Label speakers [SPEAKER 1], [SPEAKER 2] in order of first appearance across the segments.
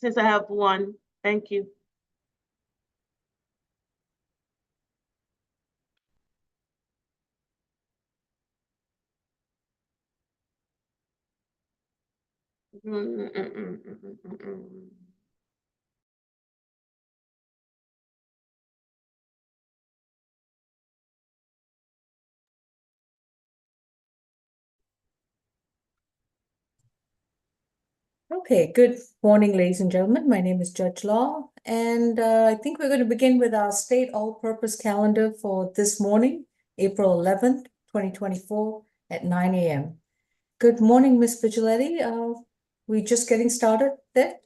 [SPEAKER 1] since I have one. Thank you.
[SPEAKER 2] Okay, good morning, ladies and gentlemen. My name is Judge Law, and I think we're going to begin with our state all-purpose calendar for this morning, April 11th, 2024 at 9 a.m. Good morning, Ms. Vigiletti. We just getting started there?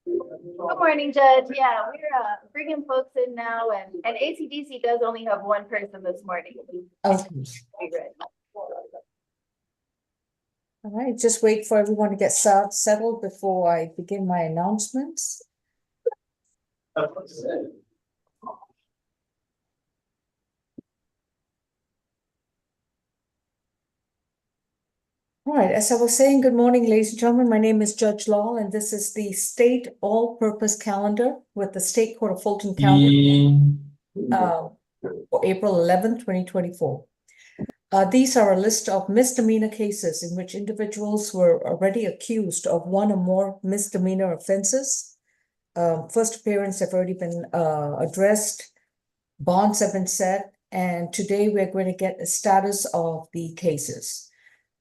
[SPEAKER 3] Good morning, Judge. Yeah, we're bringing folks in now, and ACDC does only have one person this morning.
[SPEAKER 2] Okay. All right, just wait for everyone to get settled before I begin my announcements. All right, as I was saying, good morning, ladies and gentlemen. My name is Judge Law, and this is the state all-purpose calendar with the State Court of Fulton County for April 11th, 2024. These are a list of misdemeanor cases in which individuals were already accused of one or more misdemeanor offenses. First appearance have already been addressed, bonds have been set, and today we're going to get a status of the cases.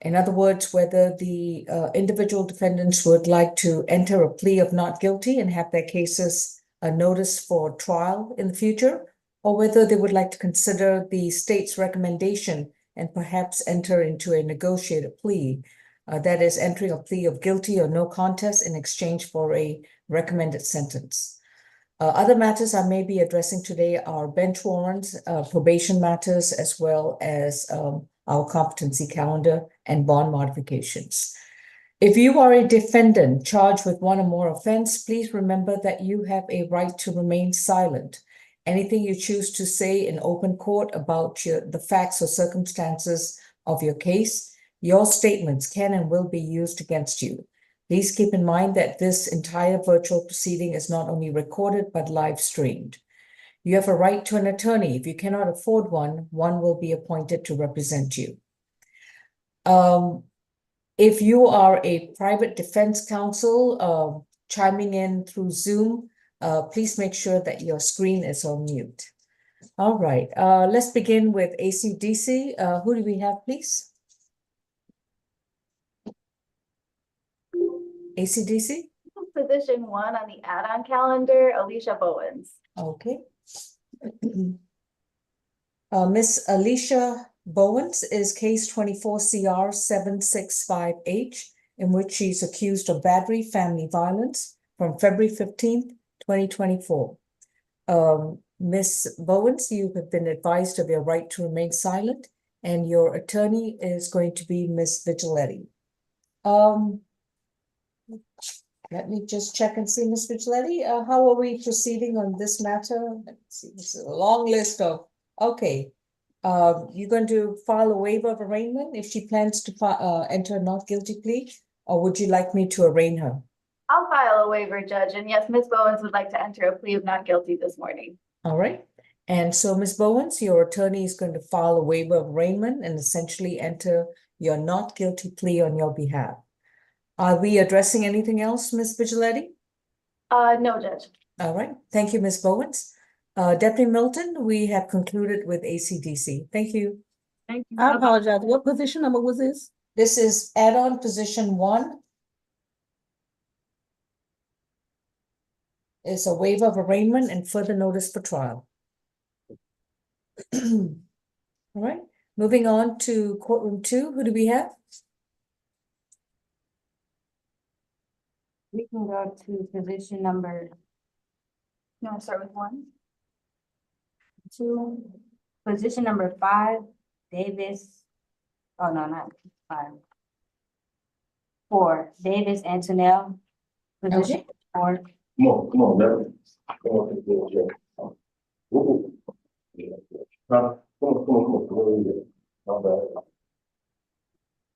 [SPEAKER 2] In other words, whether the individual defendants would like to enter a plea of not guilty and have their cases noticed for trial in the future, or whether they would like to consider the state's recommendation and perhaps enter into a negotiated plea, that is, entering a plea of guilty or no contest in exchange for a recommended sentence. Other matters I may be addressing today are bench warrants, probation matters, as well as our competency calendar and bond modifications. If you are a defendant charged with one or more offense, please remember that you have a right to remain silent. Anything you choose to say in open court about the facts or circumstances of your case, your statements can and will be used against you. Please keep in mind that this entire virtual proceeding is not only recorded, but live streamed. You have a right to an attorney. If you cannot afford one, one will be appointed to represent you. If you are a private defense counsel chiming in through Zoom, please make sure that your screen is on mute. All right, let's begin with ACDC. Who do we have, please? ACDC?
[SPEAKER 3] Position 1 on the add-on calendar, Alicia Bowens.
[SPEAKER 2] Okay. Miss Alicia Bowens is case 24 CR 765H, in which she's accused of battery, family violence from February 15th, 2024. Miss Bowens, you have been advised of your right to remain silent, and your attorney is going to be Miss Vigiletti. Let me just check and see, Ms. Vigiletti, how are we proceeding on this matter? Let's see, this is a long list of, okay. You're going to file a waiver of arraignment if she plans to enter a not guilty plea, or would you like me to arraign her?
[SPEAKER 3] I'll file a waiver, Judge, and yes, Ms. Bowens would like to enter a plea of not guilty this morning.
[SPEAKER 2] All right. And so, Ms. Bowens, your attorney is going to file a waiver of arraignment and essentially enter your not guilty plea on your behalf. Are we addressing anything else, Ms. Vigiletti?
[SPEAKER 3] No, Judge.
[SPEAKER 2] All right. Thank you, Ms. Bowens. Deputy Milton, we have concluded with ACDC. Thank you.
[SPEAKER 1] Thank you.
[SPEAKER 4] I apologize. What position number was this?
[SPEAKER 2] This is add-on position 1. It's a waiver of arraignment and further notice for trial. All right. Moving on to courtroom 2. Who do we have?
[SPEAKER 5] We can go to position number
[SPEAKER 3] You want to start with 1?
[SPEAKER 5] 2, position number 5, Davis. Oh, no, not 5. 4, Davis Antonell. Position 4.
[SPEAKER 6] Come on, man. Come on, come on. Not bad.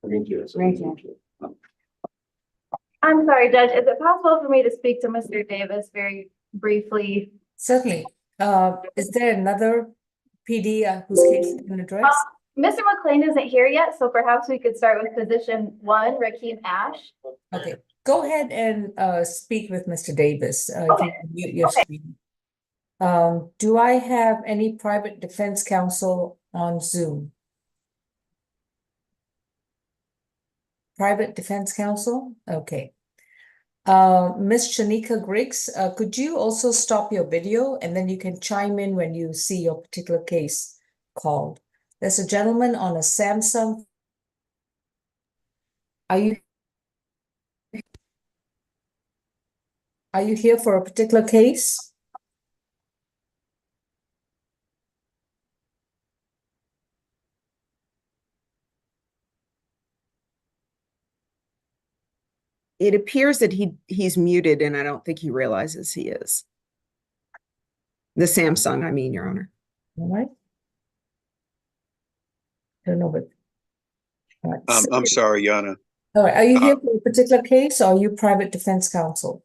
[SPEAKER 6] Green chair.
[SPEAKER 5] Green chair.
[SPEAKER 3] I'm sorry, Judge, is it possible for me to speak to Mr. Davis very briefly?
[SPEAKER 2] Certainly. Is there another PD whose case you can address?
[SPEAKER 3] Mr. McLean isn't here yet, so perhaps we could start with position 1, Rakeem Ash.
[SPEAKER 2] Okay, go ahead and speak with Mr. Davis. If you
[SPEAKER 3] Okay,
[SPEAKER 2] can mute your
[SPEAKER 3] okay.
[SPEAKER 2] screen. Do I have any private defense counsel on Zoom? Private defense counsel? Okay. Ms. Shanika Griggs, could you also stop your video and then you can chime in when you see your particular case called? There's a gentleman on a Samsung. Are you here for a particular case?
[SPEAKER 7] It appears that he's muted and I don't think he realizes he is. The Samsung, I mean, Your Honor.
[SPEAKER 2] All right. Don't know, but. All right.
[SPEAKER 8] I'm sorry, Yana.
[SPEAKER 2] All right. Are you here for a particular case or are you private defense counsel?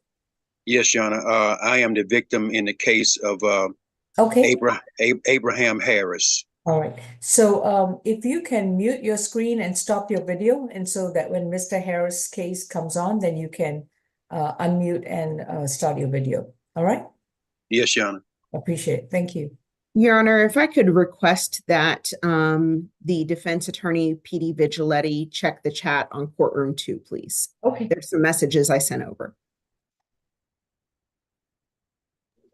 [SPEAKER 8] Yes, Yana. I am the victim in the case of
[SPEAKER 2] Okay.
[SPEAKER 8] Abraham Harris.
[SPEAKER 2] All right. So if you can mute your screen and stop your video, and so that when Mr. Harris' case comes on, then you can unmute and start your video. All right?
[SPEAKER 8] Yes, Yana.
[SPEAKER 2] Appreciate it. Thank you.
[SPEAKER 7] Your Honor, if I could request that the defense attorney, PD Vigiletti, check the chat on courtroom 2, please.
[SPEAKER 2] Okay.
[SPEAKER 7] There's some messages I sent over.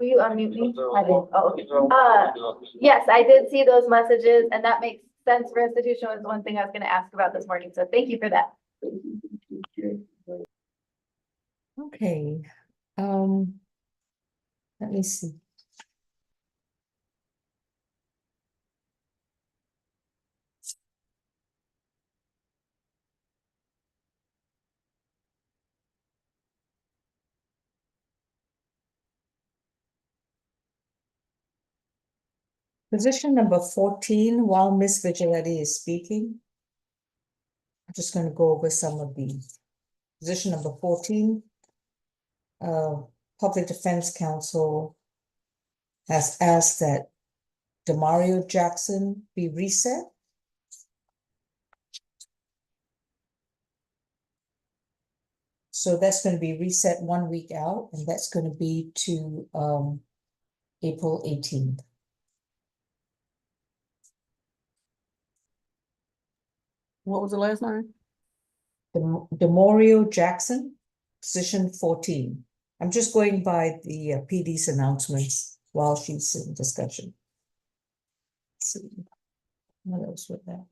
[SPEAKER 3] Will you unmute me? I did. Oh, okay. Yes, I did see those messages, and that makes sense. Restitution was one thing I was going to ask about this morning, so thank you for that.
[SPEAKER 2] Okay. Let me see. Position number 14, while Ms. Vigiletti is speaking, I'm just going to go over some of the position number 14. Public Defense Counsel has asked that Demario Jackson be reset. So that's going to be reset 1 week out, and that's going to be to April 18th.
[SPEAKER 4] What was the last name?
[SPEAKER 2] Demario Jackson, position 14. I'm just going by the PD's announcements while she's in discussion. Let's see what else with that.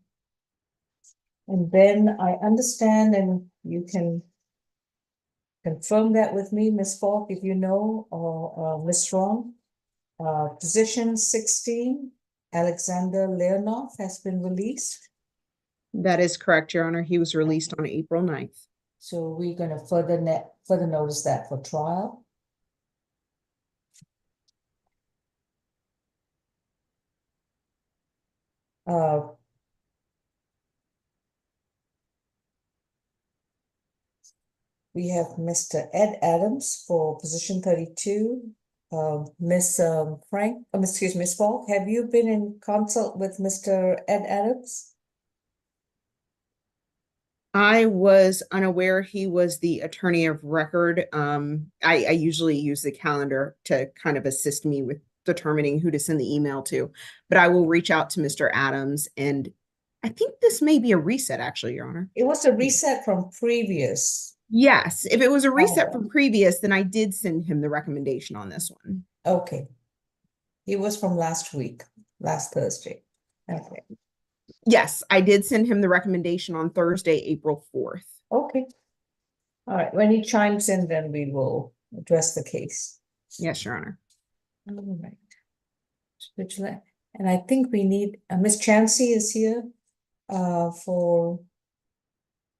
[SPEAKER 2] And then I understand, and you can confirm that with me, Ms. Falk, if you know, or Ms. Strong. Position 16, Alexander Leonov has been released.
[SPEAKER 7] That is correct, Your Honor. He was released on April 9th.
[SPEAKER 2] So we're going to further notice that for trial. We have Mr. Ed Adams for position 32. Ms. Ms. Falk, have you been in consult with Mr. Ed Adams?
[SPEAKER 7] I was unaware he was the attorney of record. I usually use the calendar to kind of assist me with determining who to send the email to, but I will reach out to Mr. Adams, and I think this may be a reset, actually, Your Honor.
[SPEAKER 2] It was a reset from previous.
[SPEAKER 7] Yes, if it was a reset
[SPEAKER 2] Oh.
[SPEAKER 7] from previous, then I did send him the recommendation on this one.
[SPEAKER 2] Okay. It was from last week, last Thursday. Okay.
[SPEAKER 7] Yes, I did send him the recommendation on Thursday, April 4th.
[SPEAKER 2] Okay. All right. When he chimes in, then we will address the case.
[SPEAKER 7] Yes, Your Honor.
[SPEAKER 2] All right. Vigilant. And I think we need, Ms. Chansey is here for,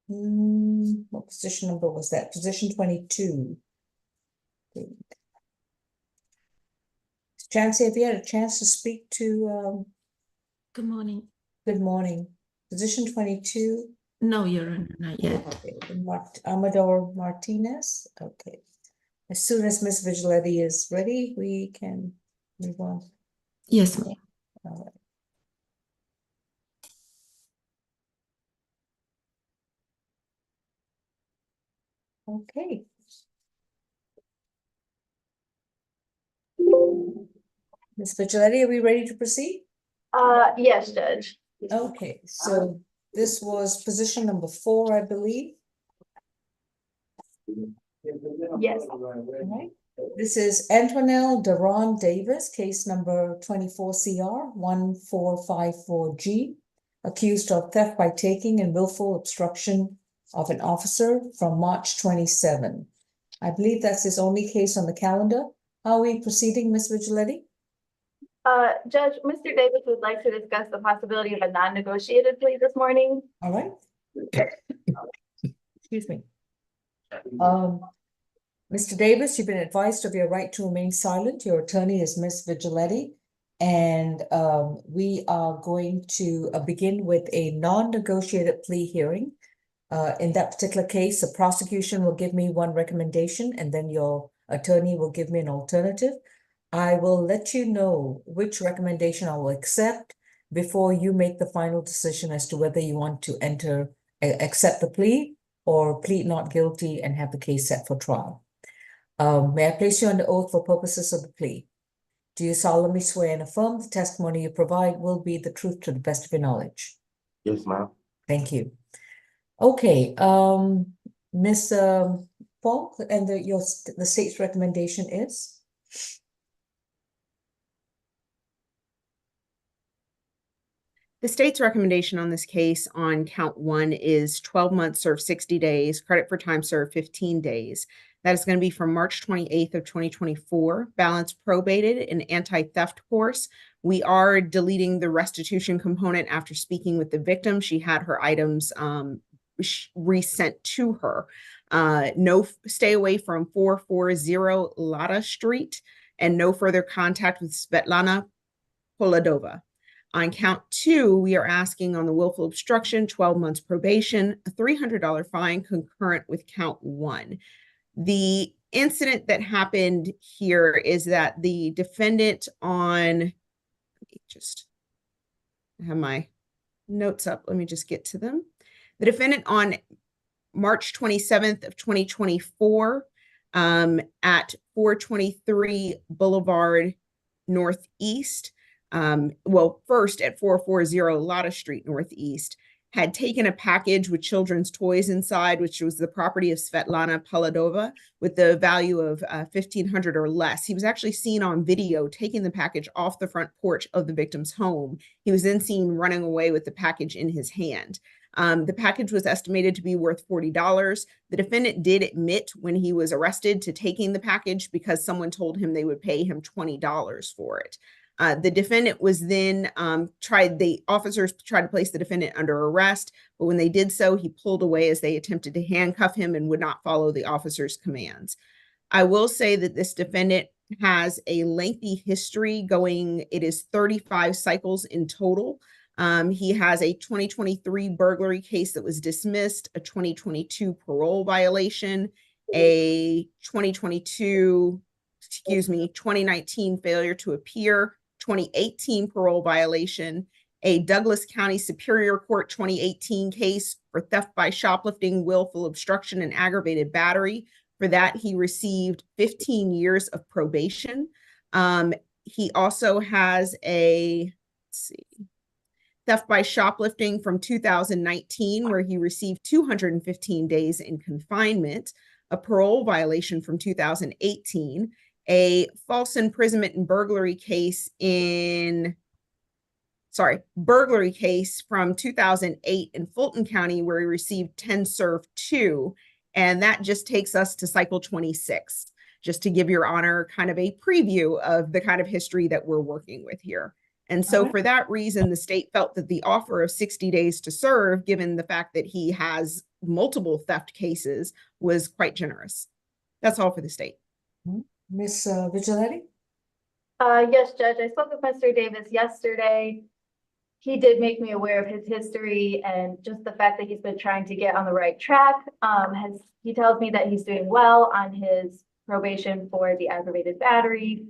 [SPEAKER 2] what position number was that? Position 22. Ms. Chansey, have you had a chance to speak to,
[SPEAKER 4] Good morning.
[SPEAKER 2] good morning. Position 22,
[SPEAKER 9] No, Your Honor, not yet.
[SPEAKER 2] Okay, Amador Martinez, okay. As soon as Ms. Vigiletti is ready, we can move on.
[SPEAKER 9] Yes, ma'am.
[SPEAKER 2] All right. Okay. Ms. Vigiletti, are we ready to proceed?
[SPEAKER 3] Yes, Judge.
[SPEAKER 2] Okay, so this was position number 4, I believe.
[SPEAKER 3] Yes.
[SPEAKER 2] All right. This is Antonelle Deron Davis, case number 24 CR 1454G, accused of theft by taking and willful obstruction of an officer from March 27. I believe that's his only case on the calendar. How are we proceeding, Ms. Vigiletti?
[SPEAKER 3] Judge, Mr. Davis would like to discuss the possibility of a non-negotiated plea this morning.
[SPEAKER 2] All right. Excuse me. Mr. Davis, you've been advised of your right to remain silent. Your attorney is Ms. Vigiletti. And we are going to begin with a non-negotiated plea hearing. In that particular case, the prosecution will give me one recommendation and then your attorney will give me an alternative. I will let you know which recommendation I will accept before you make the final decision as to whether you want to accept the plea or plead not guilty and have the case set for trial. May I place you under oath for purposes of the plea? Do you solemnly swear and affirm the testimony you provide will be the truth to the best of your knowledge?
[SPEAKER 6] Yes, ma'am.
[SPEAKER 2] Thank you. Okay, Ms. Falk, and the state's recommendation is?
[SPEAKER 7] The state's recommendation on this case on count 1 is 12 months served 60 days, credit for time served 15 days. That is going to be from March 28th of 2024, balance probated in anti-theft course. We are deleting the restitution component after speaking with the victim. She had her items resent to her. Stay away from 440 Lada Street and no further contact with Svetlana Poladova. On count 2, we are asking on the willful obstruction, 12 months probation, a $300 fine concurrent with count 1. The incident that happened here is that the defendant I have my notes up. Let me just get to them. The defendant on March 27th of 2024 at 423 Boulevard Northeast, first at 440 Lotta Street Northeast, had taken a package with children's toys inside, which was the property of Svetlana Poladova, with the value of $1,500 or less. He was actually seen on video taking the package off the front porch of the victim's home. He was then seen running away with the package in his hand. The package was estimated to be worth $40. The defendant did admit when he was arrested to taking the package because someone told him they would pay him $20 for it. The defendant was then officers tried to place the defendant under arrest, but when they did so, he pulled away as they attempted to handcuff him and would not follow the officer's commands. I will say that this defendant has a lengthy history going. It is 35 cycles in total. He has a 2023 burglary case that was dismissed, a 2022 parole violation, a 2019 failure to appear, 2018 parole violation, a Douglas County Superior Court 2018 case for theft by shoplifting, willful obstruction, and aggravated battery. For that, he received 15 years of probation. He also has a, theft by shoplifting from 2019, where he received 215 days in confinement, a parole violation from 2018, a false imprisonment and burglary case from 2008 in Fulton County, where he received 10 served 2. And that just takes us to cycle 26, just to give your honor kind of a preview of the kind of history that we're working with here. And so for that reason, the state felt that the offer of 60 days to serve, given the fact that he has multiple theft cases, was quite generous. That's all for the state.
[SPEAKER 2] Ms. Vigiletti?
[SPEAKER 3] Yes, Judge, I spoke with Mr. Davis yesterday. he did make me aware of his history and just the fact that he's been trying to get on the right track. He tells me that he's doing well on his probation for the aggravated battery.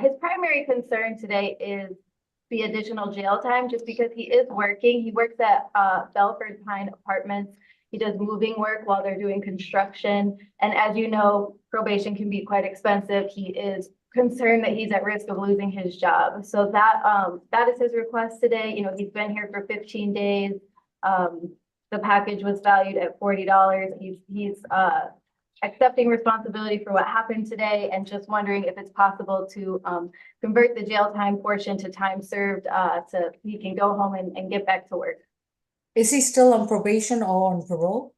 [SPEAKER 3] His primary concern today is the additional jail time, just because he is working. He works at Belford Pine Apartments. He does moving work while they're doing construction. And as you know, probation can be quite expensive. He is concerned that he's at risk of losing his job. So that is his request today. You know, he's been here for 15 days. The package was valued at $40. He's accepting responsibility for what happened today and just wondering if it's possible to convert the jail time portion to time served so he can go home and get back to work.
[SPEAKER 2] Is he still on probation or on parole?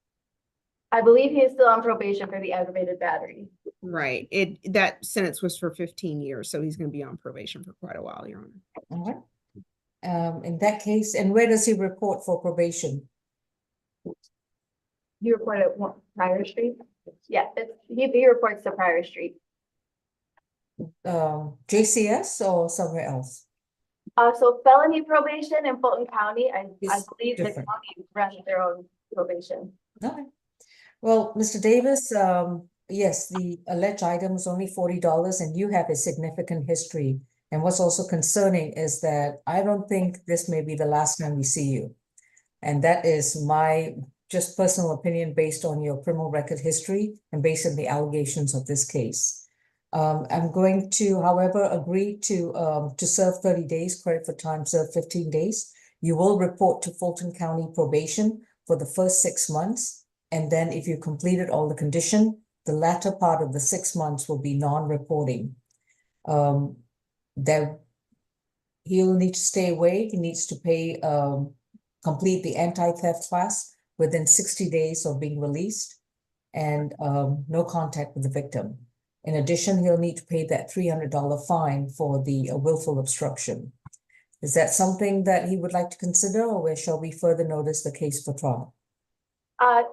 [SPEAKER 3] I believe he is still on probation for the aggravated battery.
[SPEAKER 7] Right. That sentence was for 15 years, so he's going to be on probation for quite a while, Your Honor.
[SPEAKER 2] All right. In that case, and where does he report for probation?
[SPEAKER 3] He reported at Pryor Street? Yeah, he reports to Pryor Street.
[SPEAKER 2] JCS or somewhere else?
[SPEAKER 3] So felony probation in Fulton County, I
[SPEAKER 2] Is
[SPEAKER 3] believe the
[SPEAKER 2] different.
[SPEAKER 3] county runs their own probation.
[SPEAKER 2] Okay. Well, Mr. Davis, yes, the alleged item is only $40 and you have a significant history. And what's also concerning is that I don't think this may be the last time we see you. And that is my just personal opinion based on your criminal record history and based on the allegations of this case. I'm going to, however, agree to serve 30 days, credit for time served 15 days. You will report to Fulton County probation for the first 6 months. And then if you completed all the condition, the latter part of the 6 months will be non-reporting. That he'll need to stay away. He needs to pay, complete the anti-theft class within 60 days of being released and no contact with the victim. In addition, he'll need to pay that $300 fine for the willful obstruction. Is that something that he would like to consider, or where shall we further notice the case for trial?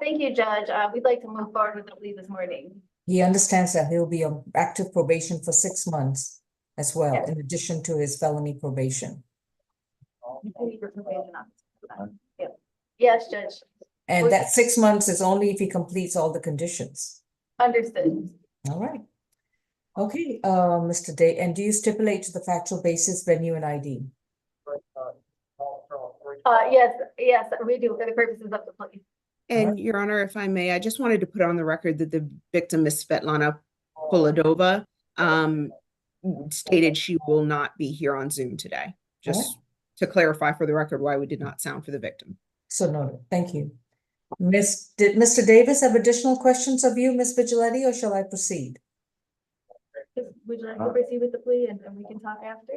[SPEAKER 3] Thank you, Judge. We'd like to move forward with the plea this morning.
[SPEAKER 2] He understands that he'll be on active probation for 6 months as well,
[SPEAKER 3] Yes.
[SPEAKER 2] in addition to his felony probation.
[SPEAKER 3] Yep. Yes, Judge.
[SPEAKER 2] And that 6 months is only if he completes all the conditions.
[SPEAKER 3] Understood.
[SPEAKER 2] All right. Okay, Mr. Day, and do you stipulate to the factual basis, venue, and ID?
[SPEAKER 3] Yes, we do for the purposes of the plea.
[SPEAKER 7] And Your Honor, if I may, I just wanted to put on the record that the victim, Ms. Svetlana Poladova, stated she will not be here on Zoom today. Just to clarify for the record why we did not sound for the victim.
[SPEAKER 2] So noted. Thank you. Did Mr. Davis have additional questions of you, Ms. Vigiletti, or shall I proceed?
[SPEAKER 3] Would you like to proceed with the plea and we can talk after?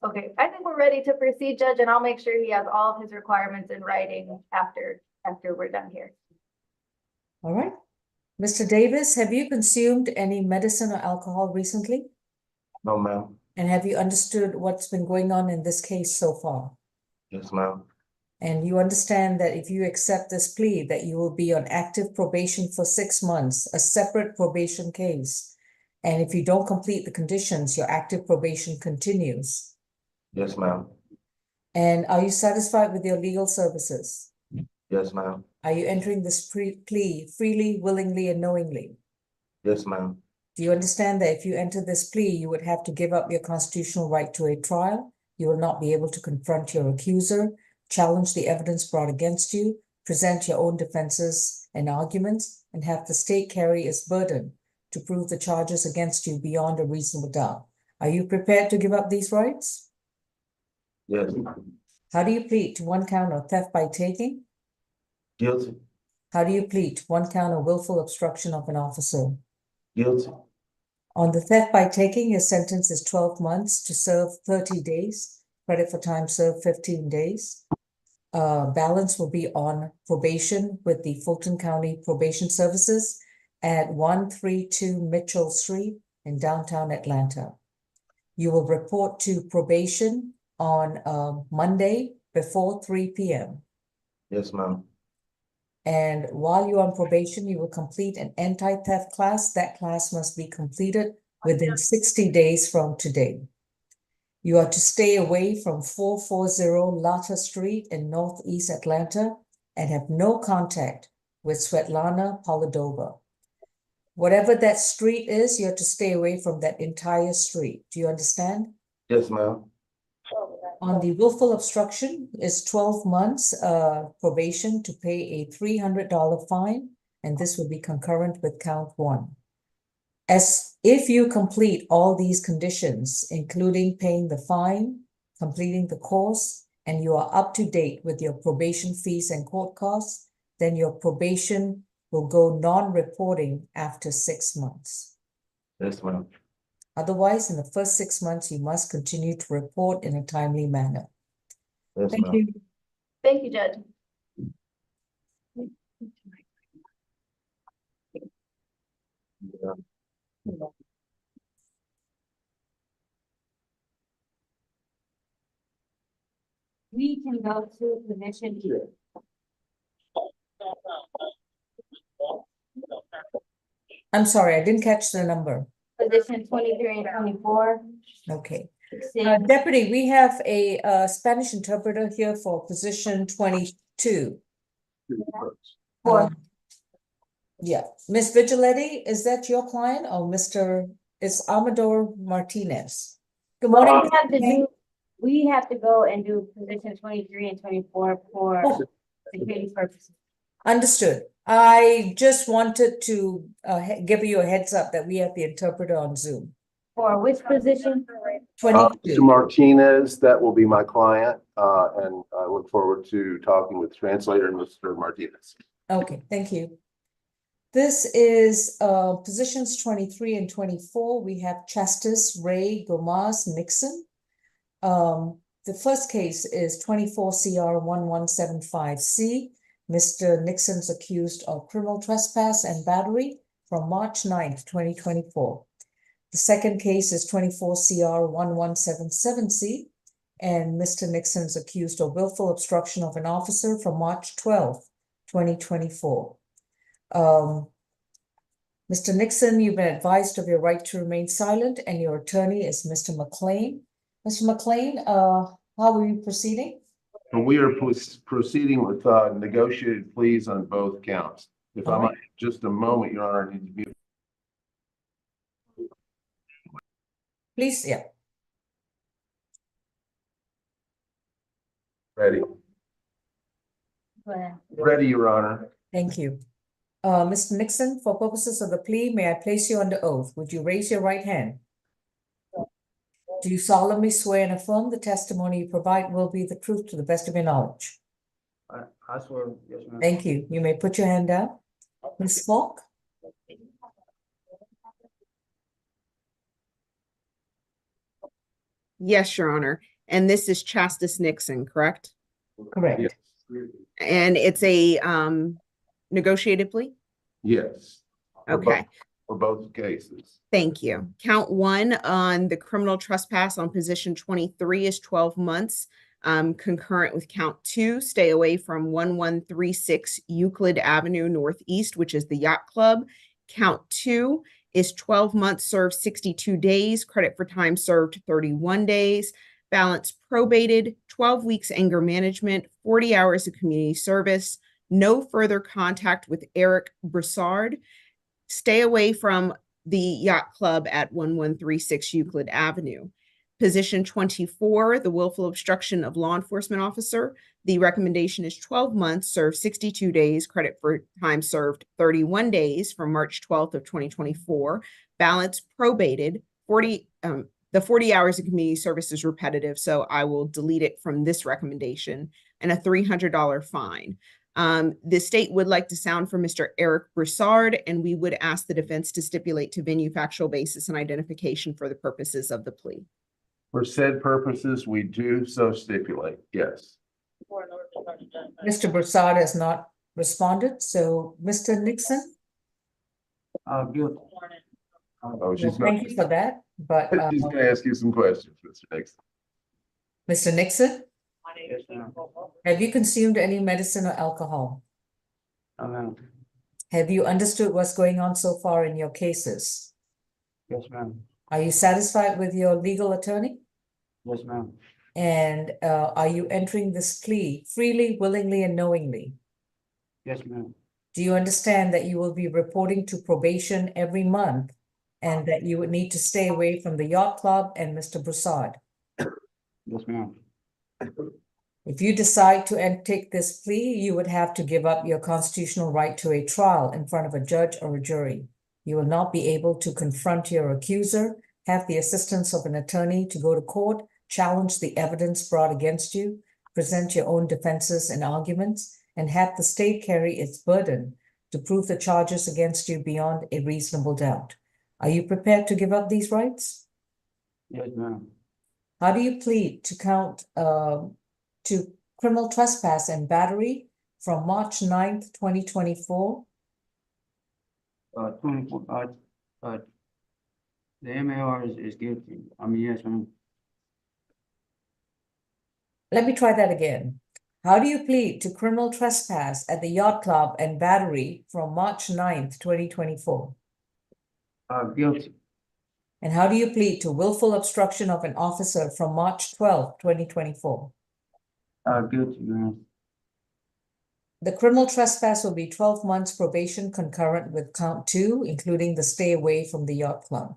[SPEAKER 3] Okay, I think we're ready to proceed, Judge, and I'll make sure he has all of his requirements in writing after we're done here.
[SPEAKER 2] All right. Mr. Davis, have you consumed any medicine or alcohol recently?
[SPEAKER 6] No, ma'am.
[SPEAKER 2] And have you understood what's been going on in this case so far?
[SPEAKER 6] Yes, ma'am.
[SPEAKER 2] And you understand that if you accept this plea, that you will be on active probation for 6 months, a separate probation case. And if you don't complete the conditions, your active probation continues.
[SPEAKER 6] Yes, ma'am.
[SPEAKER 2] And are you satisfied with your legal services?
[SPEAKER 6] Yes, ma'am.
[SPEAKER 2] Are you entering this plea freely, willingly, and knowingly?
[SPEAKER 6] Yes, ma'am.
[SPEAKER 2] Do you understand that if you enter this plea, you would have to give up your constitutional right to a trial? You will not be able to confront your accuser, challenge the evidence brought against you, present your own defenses and arguments, and have the state carry its burden to prove the charges against you beyond a reasonable doubt. Are you prepared to give up these rights?
[SPEAKER 6] Yes.
[SPEAKER 2] How do you plead to 1 count of theft by taking?
[SPEAKER 6] Guilty.
[SPEAKER 2] How do you plead to 1 count of willful obstruction of an officer?
[SPEAKER 6] Guilty.
[SPEAKER 2] On the theft by taking, your sentence is 12 months to serve 30 days, credit for time served 15 days. Balance will be on probation with the Fulton County Probation Services at 132 Mitchell Street in downtown Atlanta. You will report to probation on Monday before 3 p.m.
[SPEAKER 6] Yes, ma'am.
[SPEAKER 2] And while you're on probation, you will complete an anti-theft class. That class must be completed within 60 days from today. You are to stay away from 440 Lata Street in Northeast Atlanta and have no contact with Svetlana Polidova. Whatever that street is, you have to stay away from that entire street. Do you understand?
[SPEAKER 6] Yes, ma'am.
[SPEAKER 2] On the willful obstruction is 12 months probation to pay a $300 fine, and this will be concurrent with count 1. As if you complete all these conditions, including paying the fine, completing the course, and you are up to date with your probation fees and court costs, then your probation will go non-reporting after 6 months.
[SPEAKER 6] Yes, ma'am.
[SPEAKER 2] Otherwise, in the first 6 months, you must continue to report in a timely manner.
[SPEAKER 6] Yes,
[SPEAKER 2] Thank
[SPEAKER 6] ma'am.
[SPEAKER 2] you.
[SPEAKER 3] Thank you, Judge.
[SPEAKER 5] We can go to position
[SPEAKER 2] I'm sorry, I didn't catch the number.
[SPEAKER 5] position 23 and 24.
[SPEAKER 2] Okay.
[SPEAKER 5] Same.
[SPEAKER 2] Deputy, we have a Spanish interpreter here for position 22.
[SPEAKER 5] Four.
[SPEAKER 2] Um, Yeah, Miss Vigiletti, is that your client or it's Amador Martinez? Good
[SPEAKER 5] Well,
[SPEAKER 2] morning.
[SPEAKER 5] we have to go and do position 23 and 24 for
[SPEAKER 2] Oh.
[SPEAKER 5] security purposes.
[SPEAKER 2] Understood. I just wanted to give you a heads up that we have the interpreter on Zoom.
[SPEAKER 5] For which position?
[SPEAKER 10] Mr.
[SPEAKER 2] 22.
[SPEAKER 10] Martinez, that will be my client, and I look forward to talking with translator and Mr. Martinez.
[SPEAKER 2] Okay, thank you. This is positions 23 and 24. We have Chastis Ray Gomez Nixon. The first case is 24 CR 1175C. Mr. Nixon's accused of criminal trespass and battery from March 9th, 2024. The second case is 24 CR 1177C, and Mr. Nixon's accused of willful obstruction of an officer from March 12th, 2024. Mr. Nixon, you've been advised of your right to remain silent, and your attorney is Mr. McLean. Mr. McLean, how are you proceeding?
[SPEAKER 10] And we are proceeding with negotiated pleas on both counts. If I might, just a moment, Your Honor, I need to be.
[SPEAKER 2] Please, yeah.
[SPEAKER 10] Ready.
[SPEAKER 5] Go ahead.
[SPEAKER 10] Ready, Your Honor.
[SPEAKER 2] Thank you. Mr. Nixon, for purposes of the plea, may I place you under oath? Would you raise your right hand? Do you solemnly swear and affirm the testimony you provide will be the truth to the best of your knowledge?
[SPEAKER 6] I swear, yes, ma'am.
[SPEAKER 2] Thank you. You may put your hand down. Ms. Falk?
[SPEAKER 7] Yes, Your Honor. And this is Chastis Nixon, correct?
[SPEAKER 2] Correct.
[SPEAKER 10] Yes.
[SPEAKER 7] And it's a negotiated plea?
[SPEAKER 10] Yes.
[SPEAKER 7] Okay.
[SPEAKER 10] For both cases.
[SPEAKER 7] Thank you. Count 1 on the criminal trespass on position 23 is 12 months. Concurrent with count 2, stay away from 1136 Euclid Avenue Northeast, which is the yacht club. Count 2 is 12 months served 62 days, credit for time served 31 days, balance probated, 12 weeks anger management, 40 hours of community service, no further contact with Eric Broussard. Stay away from the yacht club at 1136 Euclid Avenue. Position 24, the willful obstruction of law enforcement officer. The recommendation is 12 months, served 62 days, credit for time served 31 days from March 12th of 2024. Balance probated, the 40 hours of community service is repetitive, so I will delete it from this recommendation, and a $300 fine. The state would like to sound for Mr. Eric Broussard, and we would ask the defense to stipulate to venue, factual basis, and identification for the purposes of the plea.
[SPEAKER 10] For said purposes, we do so stipulate, yes.
[SPEAKER 2] Mr. Broussard has not responded, so Mr. Nixon?
[SPEAKER 6] Guilty.
[SPEAKER 10] Oh, she's
[SPEAKER 2] Thank
[SPEAKER 10] gonna,
[SPEAKER 2] you for that, but
[SPEAKER 10] she's gonna ask you some questions, Mr. Nixon.
[SPEAKER 2] Mr. Nixon,
[SPEAKER 6] Yes, ma'am.
[SPEAKER 2] have you consumed any medicine or alcohol?
[SPEAKER 6] Ma'am.
[SPEAKER 2] Have you understood what's going on so far in your cases?
[SPEAKER 6] Yes, ma'am.
[SPEAKER 2] Are you satisfied with your legal attorney?
[SPEAKER 6] Yes, ma'am.
[SPEAKER 2] And are you entering this plea freely, willingly, and knowingly?
[SPEAKER 6] Yes, ma'am.
[SPEAKER 2] Do you understand that you will be reporting to probation every month and that you would need to stay away from the yacht club and Mr. Broussard?
[SPEAKER 6] Yes, ma'am.
[SPEAKER 2] If you decide to take this plea, you would have to give up your constitutional right to a trial in front of a judge or a jury. You will not be able to confront your accuser, have the assistance of an attorney to go to court, challenge the evidence brought against you, present your own defenses and arguments, and have the state carry its burden to prove the charges against you beyond a reasonable doubt. Are you prepared to give up these rights?
[SPEAKER 6] Yes, ma'am.
[SPEAKER 2] How do you plead to criminal trespass and battery from March 9th, 2024?
[SPEAKER 6] 24, the MAR is guilty. I mean, yes, ma'am.
[SPEAKER 2] Let me try that again. How do you plead to criminal trespass at the yacht club and battery from March 9th, 2024?
[SPEAKER 6] Guilty.
[SPEAKER 2] And how do you plead to willful obstruction of an officer from March 12th, 2024?
[SPEAKER 6] Guilty, ma'am.
[SPEAKER 2] The criminal trespass will be 12 months probation concurrent with count 2, including the stay away from the yacht club.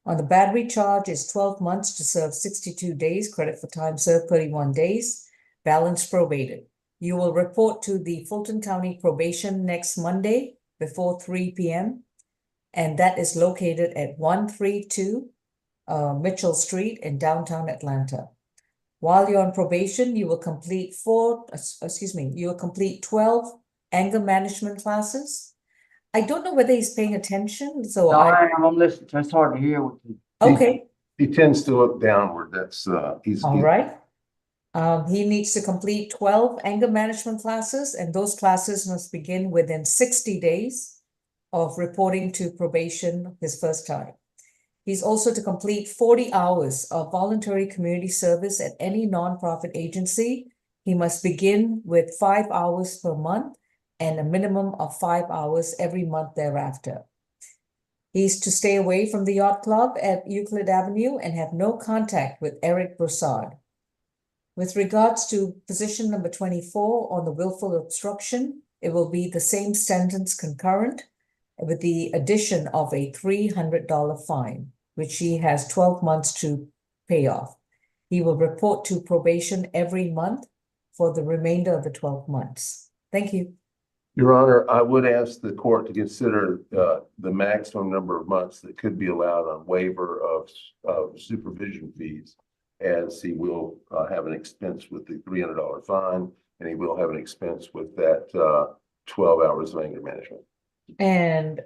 [SPEAKER 2] On the battery charge is 12 months to serve 62 days, credit for time served 31 days, balance probated. You will report to the Fulton County Probation next Monday before 3 p.m. And that is located at 132 Mitchell Street in downtown Atlanta. While you're on probation, you will complete 12 anger management classes. I don't know whether he's paying attention, so
[SPEAKER 6] No, I'm listening. It's hard to hear what you.
[SPEAKER 2] okay,
[SPEAKER 10] He tends to look downward. That's,
[SPEAKER 2] all right. He needs to complete 12 anger management classes, and those classes must begin within 60 days of reporting to probation his first time. He's also to complete 40 hours of voluntary community service at any nonprofit agency. He must begin with 5 hours per month and a minimum of 5 hours every month thereafter. He's to stay away from the yacht club at Euclid Avenue and have no contact with Eric Broussard. With regards to position number 24 on the willful obstruction, it will be the same sentence concurrent with the addition of a $300 fine, which he has 12 months to pay off. He will report to probation every month for the remainder of the 12 months. Thank you.
[SPEAKER 10] Your Honor, I would ask the court to consider the maximum number of months that could be allowed on waiver of supervision fees, as he will have an expense with the $300 fine, and he will have an expense with that 12 hours of anger management.
[SPEAKER 2] And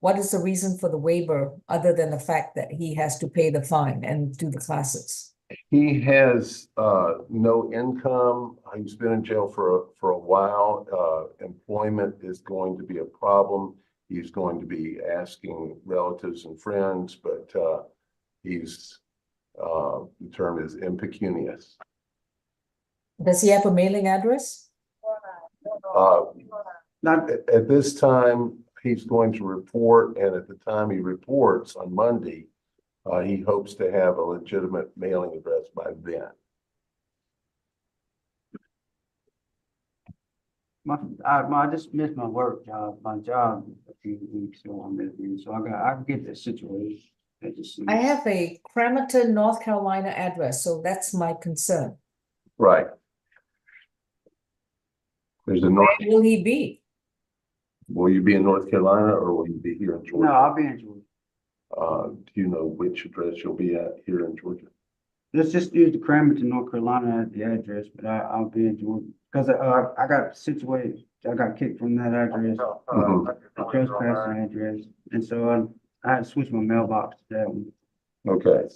[SPEAKER 2] what is the reason for the waiver other than the fact that he has to pay the fine and do the classes?
[SPEAKER 10] He has no income. He's been in jail for a while. Employment is going to be a problem. He's going to be asking relatives and friends, but he's the term is impecunious.
[SPEAKER 2] Does he have a mailing address?
[SPEAKER 10] Not at this time. He's going to report, and at the time he reports on Monday, he hopes to have a legitimate mailing address by then.
[SPEAKER 6] I just missed my work job, my job a few weeks ago. I'm missing, so I get this situation.
[SPEAKER 2] I have a Cramerton, North Carolina address, so that's my concern.
[SPEAKER 10] Right. There's a North.
[SPEAKER 2] Where will he be?
[SPEAKER 10] Will you be in North Carolina or will you be here in Georgia?
[SPEAKER 6] No, I'll be in Georgia.
[SPEAKER 10] Do you know which address you'll be at here in Georgia?
[SPEAKER 6] Let's just use the Cramerton, North Carolina as the address, but I'll be in Georgia because I got situated. I got kicked from that address, the trespassing address, and so I had to switch my mailbox to that one.
[SPEAKER 10] Okay.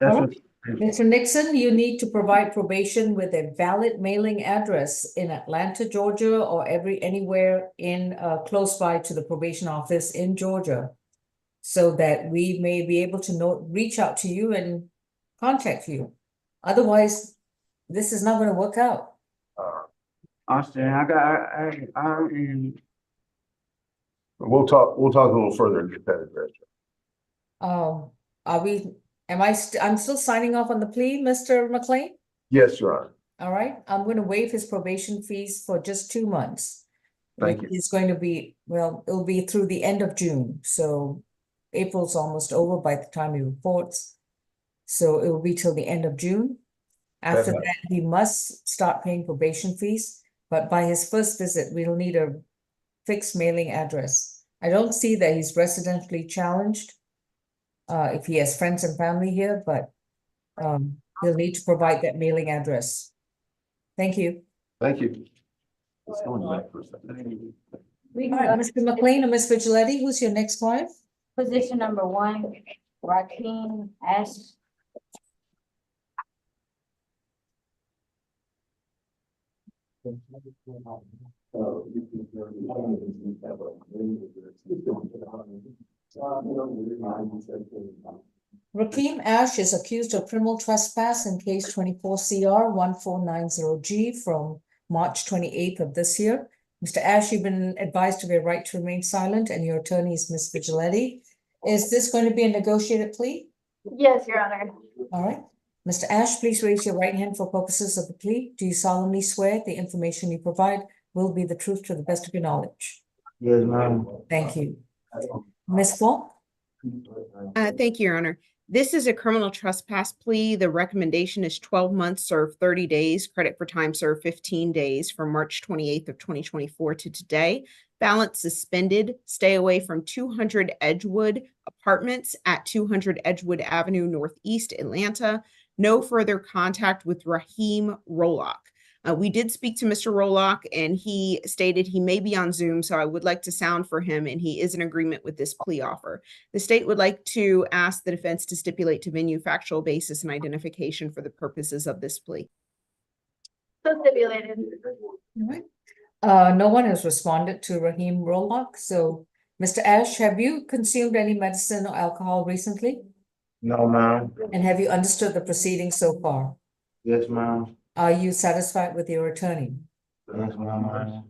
[SPEAKER 6] That's
[SPEAKER 2] All
[SPEAKER 6] what.
[SPEAKER 2] Mr. Nixon, you need to provide probation with a valid mailing address in Atlanta, Georgia, or anywhere in close by to the probation office in Georgia, so that we may be able to reach out to you and contact you. Otherwise, this is not going to work out.
[SPEAKER 6] Austin, I
[SPEAKER 10] We'll talk a little further and get that address.
[SPEAKER 2] Are we I'm still signing off on the plea, Mr. McLean?
[SPEAKER 10] Yes, Your Honor.
[SPEAKER 2] All right, I'm going to waive his probation fees for just 2 months.
[SPEAKER 10] Thank
[SPEAKER 2] which
[SPEAKER 10] you.
[SPEAKER 2] is going to be, well, it'll be through the end of June, so April's almost over by the time he reports. So it will be till the end of June. After
[SPEAKER 10] Okay.
[SPEAKER 2] that, he must start paying probation fees, but by his first visit, we'll need a fixed mailing address. I don't see that he's residentially challenged, if he has friends and family here, but he'll need to provide that mailing address. Thank you.
[SPEAKER 10] Thank you. Let's go back for a second.
[SPEAKER 5] We
[SPEAKER 2] All
[SPEAKER 5] can
[SPEAKER 2] right,
[SPEAKER 5] go
[SPEAKER 2] Mr. McLean or Ms. Vigiletti, who's your next client?
[SPEAKER 5] position number 1, Rakeem Ash.
[SPEAKER 2] Rakeem Ash is accused of criminal trespass in case 24 CR 1490G from March 28th of this year. Mr. Ash, you've been advised of your right to remain silent, and your attorney is Ms. Vigiletti. Is this going to be a negotiated plea?
[SPEAKER 3] Yes, Your Honor.
[SPEAKER 2] All right. Mr. Ash, please raise your right hand for purposes of the plea. Do you solemnly swear the information you provide will be the truth to the best of your knowledge?
[SPEAKER 6] Yes, ma'am.
[SPEAKER 2] Thank you. Ms. Falk?
[SPEAKER 7] Thank you, Your Honor. This is a criminal trespass plea. The recommendation is 12 months, serve 30 days, credit for time served 15 days from March 28th of 2024 to today. Balance suspended. Stay away from 200 Edgewood Apartments at 200 Edgewood Avenue Northeast, Atlanta. No further contact with Raheem Rolock. We did speak to Mr. Rolock, and he stated he may be on Zoom, so I would like to sound for him, and he is in agreement with this plea offer. The state would like to ask the defense to stipulate to venue, factual basis, and identification for the purposes of this plea.
[SPEAKER 3] So stipulated.
[SPEAKER 2] All right. No one has responded to Raheem Rolock. So, Mr. Ash, have you consumed any medicine or alcohol recently?
[SPEAKER 6] No, ma'am.
[SPEAKER 2] And have you understood the proceedings so far?
[SPEAKER 6] Yes, ma'am.
[SPEAKER 2] Are you satisfied with your attorney?
[SPEAKER 6] Yes, ma'am, I am.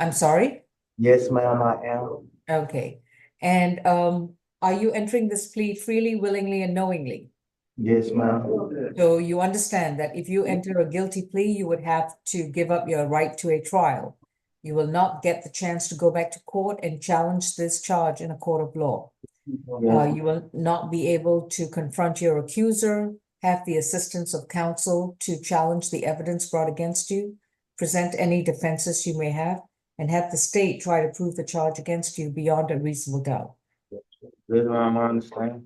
[SPEAKER 2] I'm sorry?
[SPEAKER 6] Yes, ma'am, I am.
[SPEAKER 2] Okay. And are you entering this plea freely, willingly, and knowingly?
[SPEAKER 6] Yes, ma'am.
[SPEAKER 2] So you understand that if you enter a guilty plea, you would have to give up your right to a trial. You will not get the chance to go back to court and challenge this charge in a court of law. You will not be able to confront your accuser, have the assistance of counsel to challenge the evidence brought against you, present any defenses you may have, and have the state try to prove the charge against you beyond a reasonable doubt.
[SPEAKER 6] Yes, ma'am, I understand.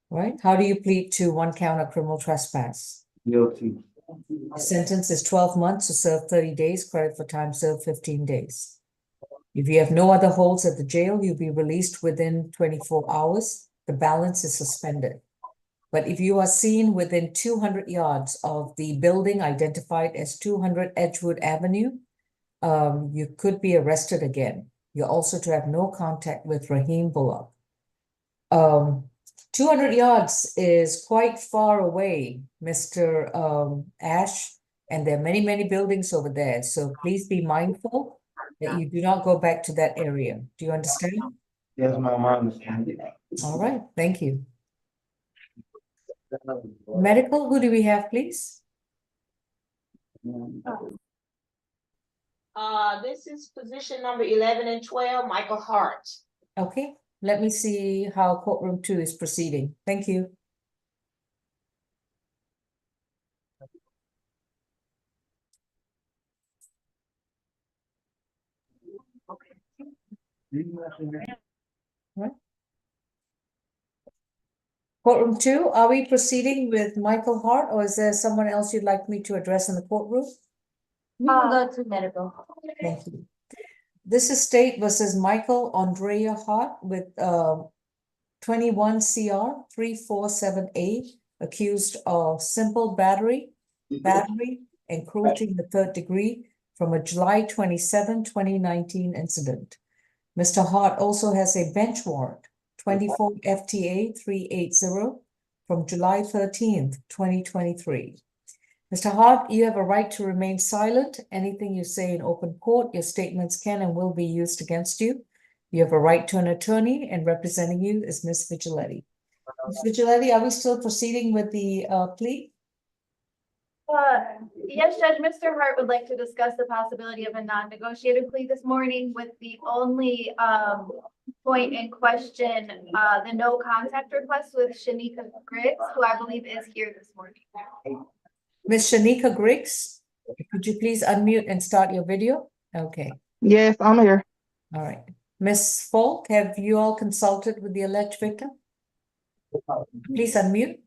[SPEAKER 2] Right? How do you plead to 1 count of criminal trespass?
[SPEAKER 6] Guilty.
[SPEAKER 2] The sentence is 12 months to serve 30 days, credit for time served 15 days. If you have no other holds at the jail, you'll be released within 24 hours. The balance is suspended. But if you are seen within 200 yards of the building identified as 200 Edgewood Avenue, you could be arrested again. You're also to have no contact with Raheem Bullock. 200 yards is quite far away, Mr. Ash, and there are many, many buildings over there. So please be mindful that you do not go back to that area. Do you understand?
[SPEAKER 6] Yes, ma'am, I understand.
[SPEAKER 2] All right, thank you. Medical, who do we have, please?
[SPEAKER 1] This is position number 11 and 12, Michael Hart.
[SPEAKER 2] Okay, let me see how courtroom 2 is proceeding. Thank you. Courtroom 2, are we proceeding with Michael Hart, or is there someone else you'd like me to address in the courtroom?
[SPEAKER 5] We can go to medical.
[SPEAKER 2] Thank you. This is State versus Michael Andrea Hart with 21 CR 347A, accused of simple battery, and cruelty in the 3rd degree from a July 27, 2019 incident. Mr. Hart also has a bench warrant, 24 FTA 380 from July 13th, 2023. Mr. Hart, you have a right to remain silent. Anything you say in open court, your statements can and will be used against you. You have a right to an attorney, and representing you is Ms. Vigiletti. Ms. Vigilante, are we still proceeding with the plea?
[SPEAKER 3] Yes, Judge, Mr. Hart would like to discuss the possibility of a non-negotiated plea this morning with the only point in question, the no contact request with Shanika Griggs, who I believe is here this morning.
[SPEAKER 2] Ms. Shanika Griggs, could you please unmute and start your video? Okay,
[SPEAKER 11] Yes, I'm here.
[SPEAKER 2] all right. Ms. Falk, have you all consulted with the alleged victim? Please unmute.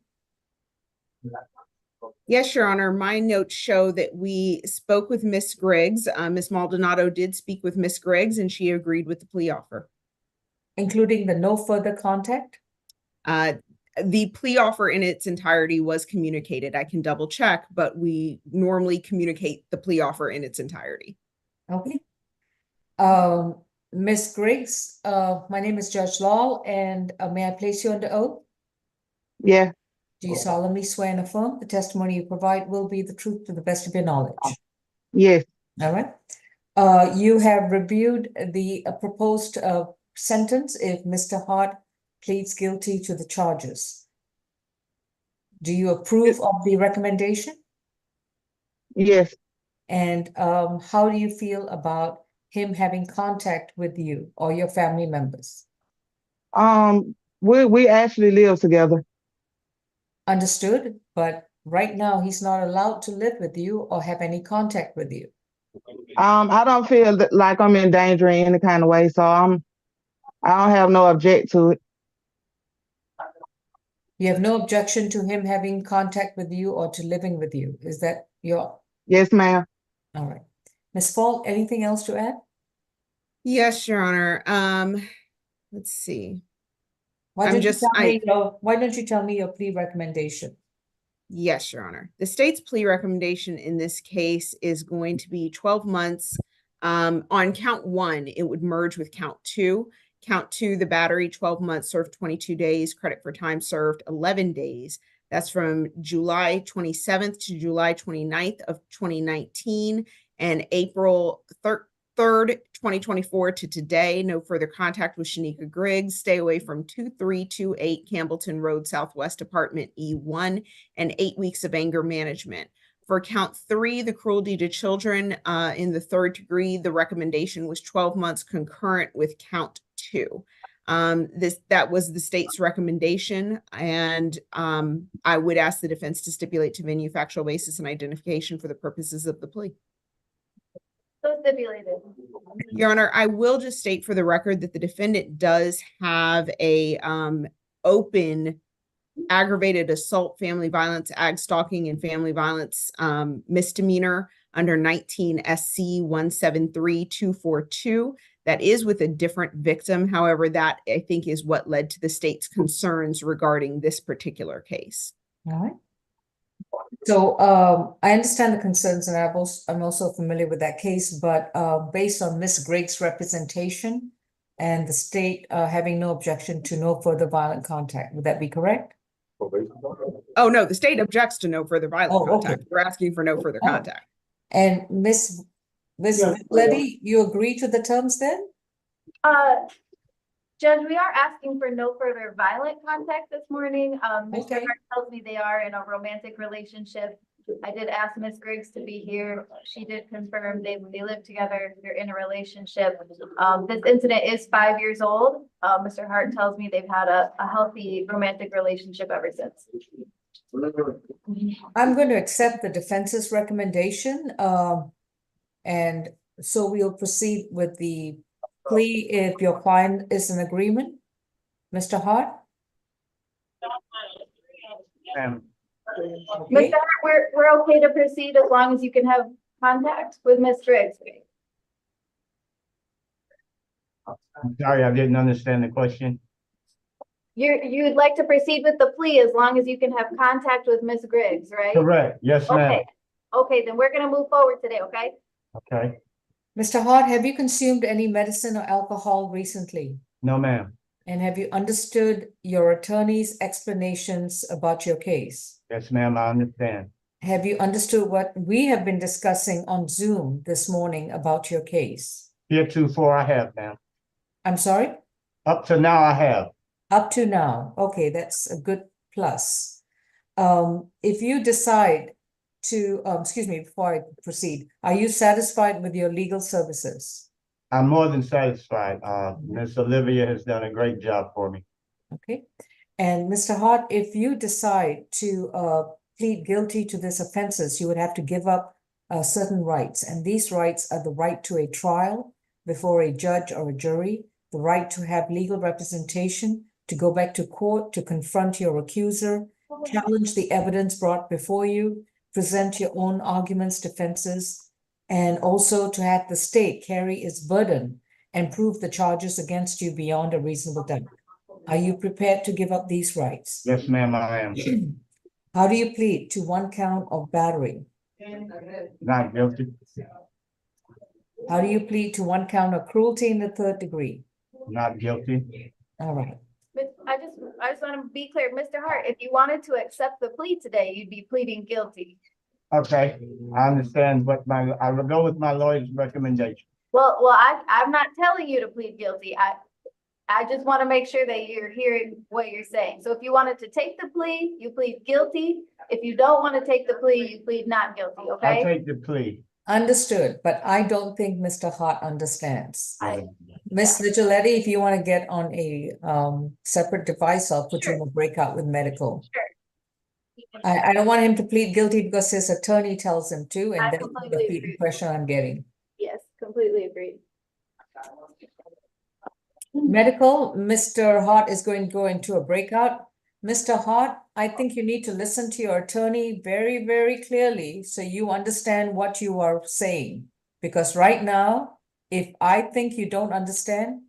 [SPEAKER 7] Yes, Your Honor, my notes show that we spoke with Miss Griggs. Miss Maldonado did speak with Miss Griggs and she agreed with the plea offer.
[SPEAKER 2] Including the no further contact?
[SPEAKER 7] The plea offer in its entirety was communicated. I can double check, but we normally communicate the plea offer in its entirety.
[SPEAKER 2] Okay. Ms. Griggs, my name is Judge Law, and may I place you under oath?
[SPEAKER 11] Yeah,
[SPEAKER 2] Do you solemnly swear and affirm the testimony you provide will be the truth to the best of your knowledge?
[SPEAKER 11] yes,
[SPEAKER 2] All right. You have reviewed the proposed sentence if Mr. Hart pleads guilty to the charges. Do you approve of the recommendation?
[SPEAKER 11] yes.
[SPEAKER 2] And how do you feel about him having contact with you or your family members?
[SPEAKER 11] We actually live together.
[SPEAKER 2] Understood, but right now he's not allowed to live with you or have any contact with you.
[SPEAKER 11] I don't feel like I'm in danger in any kind of way, so I don't have no object to it.
[SPEAKER 2] You have no objection to him having contact with you or to living with you. Is that your?
[SPEAKER 11] Yes, ma'am.
[SPEAKER 2] All right. Ms. Falk, anything else to add?
[SPEAKER 7] Yes, Your Honor. Let's see.
[SPEAKER 2] Why
[SPEAKER 7] I'm
[SPEAKER 2] don't
[SPEAKER 7] just-
[SPEAKER 2] why don't you tell me your plea recommendation?
[SPEAKER 7] Yes, Your Honor. The state's plea recommendation in this case is going to be 12 months. On count 1, it would merge with count 2. Count 2, the battery, 12 months, served 22 days, credit for time served 11 days. That's from July 27th to July 29th of 2019 and April 3rd, 2024 to today. No further contact with Shanika Griggs. Stay away from 2328 Campbellton Road Southwest, apartment E1, and 8 weeks of anger management. For count 3, the cruelty to children in the 3rd degree, the recommendation was 12 months concurrent with count 2. That was the state's recommendation, and I would ask the defense to stipulate to venue, factual basis, and identification for the purposes of the plea.
[SPEAKER 3] So stipulated.
[SPEAKER 7] Your Honor, I will just state for the record that the defendant does have a open aggravated assault, family violence, ag stalking, and family violence misdemeanor under 19 SC 173242. That is with a different victim. However, that I think is what led to the state's concerns regarding this particular case.
[SPEAKER 2] All right. So I understand the concerns, and I'm also familiar with that case, but based on Ms. Griggs' representation and the state having no objection to no further violent contact, would that be correct?
[SPEAKER 7] Oh, no, the state objects to no further violent
[SPEAKER 2] Oh, okay.
[SPEAKER 7] contact. We're asking for no further contact.
[SPEAKER 2] And Ms. Letty, you agree to the terms then?
[SPEAKER 3] Judge, we are asking for no further violent contact this morning. Mr.
[SPEAKER 2] Okay.
[SPEAKER 3] Hart tells me they are in a romantic relationship. I did ask Ms. Griggs to be here. She did confirm they live together. They're in a relationship. This incident is 5 years old. Mr. Hart tells me they've had a healthy romantic relationship ever since.
[SPEAKER 2] I'm going to accept the defense's recommendation. And so we'll proceed with the plea if your client is in agreement. Mr. Hart?
[SPEAKER 3] Mr. Hart, we're okay to proceed as long as you can have contact with Ms. Griggs.
[SPEAKER 6] I'm sorry, I didn't understand the question.
[SPEAKER 3] You'd like to proceed with the plea as long as you can have contact with Ms. Griggs, right?
[SPEAKER 6] Correct, yes, ma'am.
[SPEAKER 3] Okay, okay, then we're gonna move forward today, okay?
[SPEAKER 6] Okay,
[SPEAKER 2] Mr. Hart, have you consumed any medicine or alcohol recently?
[SPEAKER 6] no, ma'am.
[SPEAKER 2] And have you understood your attorney's explanations about your case?
[SPEAKER 6] Yes, ma'am, I understand.
[SPEAKER 2] Have you understood what we have been discussing on Zoom this morning about your case?
[SPEAKER 6] Heretofore I have, ma'am.
[SPEAKER 2] I'm sorry?
[SPEAKER 6] Up to now I have.
[SPEAKER 2] Up to now, okay, that's a good plus. If you decide to, excuse me, before I proceed, are you satisfied with your legal services?
[SPEAKER 6] I'm more than satisfied. Miss Olivia has done a great job for me.
[SPEAKER 2] Okay, and Mr. Hart, if you decide to plead guilty to these offenses, you would have to give up certain rights, and these rights are the right to a trial before a judge or a jury, the right to have legal representation, to go back to court, to confront your accuser, challenge the evidence brought before you, present your own arguments, defenses, and also to have the state carry its burden and prove the charges against you beyond a reasonable doubt. Are you prepared to give up these rights?
[SPEAKER 6] Yes, ma'am, I am.
[SPEAKER 2] How do you plead to one count of battery?
[SPEAKER 6] Not guilty.
[SPEAKER 2] How do you plead to one count of cruelty in the third degree?
[SPEAKER 6] Not guilty.
[SPEAKER 2] All right.
[SPEAKER 3] But I just want to be clear, Mr. Hart, if you wanted to accept the plea today, you'd be pleading guilty.
[SPEAKER 6] Okay, I understand, but I will go with my lawyer's recommendation.
[SPEAKER 3] Well, I'm not telling you to plead guilty. I just want to make sure that you're hearing what you're saying. So if you wanted to take the plea, you plead guilty. If you don't want to take the plea, you plead not guilty,
[SPEAKER 6] I'll
[SPEAKER 3] okay?
[SPEAKER 6] take the plea.
[SPEAKER 2] Understood, but I don't think Mr. Hart understands. Ms. Vigiletti, if you want to get on a separate device, I'll put you in a breakout with medical.
[SPEAKER 3] Sure.
[SPEAKER 2] I don't want him to plead guilty because his attorney tells him to, and
[SPEAKER 3] I
[SPEAKER 2] that's
[SPEAKER 3] completely
[SPEAKER 2] the
[SPEAKER 3] agree.
[SPEAKER 2] impression I'm getting.
[SPEAKER 3] Yes, completely agreed.
[SPEAKER 2] Medical, Mr. Hart is going to go into a breakout. Mr. Hart, I think you need to listen to your attorney very, very clearly so you understand what you are saying. Because right now, if I think you don't understand,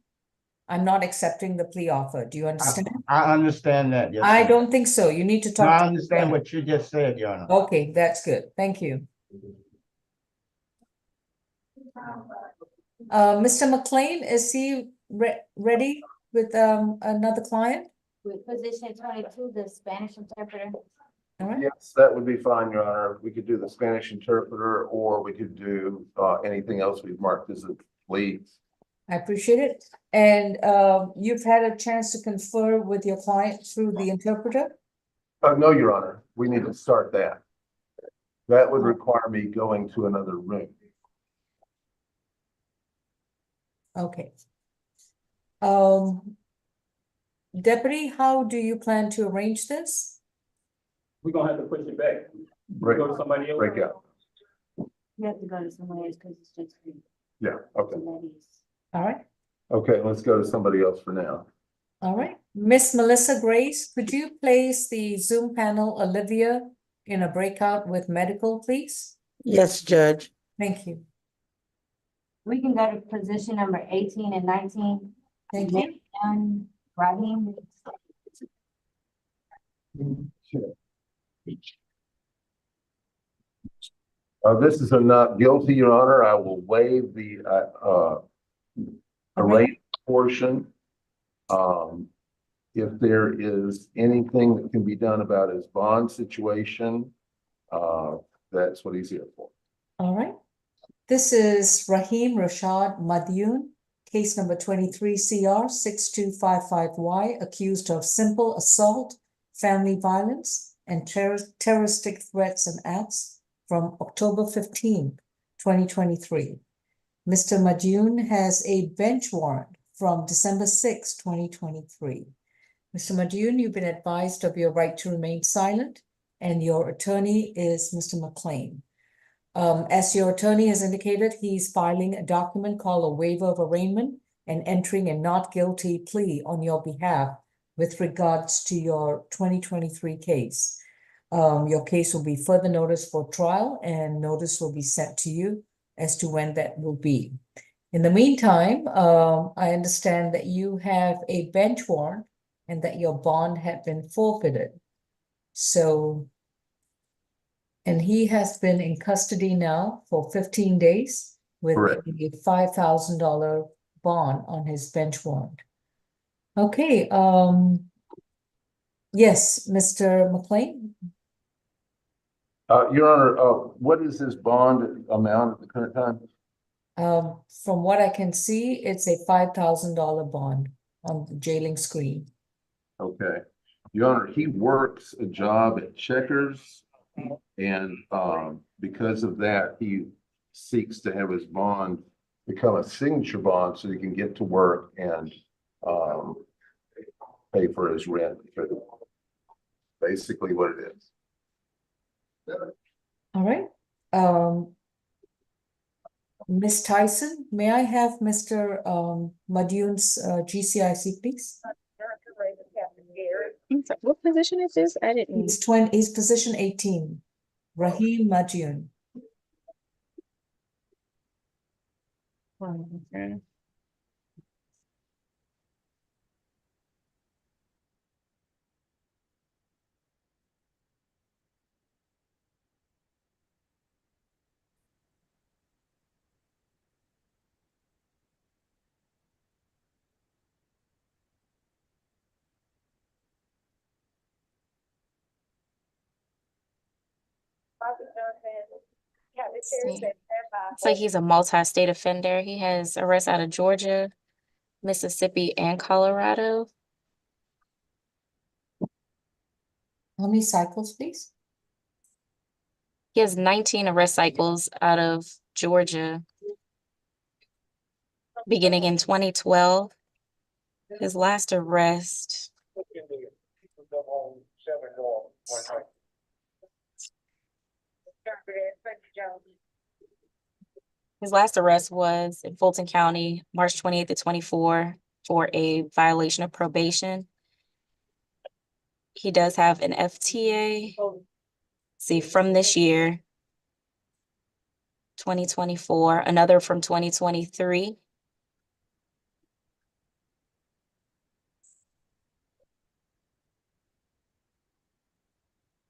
[SPEAKER 2] I'm not accepting the plea offer. Do you understand?
[SPEAKER 6] I understand that, yes.
[SPEAKER 2] I
[SPEAKER 6] ma'am.
[SPEAKER 2] don't think so. You need to
[SPEAKER 6] No,
[SPEAKER 2] talk.
[SPEAKER 6] I
[SPEAKER 2] to-
[SPEAKER 6] understand what you just said, Your Honor.
[SPEAKER 2] Okay, that's good. Thank you. Mr. McLean, is he ready with another client?
[SPEAKER 5] With position 22, the Spanish interpreter.
[SPEAKER 2] All right.
[SPEAKER 10] Yes, that would be fine, Your Honor. We could do the Spanish interpreter, or we could do anything else we've marked as a plea.
[SPEAKER 2] I appreciate it. And you've had a chance to confer with your client through the interpreter?
[SPEAKER 10] No, Your Honor, we need to start that. That would require me going to another room.
[SPEAKER 2] Okay. Deputy, how do you plan to arrange this?
[SPEAKER 12] We're gonna have to push it back.
[SPEAKER 10] Break,
[SPEAKER 12] Go to somebody else.
[SPEAKER 10] break out.
[SPEAKER 5] You have to go to somewhere else because it's just three
[SPEAKER 10] Yeah, okay.
[SPEAKER 5] ladies.
[SPEAKER 2] All right.
[SPEAKER 10] Okay, let's go to somebody else for now.
[SPEAKER 2] All right. Miss Melissa Grace, could you place the Zoom panel Olivia in a breakout with medical, please?
[SPEAKER 4] Yes, Judge.
[SPEAKER 2] Thank you.
[SPEAKER 5] We can go to position number 18 and 19.
[SPEAKER 2] Thank you.
[SPEAKER 5] And Raheem.
[SPEAKER 10] This is a not guilty, Your Honor. I will waive the arraignment portion. If there is anything that can be done about his bond situation, that's what he's here for.
[SPEAKER 2] All right. This is Rahim Rashad Madyoun, case number 23 CR 6255Y, accused of simple assault, family violence, and terroristic threats and acts from October 15, 2023. Mr. Madyoun has a bench warrant from December 6, 2023. Mr. Madyoun, you've been advised of your right to remain silent, and your attorney is Mr. McLean. As your attorney has indicated, he's filing a document called a waiver of arraignment and entering a not guilty plea on your behalf with regards to your 2023 case. Your case will be further noticed for trial, and notice will be sent to you as to when that will be. In the meantime, I understand that you have a bench warrant and that your bond had been forfeited. So, and he has been in custody now for 15 days with
[SPEAKER 10] Correct.
[SPEAKER 2] a $5,000 bond on his bench warrant. Okay, yes, Mr. McLean?
[SPEAKER 10] Your Honor, what is his bond amount at the current time?
[SPEAKER 2] From what I can see, it's a $5,000 bond on the jailing screen.
[SPEAKER 10] Okay. Your Honor, he works a job at Checkers. And because of that, he seeks to have his bond become a signature bond so he can get to work and pay for his rent. Basically what it is.
[SPEAKER 2] All right. Ms. Tyson, may I have Mr. Madun's GCIC, please?
[SPEAKER 1] What position is this? I didn't.
[SPEAKER 2] He's position 18, Rahim Madun.
[SPEAKER 1] Okay. See. Looks like he's a multi-state offender. He has arrests out of Georgia, Mississippi, and Colorado.
[SPEAKER 2] How many cycles, please?
[SPEAKER 1] He has 19 arrest cycles out of Georgia, beginning in 2012. His last arrest. His last arrest was in Fulton County, March 28th to 24 for a violation of probation. He does have an FTA. See, from this year, 2024, another from 2023.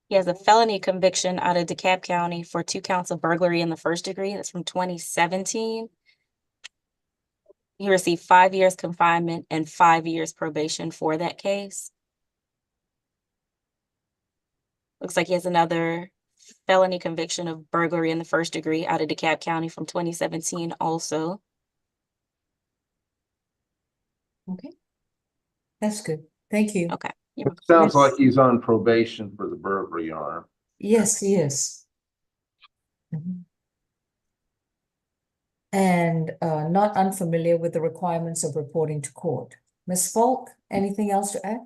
[SPEAKER 1] He has a felony conviction out of DeKalb County for 2 counts of burglary in the first degree. That's from 2017. He received 5 years confinement and 5 years probation for that case. Looks like he has another felony conviction of burglary in the first degree out of DeKalb County from 2017 also.
[SPEAKER 2] Okay. That's good. Thank you.
[SPEAKER 1] Okay.
[SPEAKER 10] Sounds like he's on probation for the burglary, Your Honor.
[SPEAKER 2] Yes, he is. And not unfamiliar with the requirements of reporting to court. Ms. Falk, anything else to add?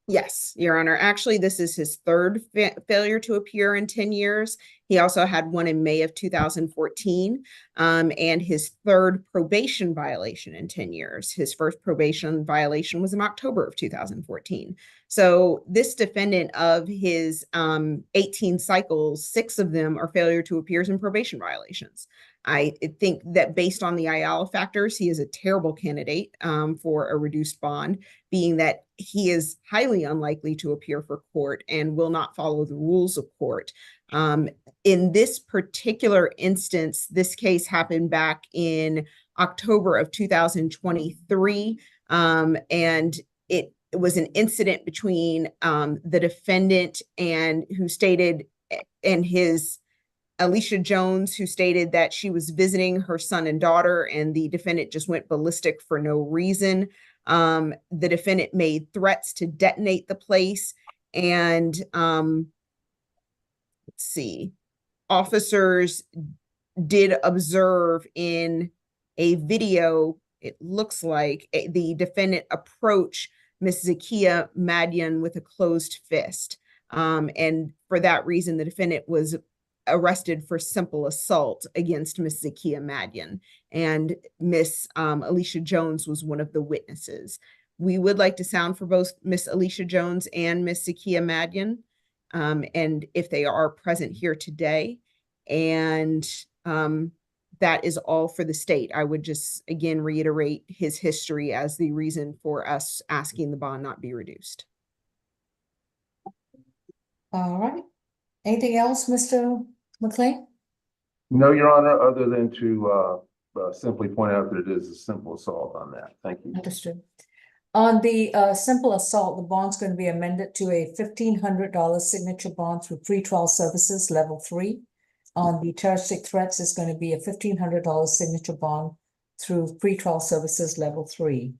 [SPEAKER 7] Yes, Your Honor. Actually, this is his third failure to appear in 10 years. He also had one in May of 2014, and his third probation violation in 10 years. His first probation violation was in October of 2014. So this defendant, of his 18 cycles, 6 of them are failure to appears and probation violations. I think that based on the Ayala factors, he is a terrible candidate for a reduced bond, being that he is highly unlikely to appear for court and will not follow the rules of court. In this particular instance, this case happened back in October of 2023, and it was an incident between the defendant and his Alicia Jones, who stated that she was visiting her son and daughter, and the defendant just went ballistic for no reason. The defendant made threats to detonate the place, and let's see, officers did observe in a video, it looks like the defendant approach Ms. Zakia Madian with a closed fist. And for that reason, the defendant was arrested for simple assault against Ms. Zakia Madian, and Ms. Alicia Jones was one of the witnesses. We would like to sound for both Ms. Alicia Jones and Ms. Zakia Madian, and if they are present here today, and that is all for the state. I would just again reiterate his history as the reason for us asking the bond not be reduced.
[SPEAKER 2] All right. Anything else, Mr. McLean?
[SPEAKER 10] No, Your Honor, other than to simply point out that it is a simple assault on that. Thank you.
[SPEAKER 2] Understood. On the simple assault, the bond's going to be amended to a $1,500 signature bond through pretrial services level 3. On the terroristic threats, it's going to be a $1,500 signature bond through pretrial services level 3.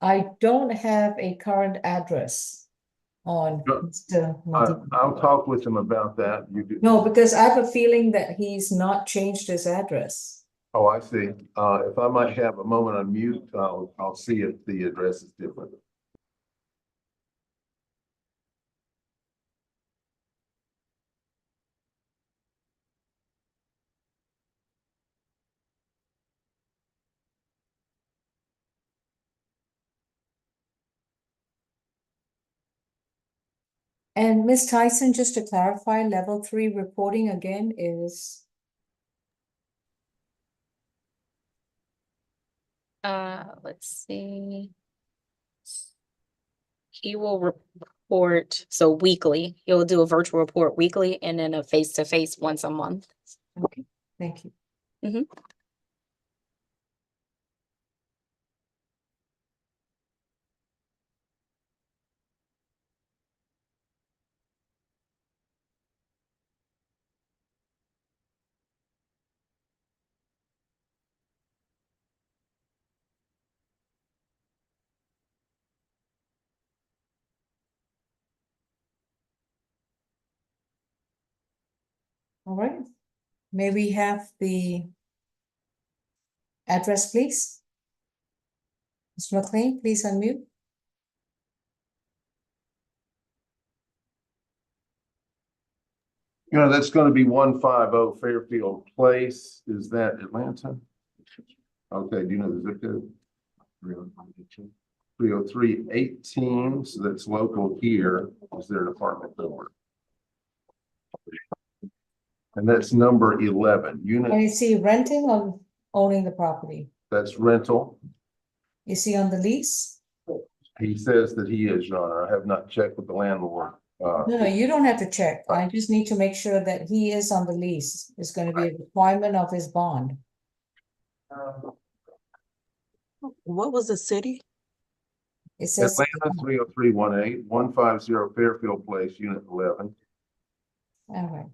[SPEAKER 2] I don't have a current address on
[SPEAKER 10] No,
[SPEAKER 2] Mr. Madhun?
[SPEAKER 10] I'll talk with him about that. You do.
[SPEAKER 2] No, because I have a feeling that he's not changed his address.
[SPEAKER 10] Oh, I see. If I might have a moment on mute, I'll see if the address is different.
[SPEAKER 2] And Ms. Tyson, just to clarify, level 3 reporting again is,
[SPEAKER 1] Let's see. He will report, so weekly, he will do a virtual report weekly and then a face-to-face once a month.
[SPEAKER 2] okay, thank you. All right, may we have the address, please? Mr. McLean, please unmute.
[SPEAKER 10] You know, that's going to be 150 Fairfield Place. Is that Atlanta? Okay, do you know the zip code? 30318, so that's local here. Is there an apartment number? And that's number 11,
[SPEAKER 2] And
[SPEAKER 10] unit,
[SPEAKER 2] is he renting or owning the property?
[SPEAKER 10] that's rental.
[SPEAKER 2] Is he on the lease?
[SPEAKER 10] He says that he is, Your Honor. I have not checked with the landlord.
[SPEAKER 2] No, you don't have to check. I just need to make sure that he is on the lease. It's going to be a requirement of his bond.
[SPEAKER 4] What was the city?
[SPEAKER 2] It says,
[SPEAKER 10] Atlanta 30318, 150 Fairfield Place, unit 11.
[SPEAKER 2] all right.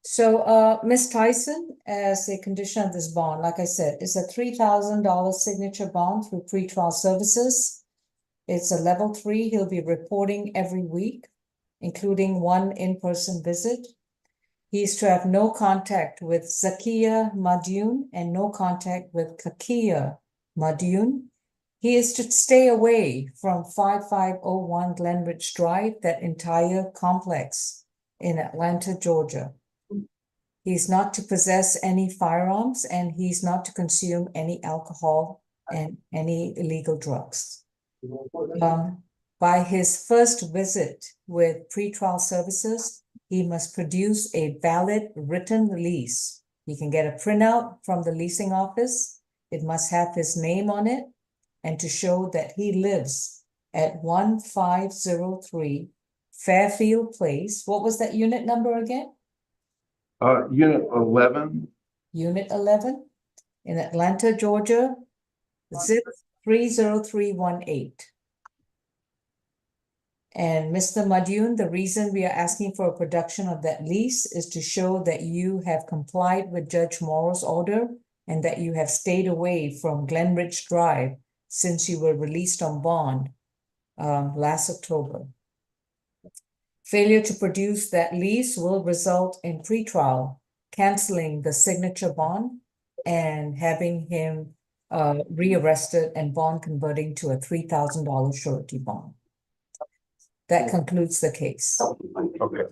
[SPEAKER 2] So, Ms. Tyson, as a condition of this bond, like I said, it's a $3,000 signature bond through pretrial services. It's a level 3. He'll be reporting every week, including one in-person visit. He is to have no contact with Zakia Madun and no contact with Kakia Madun. He is to stay away from 5501 Glenridge Drive, that entire complex in Atlanta, Georgia. He's not to possess any firearms and he's not to consume any alcohol and any illegal drugs. By his first visit with pretrial services, he must produce a valid written release. He can get a printout from the leasing office. It must have his name on it and to show that he lives at 1503 Fairfield Place. What was that unit number again?
[SPEAKER 10] Unit 11.
[SPEAKER 2] Unit 11 in Atlanta, Georgia, zip 30318. And Mr. Madun, the reason we are asking for a production of that lease is to show that you have complied with Judge Morrow's order and that you have stayed away from Glenridge Drive since you were released on bond last October. Failure to produce that lease will result in pretrial canceling the signature bond and having him rearrested and bond converting to a $3,000 surety bond. That concludes the case.
[SPEAKER 10] Okay.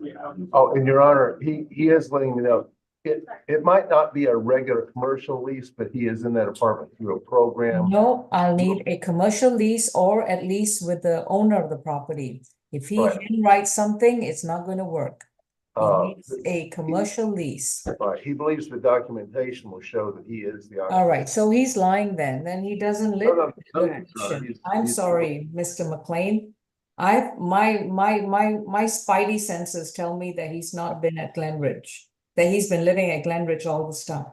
[SPEAKER 10] Oh, and Your Honor, he is letting me know, it might not be a regular commercial lease, but he is in that apartment through a program.
[SPEAKER 2] No, I'll need a commercial lease or at least with the owner of the property. If he
[SPEAKER 10] Right.
[SPEAKER 2] handwrites something, it's not going to work. He
[SPEAKER 10] Uh,
[SPEAKER 2] needs a commercial lease.
[SPEAKER 10] Right, he believes the documentation will show that he is the.
[SPEAKER 2] All right, so he's lying then he doesn't live.
[SPEAKER 10] No,
[SPEAKER 2] in
[SPEAKER 10] no,
[SPEAKER 2] that location.
[SPEAKER 10] he's-
[SPEAKER 2] I'm
[SPEAKER 10] he's-
[SPEAKER 2] sorry, Mr. McLean. My spidey senses tell me that he's not been at Glenridge, that he's been living at Glenridge all this time.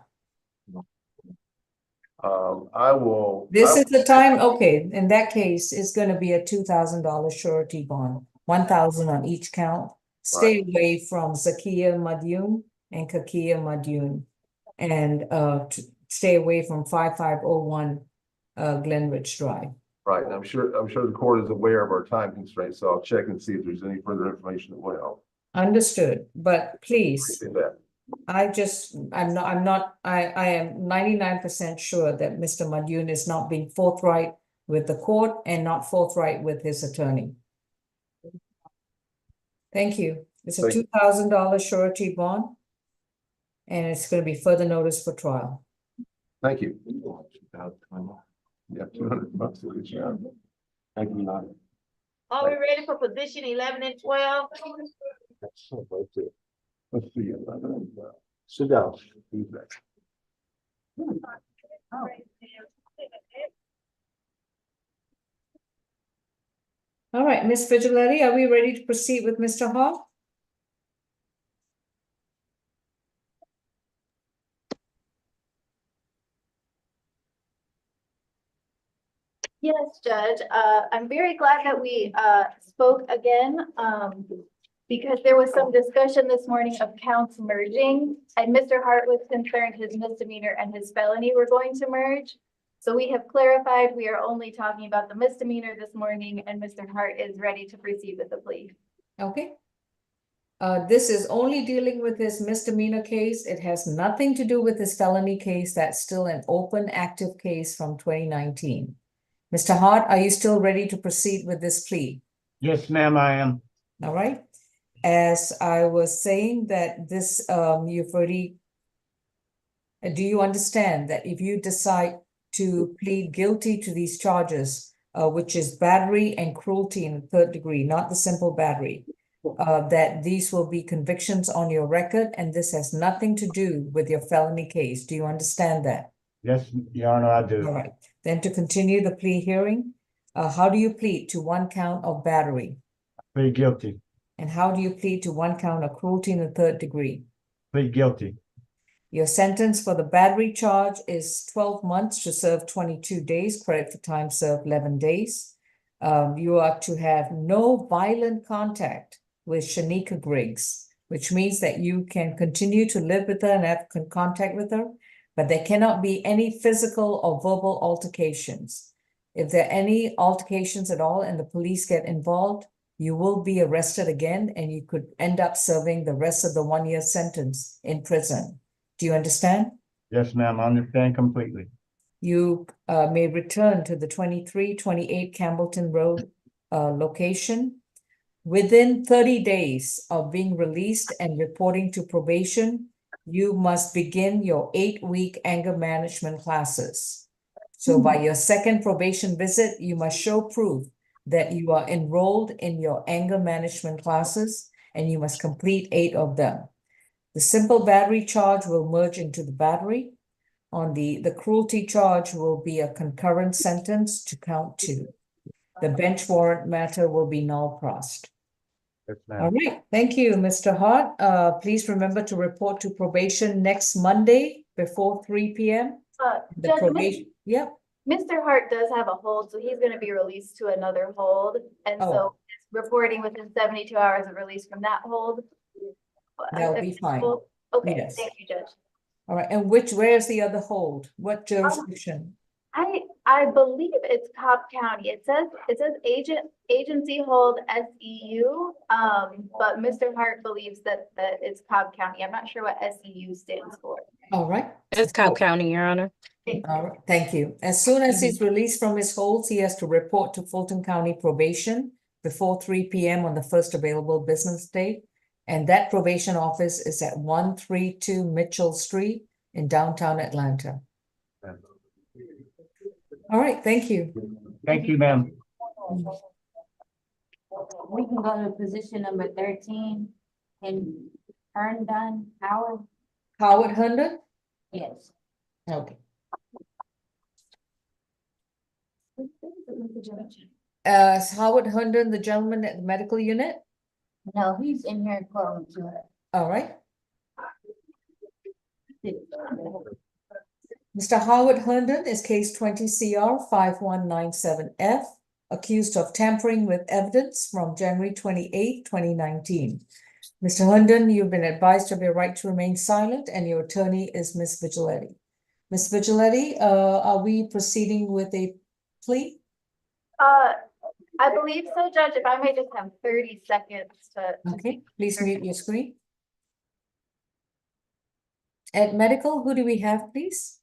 [SPEAKER 10] I will.
[SPEAKER 2] This is the time, okay, in that case, it's gonna be a $2,000 surety bond, 1,000 on each count. Stay away from Zakia Madun and Kakia Madun. And stay away from 5501 Glenridge Drive.
[SPEAKER 10] Right, and I'm sure the court is aware of our time constraints, so I'll check and see if there's any further information that will help.
[SPEAKER 2] Understood, but please,
[SPEAKER 10] Appreciate that.
[SPEAKER 2] I am 99% sure that Mr. Madun is not being forthright with the court and not forthright with his attorney. Thank you. It's a
[SPEAKER 10] Thank you.
[SPEAKER 2] $2,000 surety bond. And it's going to be further notice for trial.
[SPEAKER 10] Thank you. Yeah, $200 for each round. Thank you, Nana.
[SPEAKER 5] Are we ready for position 11 and 12?
[SPEAKER 10] Let's see. Sit down.
[SPEAKER 2] All right, Ms. Vigiletti, are we ready to proceed with Mr. Hall?
[SPEAKER 3] Yes, Judge. I'm very glad that we spoke again because there was some discussion this morning of counts merging, and Mr. Hart was concerned his misdemeanor and his felony were going to merge. So we have clarified we are only talking about the misdemeanor this morning, and Mr. Hart is ready to proceed with the plea.
[SPEAKER 2] Okay. This is only dealing with his misdemeanor case. It has nothing to do with his felony case. That's still an open, active case from 2019. Mr. Hart, are you still ready to proceed with this plea?
[SPEAKER 12] Yes, ma'am, I am.
[SPEAKER 2] All right. As I was saying that this, you've already, do you understand that if you decide to plead guilty to these charges, which is battery and cruelty in the third degree, not the simple battery, that these will be convictions on your record, and this has nothing to do with your felony case. Do you understand that?
[SPEAKER 12] Yes, Your Honor, I do.
[SPEAKER 2] All right. Then to continue the plea hearing, how do you plead to one count of battery?
[SPEAKER 12] Plead guilty.
[SPEAKER 2] And how do you plead to one count of cruelty in the third degree?
[SPEAKER 12] Plead guilty.
[SPEAKER 2] Your sentence for the battery charge is 12 months to serve 22 days, credit for time served 11 days. You are to have no violent contact with Shanika Griggs, which means that you can continue to live with her and have contact with her, but there cannot be any physical or verbal altercations. If there are any altercations at all and the police get involved, you will be arrested again and you could end up serving the rest of the 1-year sentence in prison. Do you understand?
[SPEAKER 12] Yes, ma'am, I understand completely.
[SPEAKER 2] You may return to the 2328 Campbellton Road location. Within 30 days of being released and reporting to probation, you must begin your 8-week anger management classes. So by your second probation visit, you must show proof that you are enrolled in your anger management classes, and you must complete 8 of them. The simple battery charge will merge into the battery. On the cruelty charge will be a concurrent sentence to count 2. The bench warrant matter will be null prost.
[SPEAKER 12] Yes,
[SPEAKER 2] All
[SPEAKER 12] ma'am.
[SPEAKER 2] right, thank you, Mr. Hart. Please remember to report to probation next Monday before 3 p.m. The
[SPEAKER 3] Judge,
[SPEAKER 2] probation, yep.
[SPEAKER 3] Mr. Hart does have a hold, so he's gonna be released to another hold. And
[SPEAKER 2] Oh.
[SPEAKER 3] so it's reporting within 72 hours of release from that hold.
[SPEAKER 2] That'll be fine.
[SPEAKER 3] Okay,
[SPEAKER 2] Yes.
[SPEAKER 3] thank you, Judge.
[SPEAKER 2] All right, and where's the other hold? What jurisdiction?
[SPEAKER 3] I believe it's Cobb County. It says agency hold SEU. But Mr. Hart believes that it's Cobb County. I'm not sure what SEU stands for.
[SPEAKER 2] All right.
[SPEAKER 1] It's Cobb County, Your Honor.
[SPEAKER 2] All right, thank you. As soon as he's released from his holds, he has to report to Fulton County Probation before 3 p.m. on the first available business day. And that probation office is at 132 Mitchell Street in downtown Atlanta. All right, thank you.
[SPEAKER 12] Thank you, ma'am.
[SPEAKER 5] We can go to position number 13 and Herndon, Howard.
[SPEAKER 2] Howard Herndon?
[SPEAKER 5] Yes.
[SPEAKER 2] Okay. Is Howard Herndon the gentleman at the medical unit?
[SPEAKER 5] No, he's in here according to it.
[SPEAKER 2] All right. Mr. Howard Herndon is case 20 CR 5197F, accused of tampering with evidence from January 28, 2019. Mr. Herndon, you've been advised of your right to remain silent, and your attorney is Ms. Vigiletti. Ms. Vigiletti, are we proceeding with a plea?
[SPEAKER 3] I believe so, Judge. If I may just have 30 seconds to.
[SPEAKER 2] Okay, please mute your screen. At medical, who do we have, please?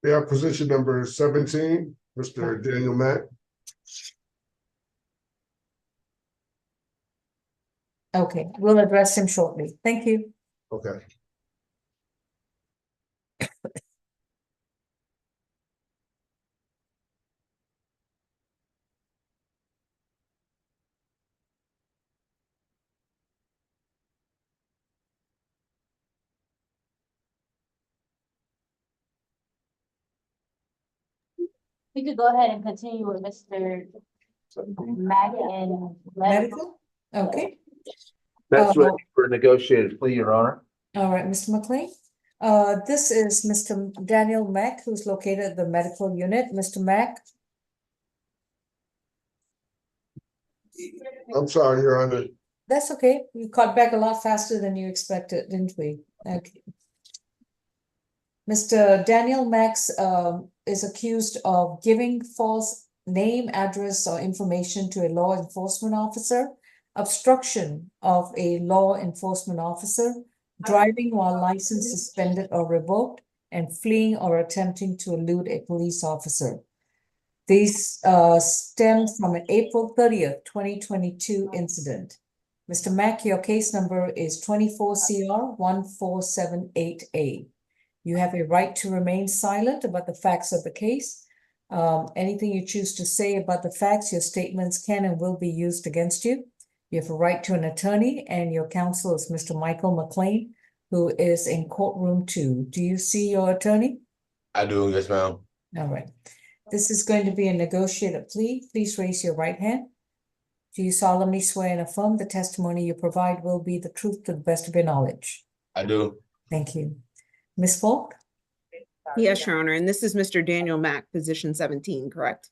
[SPEAKER 13] We have position number 17, Mr. Daniel Mack.
[SPEAKER 2] Okay, we'll address him shortly. Thank you.
[SPEAKER 13] Okay.
[SPEAKER 5] We could go ahead and continue with Mr. Mack and medical.
[SPEAKER 2] Medical? Okay,
[SPEAKER 10] That's
[SPEAKER 2] Uh,
[SPEAKER 10] ready for a negotiated plea, Your Honor.
[SPEAKER 2] all right, Mr. McLean. This is Mr. Daniel Mack, who's located at the medical unit. Mr. Mack,
[SPEAKER 13] I'm sorry, Your Honor.
[SPEAKER 2] that's okay. You caught back a lot faster than you expected, didn't we? Okay. Mr. Daniel Max is accused of giving false name, address, or information to a law enforcement officer, obstruction of a law enforcement officer, driving while license suspended or revoked, and fleeing or attempting to elude a police officer. These stem from an April 30th, 2022 incident. Mr. Mack, your case number is 24 CR 1478A. You have a right to remain silent about the facts of the case. Anything you choose to say about the facts, your statements can and will be used against you. You have a right to an attorney, and your counsel is Mr. Michael McLean, who is in courtroom 2. Do you see your attorney?
[SPEAKER 13] I do, yes, ma'am.
[SPEAKER 2] All right. This is going to be a negotiated plea. Please raise your right hand. Do you solemnly swear and affirm the testimony you provide will be the truth to the best of your knowledge?
[SPEAKER 13] I do.
[SPEAKER 2] Thank you. Ms. Falk?
[SPEAKER 7] Yes, Your Honor, and this is Mr. Daniel Mack, position 17, correct?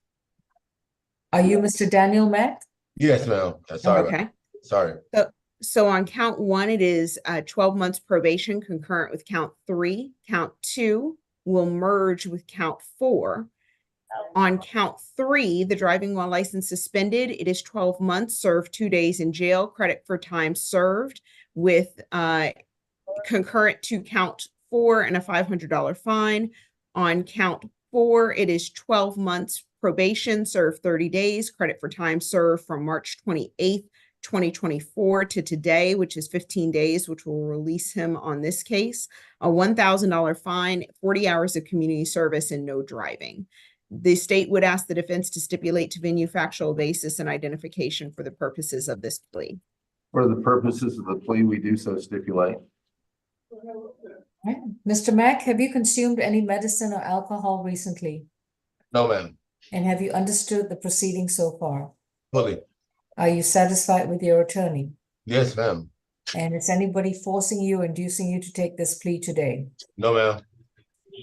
[SPEAKER 2] Are you Mr. Daniel Mack?
[SPEAKER 13] Yes, ma'am.
[SPEAKER 7] Okay.
[SPEAKER 13] Sorry.
[SPEAKER 7] So on count 1, it is 12 months probation concurrent with count 3. Count 2 will merge with count 4. On count 3, the driving while license suspended, it is 12 months, served 2 days in jail, credit for time served, with concurrent to count 4 and a $500 fine. On count 4, it is 12 months probation, served 30 days, credit for time served from March 28th, 2024 to today, which is 15 days, which will release him on this case, a $1,000 fine, 40 hours of community service, and no driving. The state would ask the defense to stipulate to venue factual basis and identification for the purposes of this plea.
[SPEAKER 10] For the purposes of the plea, we do so stipulate.
[SPEAKER 2] Right. Mr. Mack, have you consumed any medicine or alcohol recently?
[SPEAKER 13] No, ma'am.
[SPEAKER 2] And have you understood the proceedings so far?
[SPEAKER 13] Fully.
[SPEAKER 2] Are you satisfied with your attorney?
[SPEAKER 13] Yes, ma'am.
[SPEAKER 2] And is anybody forcing you, inducing you to take this plea today?
[SPEAKER 13] No, ma'am.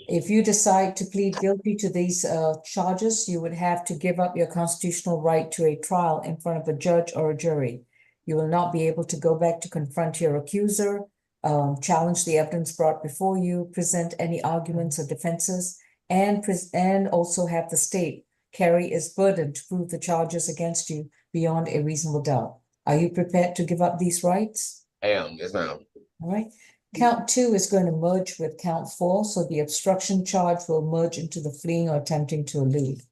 [SPEAKER 2] If you decide to plead guilty to these charges, you would have to give up your constitutional right to a trial in front of a judge or a jury. You will not be able to go back to confront your accuser, challenge the evidence brought before you, present any arguments or defenses, and also have the state carry its burden to prove the charges against you beyond a reasonable doubt. Are you prepared to give up these rights?
[SPEAKER 13] I am. Yes, ma'am.
[SPEAKER 2] All right. Count 2 is going to merge with count 4, so the obstruction charge will merge into the fleeing or attempting to elude.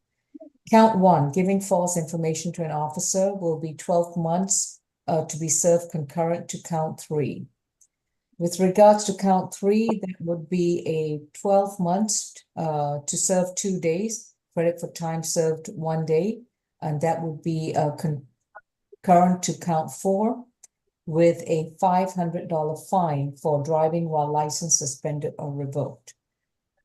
[SPEAKER 2] Count 1, giving false information to an officer, will be 12 months to be served concurrent to count 3. With regards to count 3, that would be a 12 months to serve 2 days, credit for time served 1 day, and that would be concurrent to count 4. With a $500 fine for driving while license suspended or revoked.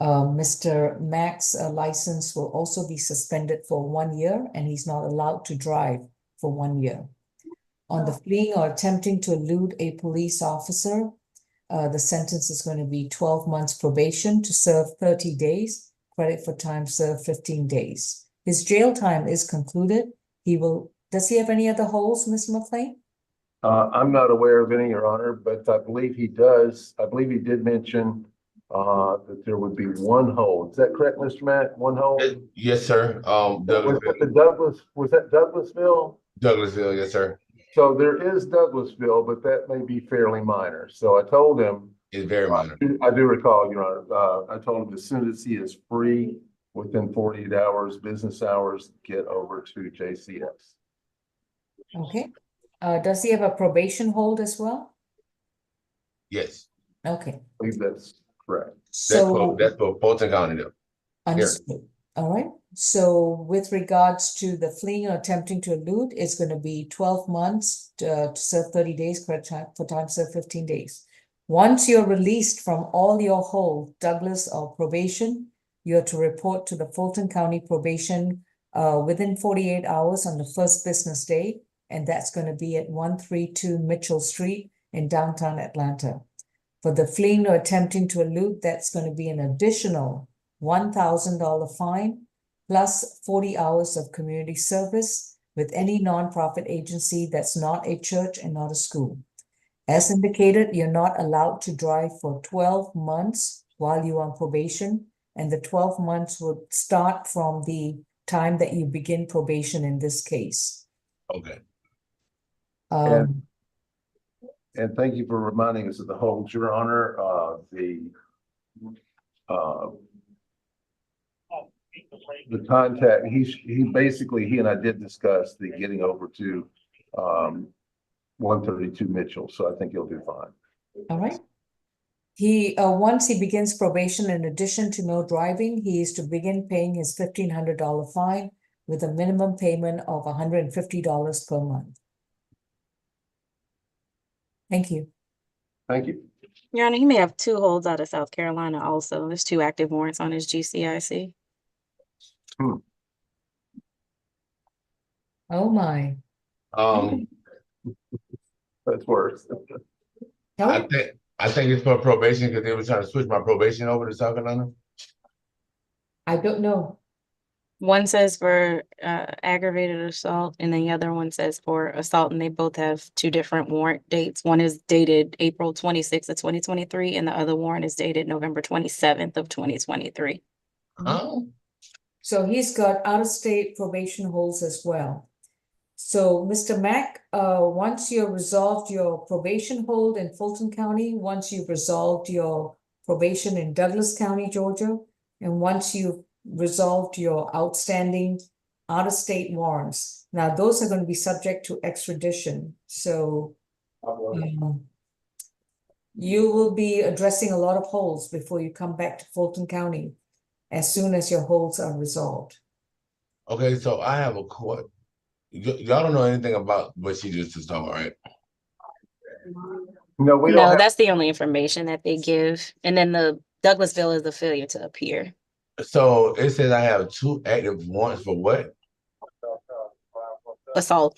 [SPEAKER 2] Mr. Mack's license will also be suspended for 1 year, and he's not allowed to drive for 1 year. On the fleeing or attempting to elude a police officer, the sentence is going to be 12 months probation to serve 30 days, credit for time served 15 days. His jail time is concluded. Does he have any other holes, Ms. McLean?
[SPEAKER 10] I'm not aware of any, Your Honor, but I believe he does. I believe he did mention that there would be one hold. Is that correct, Mr. Matt? One hold?
[SPEAKER 14] Yes, sir.
[SPEAKER 10] Was that the Douglas, was that Douglasville?
[SPEAKER 14] Douglasville, yes, sir.
[SPEAKER 10] So there is Douglasville, but that may be fairly minor. So I told him,
[SPEAKER 14] It's very minor.
[SPEAKER 10] I do recall, Your Honor, I told him as soon as he is free, within 48 hours, business hours, get over to JCS.
[SPEAKER 2] Okay. Does he have a probation hold as well?
[SPEAKER 14] Yes.
[SPEAKER 2] Okay,
[SPEAKER 10] I believe that's correct.
[SPEAKER 2] so.
[SPEAKER 14] That's for Fulton County though.
[SPEAKER 2] Understood. All right. So with regards to the fleeing or attempting to elude, it's going to be 12 months to serve 30 days, correct time for time served 15 days. Once you're released from all your hold, Douglas or probation, you are to report to the Fulton County probation within 48 hours on the first business day. And that's going to be at 132 Mitchell Street in downtown Atlanta. For the fleeing or attempting to elude, that's going to be an additional $1,000 fine plus 40 hours of community service with any nonprofit agency that's not a church and not a school. As indicated, you're not allowed to drive for 12 months while you're on probation, and the 12 months would start from the time that you begin probation in this case.
[SPEAKER 14] Okay.
[SPEAKER 10] And thank you for reminding us of the holds, Your Honor. The contact, he and I did discuss the getting over to 132 Mitchell, so I think he'll do fine.
[SPEAKER 2] All right. He once he begins probation, in addition to no driving, he is to begin paying his $1,500 fine with a minimum payment of $150 per month. Thank you.
[SPEAKER 10] Thank you.
[SPEAKER 1] Your Honor, he may have 2 holds out of South Carolina also. There's 2 active warrants on his GCIC.
[SPEAKER 2] Oh my.
[SPEAKER 10] That's worse.
[SPEAKER 14] I think it's for probation because they were trying to switch my probation over to South Carolina.
[SPEAKER 2] I don't know.
[SPEAKER 1] One says for aggravated assault, and the other one says for assault, and they both have 2 different warrant dates. One is dated April 26th of 2023, and the other warrant is dated November 27th of 2023.
[SPEAKER 14] Oh.
[SPEAKER 2] So he's got out-of-state probation holds as well. So Mr. Mack, once you've resolved your probation hold in Fulton County, once you've resolved your probation in Douglas County, Georgia, and once you've resolved your outstanding out-of-state warrants. Now, those are going to be subject to extradition. So you will be addressing a lot of holds before you come back to Fulton County as soon as your holds are resolved.
[SPEAKER 14] Okay, so I have a question. Y'all don't know anything about what she just was talking about, right?
[SPEAKER 10] No, we don't.
[SPEAKER 1] No, that's the only information that they give. And then the Douglasville is the failure to appear.
[SPEAKER 14] So it says I have 2 active warrants for what?
[SPEAKER 1] Assault.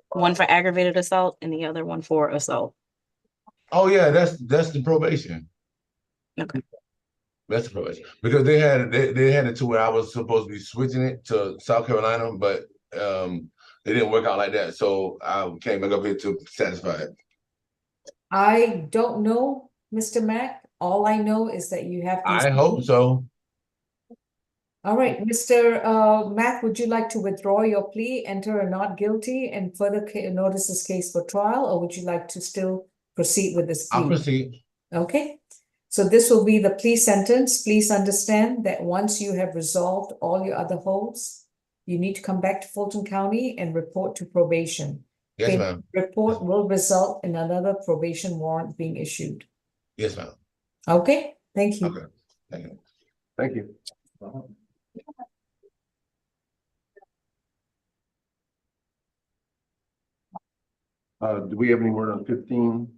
[SPEAKER 1] One for aggravated assault and the other one for assault.
[SPEAKER 14] Oh yeah, that's the probation.
[SPEAKER 1] Okay.
[SPEAKER 14] That's the probation. Because they had it to where I was supposed to be switching it to South Carolina, but it didn't work out like that. So I came back up here to satisfy it.
[SPEAKER 2] I don't know, Mr. Mack. All I know is that you have these.
[SPEAKER 14] I hope so.
[SPEAKER 2] All right, Mr. Mack, would you like to withdraw your plea, enter a not guilty, and further notice this case for trial, or would you like to still proceed with this plea?
[SPEAKER 14] I'll proceed.
[SPEAKER 2] Okay, so this will be the plea sentence. Please understand that once you have resolved all your other holds, you need to come back to Fulton County and report to probation.
[SPEAKER 14] Yes, ma'am.
[SPEAKER 2] Report will result in another probation warrant being issued.
[SPEAKER 14] Yes, ma'am.
[SPEAKER 2] Okay, thank you.
[SPEAKER 14] Okay, thank you.
[SPEAKER 10] Thank you. Do we have any word on 15?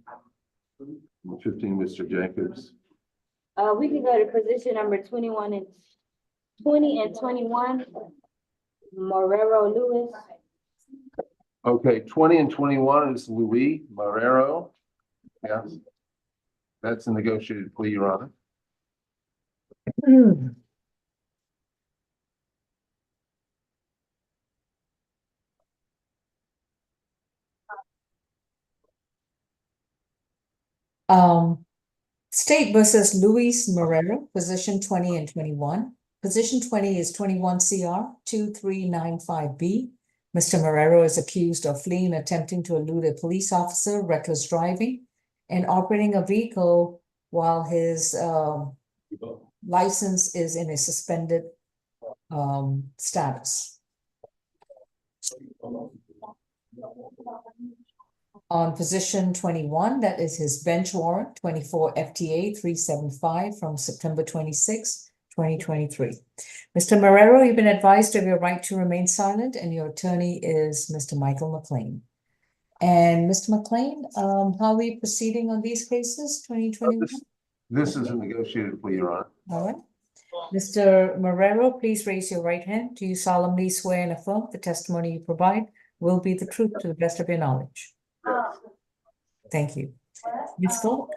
[SPEAKER 10] 15, Mr. Jacobs.
[SPEAKER 5] We can go to position number 21 and 20 and 21. Morero Lewis.
[SPEAKER 10] Okay, 20 and 21 is Louis Marrero. Yes. That's a negotiated plea, Your Honor.
[SPEAKER 2] State versus Luis Marrero, position 20 and 21. Position 20 is 21 CR 2395B. Mr. Marrero is accused of fleeing, attempting to elude a police officer, reckless driving, and operating a vehicle while his license is in a suspended status. On position 21, that is his bench warrant, 24 FTA 375 from September 26, 2023. Mr. Marrero, you've been advised of your right to remain silent, and your attorney is Mr. Michael McLean. And Mr. McLean, how are we proceeding on these cases, 2021?
[SPEAKER 10] This is a negotiated plea, Your Honor.
[SPEAKER 2] All right. Mr. Marrero, please raise your right hand. Do you solemnly swear and affirm the testimony you provide will be the truth to the best of your knowledge? Thank you. Ms. Falk?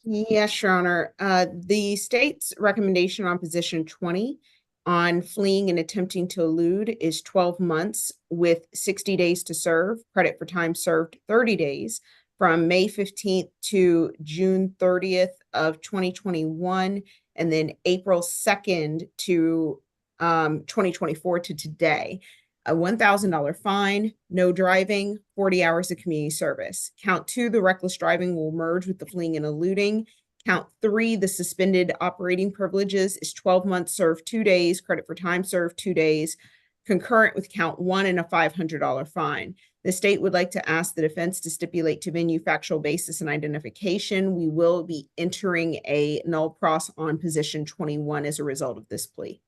[SPEAKER 7] Yes, Your Honor. The state's recommendation on position 20 on fleeing and attempting to elude is 12 months with 60 days to serve, credit for time served 30 days from May 15th to June 30th of 2021, and then April 2nd to 2024 to today. A $1,000 fine, no driving, 40 hours of community service. Count 2, the reckless driving will merge with the fleeing and eluding. Count 3, the suspended operating privileges is 12 months served 2 days, credit for time served 2 days, concurrent with count 1 and a $500 fine. The state would like to ask the defense to stipulate to venue, factual basis, and identification. We will be entering a null pros on position 21 as a result of this plea.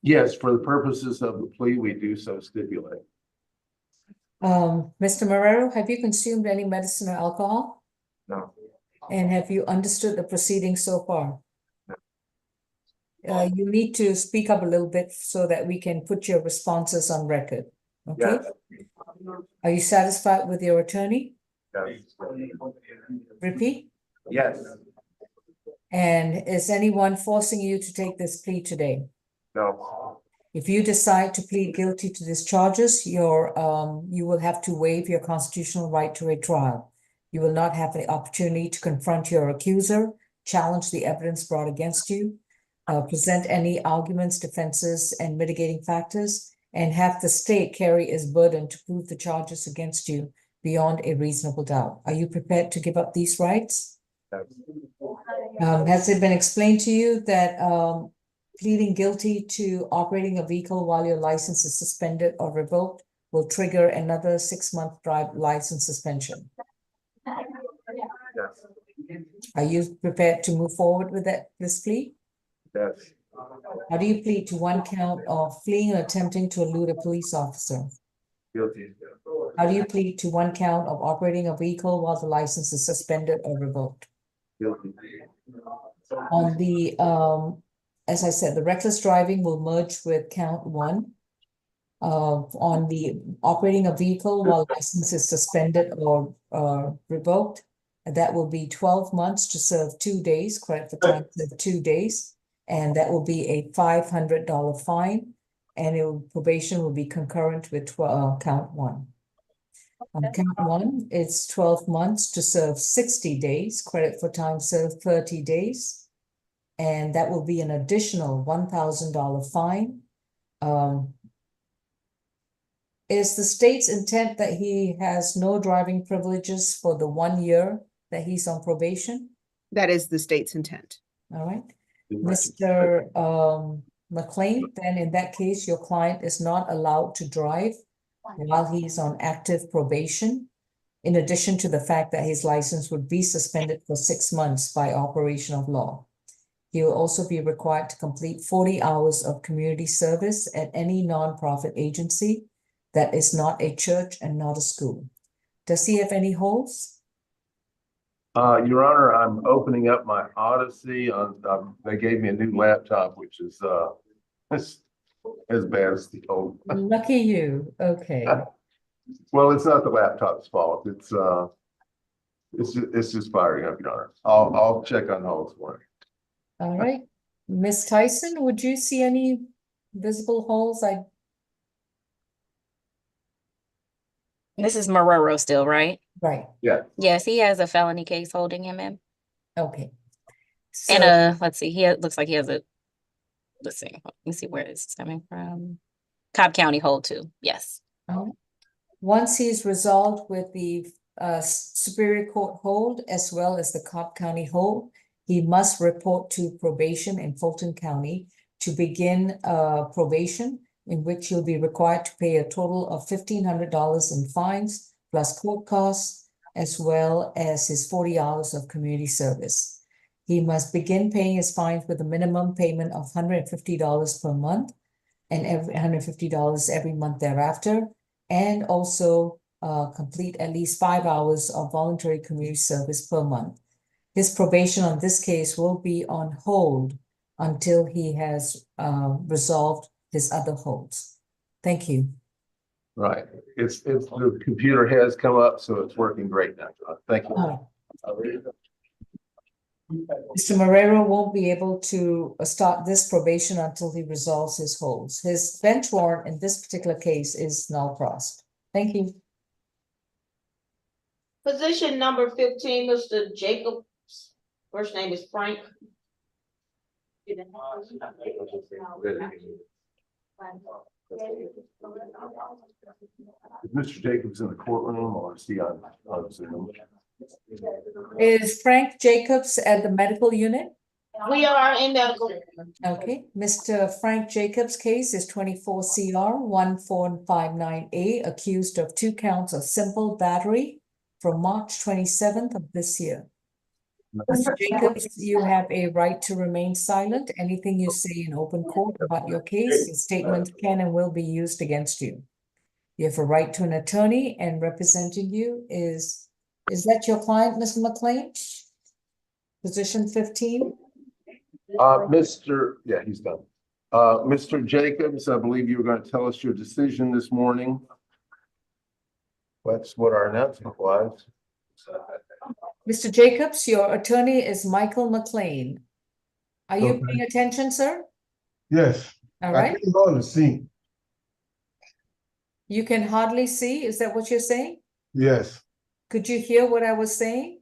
[SPEAKER 10] Yes, for the purposes of the plea, we do so stipulate.
[SPEAKER 2] Mr. Marrero, have you consumed any medicine or alcohol?
[SPEAKER 10] No.
[SPEAKER 2] And have you understood the proceedings so far? You need to speak up a little bit so that we can put your responses on record. Okay?
[SPEAKER 10] Yes.
[SPEAKER 2] Are you satisfied with your attorney?
[SPEAKER 10] Yes.
[SPEAKER 2] Repeat.
[SPEAKER 10] Yes.
[SPEAKER 2] And is anyone forcing you to take this plea today?
[SPEAKER 10] No.
[SPEAKER 2] If you decide to plead guilty to these charges, you will have to waive your constitutional right to a trial. You will not have the opportunity to confront your accuser, challenge the evidence brought against you, present any arguments, defenses, and mitigating factors, and have the state carry its burden to prove the charges against you beyond a reasonable doubt. Are you prepared to give up these rights?
[SPEAKER 10] Yes.
[SPEAKER 2] Has it been explained to you that pleading guilty to operating a vehicle while your license is suspended or revoked will trigger another 6-month drive license suspension?
[SPEAKER 10] Yes.
[SPEAKER 2] Are you prepared to move forward with this plea?
[SPEAKER 10] Yes.
[SPEAKER 2] How do you plead to 1 count of fleeing or attempting to elude a police officer?
[SPEAKER 10] Guilty.
[SPEAKER 2] How do you plead to 1 count of operating a vehicle while the license is suspended or revoked?
[SPEAKER 10] Guilty.
[SPEAKER 2] On the, as I said, the reckless driving will merge with count 1. On the operating a vehicle while license is suspended or revoked, that will be 12 months to serve 2 days, credit for time served 2 days, and that will be a $500 fine, and probation will be concurrent with count 1. On count 1, it's 12 months to serve 60 days, credit for time served 30 days, and that will be an additional $1,000 fine. Is the state's intent that he has no driving privileges for the 1 year that he's on probation?
[SPEAKER 7] That is the state's intent.
[SPEAKER 2] All right. Mr. McLean, then in that case, your client is not allowed to drive while he's on active probation, in addition to the fact that his license would be suspended for 6 months by operation of law. He will also be required to complete 40 hours of community service at any nonprofit agency that is not a church and not a school. Does he have any holes?
[SPEAKER 10] Your Honor, I'm opening up my Odyssey on, they gave me a new laptop, which is, as bad as the old.
[SPEAKER 2] Lucky you, okay.
[SPEAKER 10] Well, it's not the laptop's fault. It's just firing up, Your Honor. I'll check on holes for you.
[SPEAKER 2] All right. Ms. Tyson, would you see any visible holes?
[SPEAKER 1] This is Marrero still, right?
[SPEAKER 2] Right,
[SPEAKER 1] Yes, he has a felony case holding him in.
[SPEAKER 2] okay.
[SPEAKER 1] And
[SPEAKER 2] So,
[SPEAKER 1] let's see, looks like he has a, let's see, let me see where this is coming from. Cobb County hold too, yes.
[SPEAKER 2] once he's resolved with the Superior Court hold as well as the Cobb County hold, he must report to probation in Fulton County to begin probation, in which he'll be required to pay a total of $1,500 in fines plus court costs, as well as his 40 hours of community service. He must begin paying his fines with a minimum payment of $150 per month and every $150 every month thereafter, and also complete at least 5 hours of voluntary community service per month. His probation on this case will be on hold until he has resolved his other holds. Thank you.
[SPEAKER 10] Right. It's the computer has come up, so it's working great now. Thank you.
[SPEAKER 2] Mr. Marrero won't be able to start this probation until he resolves his holds. His bench warrant in this particular case is null pros. Thank you.
[SPEAKER 5] Position number 15, Mr. Jacobs. First name is Frank.
[SPEAKER 10] Is Mr. Jacobs in the courtroom or is he on Zoom?
[SPEAKER 2] Is Frank Jacobs at the medical unit?
[SPEAKER 5] We are in medical.
[SPEAKER 2] Okay, Mr. Frank Jacobs' case is 24 CR 1459A, accused of 2 counts of simple battery from March 27th of this year. Mr. Jacobs, you have a right to remain silent. Anything you say in open court about your case, your statement can and will be used against you. You have a right to an attorney, and representing you is that your client, Mr. McLean? Position 15?
[SPEAKER 10] Yeah, he's done. Mr. Jacobs, I believe you were going to tell us your decision this morning. That's what our announcement was.
[SPEAKER 2] Mr. Jacobs, your attorney is Michael McLean. Are you paying attention, sir?
[SPEAKER 13] Yes.
[SPEAKER 2] All right.
[SPEAKER 13] I can hardly see.
[SPEAKER 2] You can hardly see. Is that what you're saying?
[SPEAKER 13] Yes.
[SPEAKER 2] Could you hear what I was saying?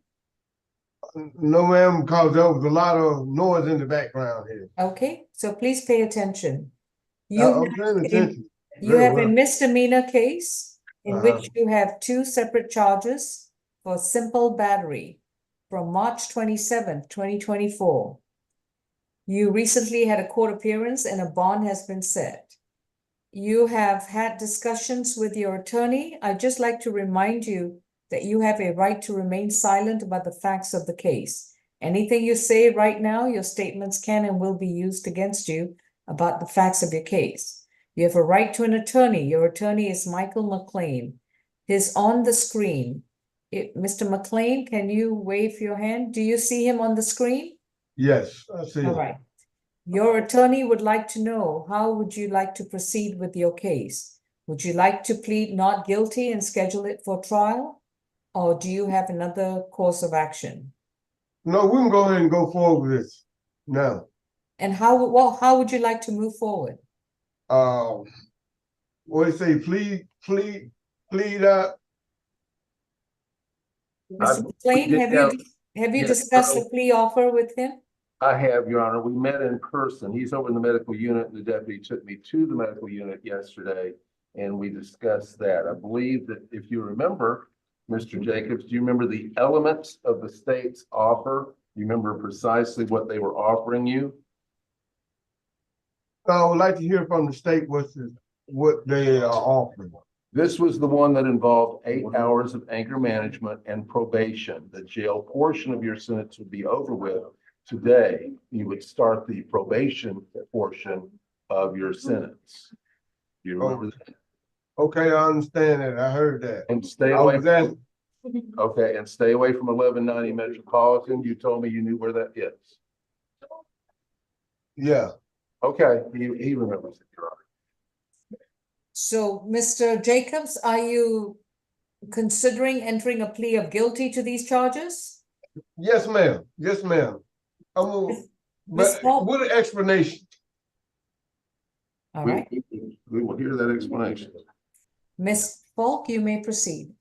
[SPEAKER 13] No, ma'am, because there was a lot of noise in the background here.
[SPEAKER 2] Okay, so please pay attention.
[SPEAKER 13] I'm paying attention.
[SPEAKER 2] You have a
[SPEAKER 13] Very well.
[SPEAKER 2] misdemeanor case in which you have 2 separate charges for simple battery from March 27th, 2024. You recently had a court appearance and a bond has been set. You have had discussions with your attorney. I'd just like to remind you that you have a right to remain silent about the facts of the case. Anything you say right now, your statements can and will be used against you about the facts of your case. You have a right to an attorney. Your attorney is Michael McLean. He's on the screen. Mr. McLean, can you wave your hand? Do you see him on the screen?
[SPEAKER 13] Yes, I see.
[SPEAKER 2] All right. Your attorney would like to know, how would you like to proceed with your case? Would you like to plead not guilty and schedule it for trial? Or do you have another course of action?
[SPEAKER 13] No, we can go ahead and go forward with this now.
[SPEAKER 2] And how would you like to move forward?
[SPEAKER 13] What do you say, plead out?
[SPEAKER 2] Mr. McLean, have you discussed the plea offer with him?
[SPEAKER 10] I have, Your Honor. We met in person. He's over in the medical unit, and the deputy took me to the medical unit yesterday, and we discussed that. I believe that if you remember, Mr. Jacobs, do you remember the elements of the state's offer? Do you remember precisely what they were offering you?
[SPEAKER 13] I would like to hear from the state what they are offering.
[SPEAKER 10] This was the one that involved 8 hours of anger management and probation. The jail portion of your sentence would be over with today. You would start the probation portion of your sentence. Do you remember that?
[SPEAKER 13] Okay, I understand that. I heard that.
[SPEAKER 10] And stay away from, okay, and stay away from 1190 Metropolitan. You told me you knew where that is.
[SPEAKER 13] Yeah.
[SPEAKER 10] Okay, he remembers it, Your Honor.
[SPEAKER 2] So, Mr. Jacobs, are you considering entering a plea of guilty to these charges?
[SPEAKER 13] Yes, ma'am. Yes, ma'am. But with an explanation.
[SPEAKER 2] All right.
[SPEAKER 10] We will hear that explanation.
[SPEAKER 2] Miss Falk, you may proceed.